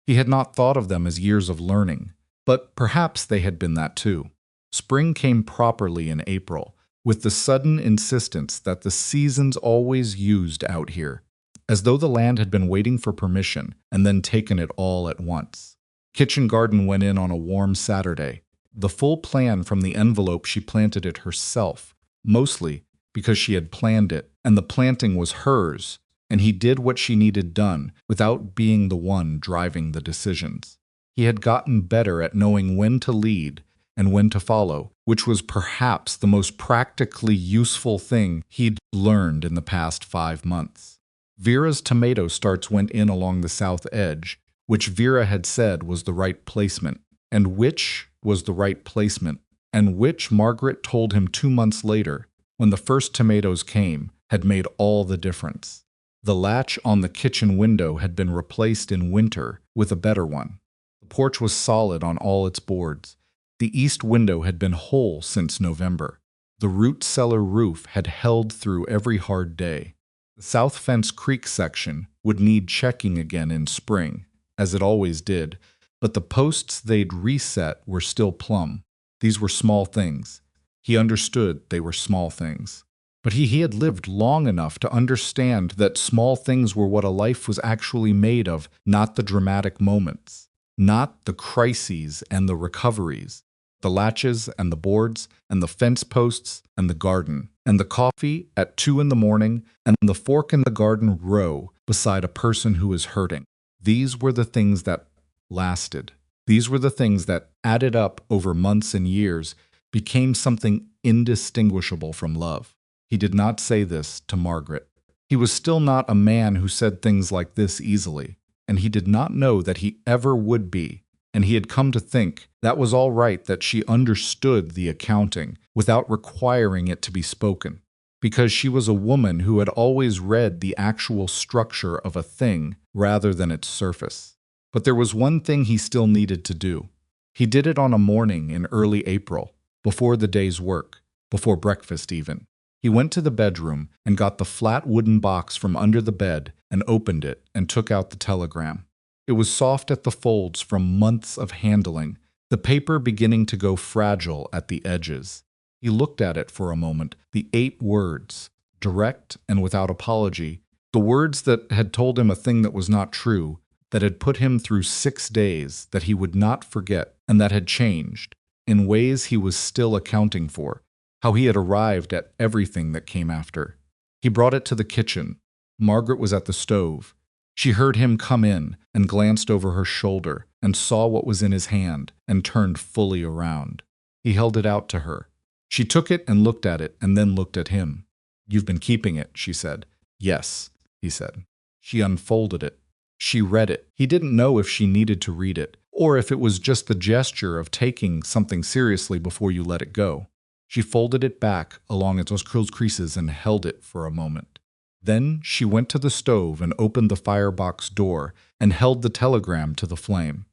He had not thought of them as years of learning, but perhaps they had been that too. Spring came properly in April, with the sudden insistence that the seasons always used out here, as though the land had been waiting for permission and then taken it all at once. Kitchen garden went in on a warm Saturday. The full plan from the envelope she planted it herself, mostly because she had planned it, and the planting was hers, and he did what she needed done without being the one driving the decisions. He had gotten better at knowing when to lead and when to follow, which was perhaps the most practically useful thing he'd learned in the past 5 months. Vera's tomato starts went in along the south edge, which Vera had said was the right placement, and which was the right placement, and which Margaret told him 2 months later, when the first tomatoes came, had made all the difference. The latch on the kitchen window had been replaced in winter with a better one. The porch was solid on all its boards. The east window had been whole since November. The root cellar roof had held through every hard day. The South Fence Creek section would need checking again in spring, as it always did, but the posts they'd reset were still plumb. These were small things. He understood they were small things. But he had lived long enough to understand that small things were what a life was actually made of, not the dramatic moments, not the crises and the recoveries, the latches and the boards and the fence posts and the garden, and the coffee at 2 in the morning and the fork in the garden row beside a person who is hurting. These were the things that lasted. These were the things that, added up over months and years, became something indistinguishable from love. He did not say this to Margaret. He was still not a man who said things like this easily, and he did not know that he ever would be, and he had come to think that was all right that she understood the accounting without requiring it to be spoken, because she was a woman who had always read the actual structure of a thing rather than its surface. But there was one thing he still needed to do. He did it on a morning in early April, before the day's work, before breakfast even. He went to the bedroom and got the flat wooden box from under the bed and opened it and took out the telegram. It was soft at the folds from months of handling, the paper beginning to go fragile at the edges. He looked at it for a moment, the 8 words, direct and without apology, the words that had told him a thing that was not true, that had put him through 6 days that he would not forget, and that had changed, in ways he was still accounting for, how he had arrived at everything that came after. He brought it to the kitchen. Margaret was at the stove. She heard him come in and glanced over her shoulder and saw what was in his hand and turned fully around. He held it out to her. She took it and looked at it and then looked at him. "You've been keeping it," she said. "Yes," he said. She unfolded it. She read it. He didn't know if she needed to read it, or if it was just the gesture of taking something seriously before you let it go. She folded it back along its creases and held it for a moment. Then she went to the stove and opened the firebox door and held the telegram to the flame.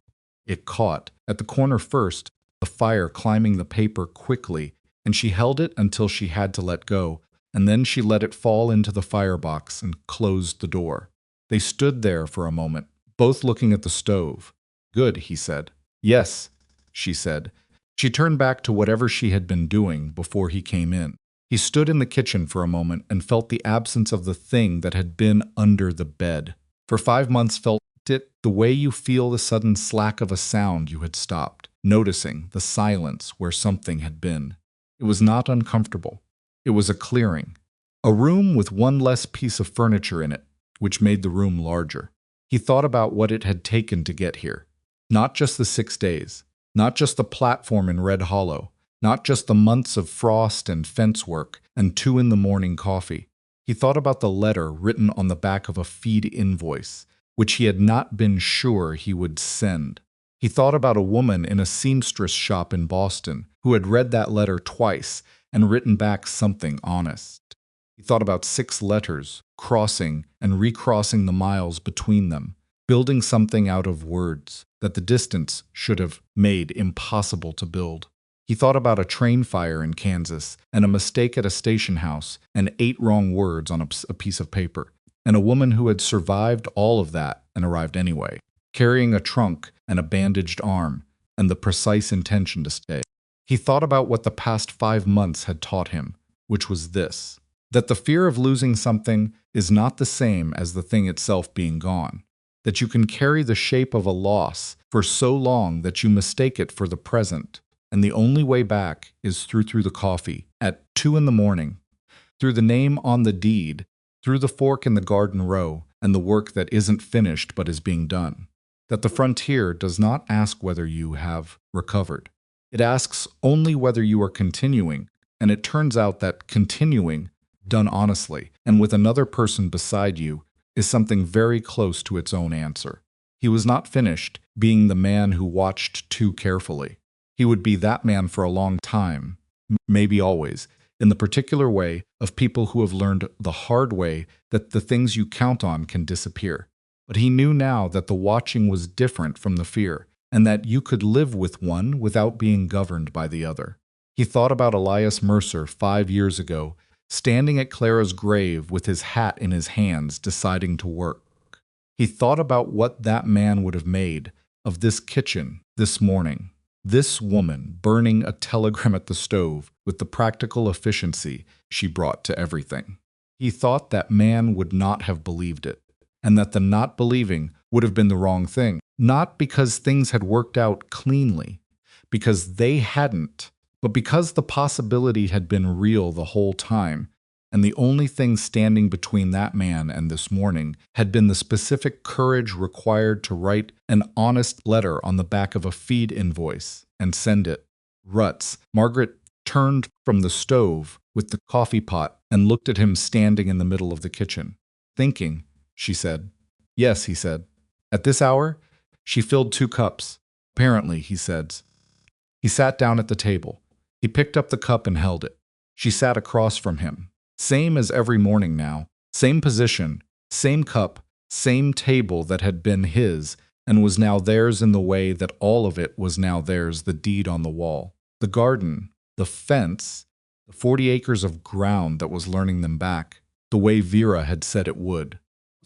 It caught, at the corner first, the fire climbing the paper quickly, and she held it until she had to let go, and then she let it fall into the firebox and closed the door. They stood there for a moment, both looking at the stove. "Good," he said. "Yes," she said. She turned back to whatever she had been doing before he came in. He stood in the kitchen for a moment and felt the absence of the thing that had been under the bed. For 5 months felt it the way you feel the sudden slack of a sound you had stopped, noticing the silence where something had been. It was not uncomfortable. It was a clearing. A room with one less piece of furniture in it, which made the room larger. He thought about what it had taken to get here. Not just the 6 days. Not just the platform in Red Hollow, not just the months of frost and fence work and 2 in the morning coffee. He thought about the letter written on the back of a feed invoice, which he had not been sure he would send. He thought about a woman in a seamstress shop in Boston who had read that letter twice and written back something honest. He thought about 6 letters, crossing and recrossing the miles between them, building something out of words that the distance should have made impossible to build. He thought about a train fire in Kansas and a mistake at a station house and 8 wrong words on a piece of paper, and a woman who had survived all of that and arrived anyway, carrying a trunk and a bandaged arm and the precise intention to stay. He thought about what the past 5 months had taught him, which was this: that the fear of losing something is not the same as the thing itself being gone, that you can carry the shape of a loss for so long that you mistake it for the present, and the only way back is through the coffee at 2 in the morning, through the name on the deed, through the fork in the garden row, and the work that isn't finished but is being done. That the frontier does not ask whether you have recovered. It asks only whether you are continuing, and it turns out that continuing, done honestly, and with another person beside you, is something very close to its own answer. He was not finished being the man who watched too carefully. He would be that man for a long time, maybe always, in the particular way of people who have learned the hard way that the things you count on can disappear. But he knew now that the watching was different from the fear, and that you could live with one without being governed by the other. He thought about Elias Mercer 5 years ago, standing at Clara's grave with his hat in his hands, deciding to work. He thought about what that man would have made of this kitchen this morning. This woman burning a telegram at the stove with the practical efficiency she brought to everything. He thought that man would not have believed it, and that the not believing would have been the wrong thing, not because things had worked out cleanly, because they hadn't, but because the possibility had been real the whole time, and the only thing standing between that man and this morning had been the specific courage required to write an honest letter on the back of a feed invoice and send it. Ruts. Margaret turned from the stove with the coffee pot and looked at him standing in the middle of the kitchen. Thinking, she said. Yes, he said. At this hour? She filled 2 cups. Apparently, he said. He sat down at the table. He picked up the cup and held it. She sat across from him. Same as every morning now, same position, same cup, same table that had been his and was now theirs in the way that all of it was now theirs, the deed on the wall. The garden, the fence, the 40 acres of ground that was learning them back, the way Vera had said it would.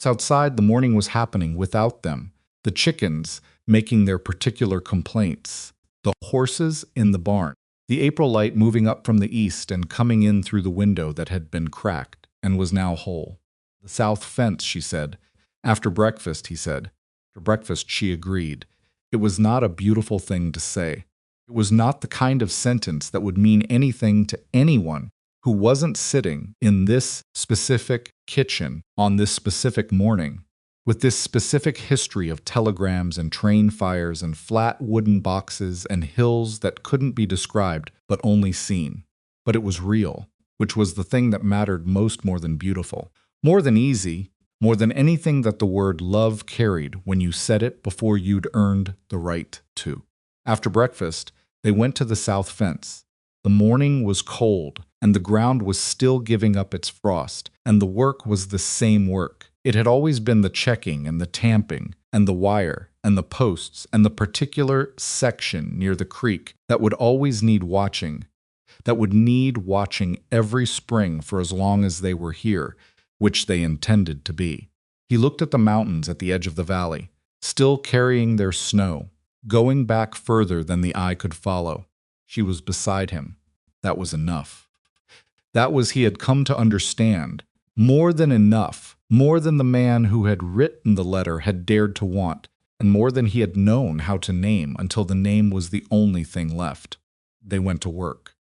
Outside, the morning was happening without them, the chickens making their particular complaints, the horses in the barn. The April light moving up from the east and coming in through the window that had been cracked and was now whole. The south fence, she said. After breakfast, he said. After breakfast, she agreed. It was not a beautiful thing to say. It was not the kind of sentence that would mean anything to anyone who wasn't sitting in this specific kitchen on this specific morning, with this specific history of telegrams and train fires and flat wooden boxes and hills that couldn't be described but only seen. But it was real, which was the thing that mattered most, more than beautiful, more than easy, more than anything that the word love carried when you said it before you'd earned the right to. After breakfast, they went to the south fence. The morning was cold, and the ground was still giving up its frost, and the work was the same work. It had always been the checking and the tamping and the wire and the posts and the particular section near the creek that would always need watching, that would need watching every spring for as long as they were here, which they intended to be. He looked at the mountains at the edge of the valley, still carrying their snow, going back further than the eye could follow. She was beside him. That was enough. That was, he had come to understand, more than enough, more than the man who had written the letter had dared to want, and more than he had known how to name until the name was the only thing left. They went to work.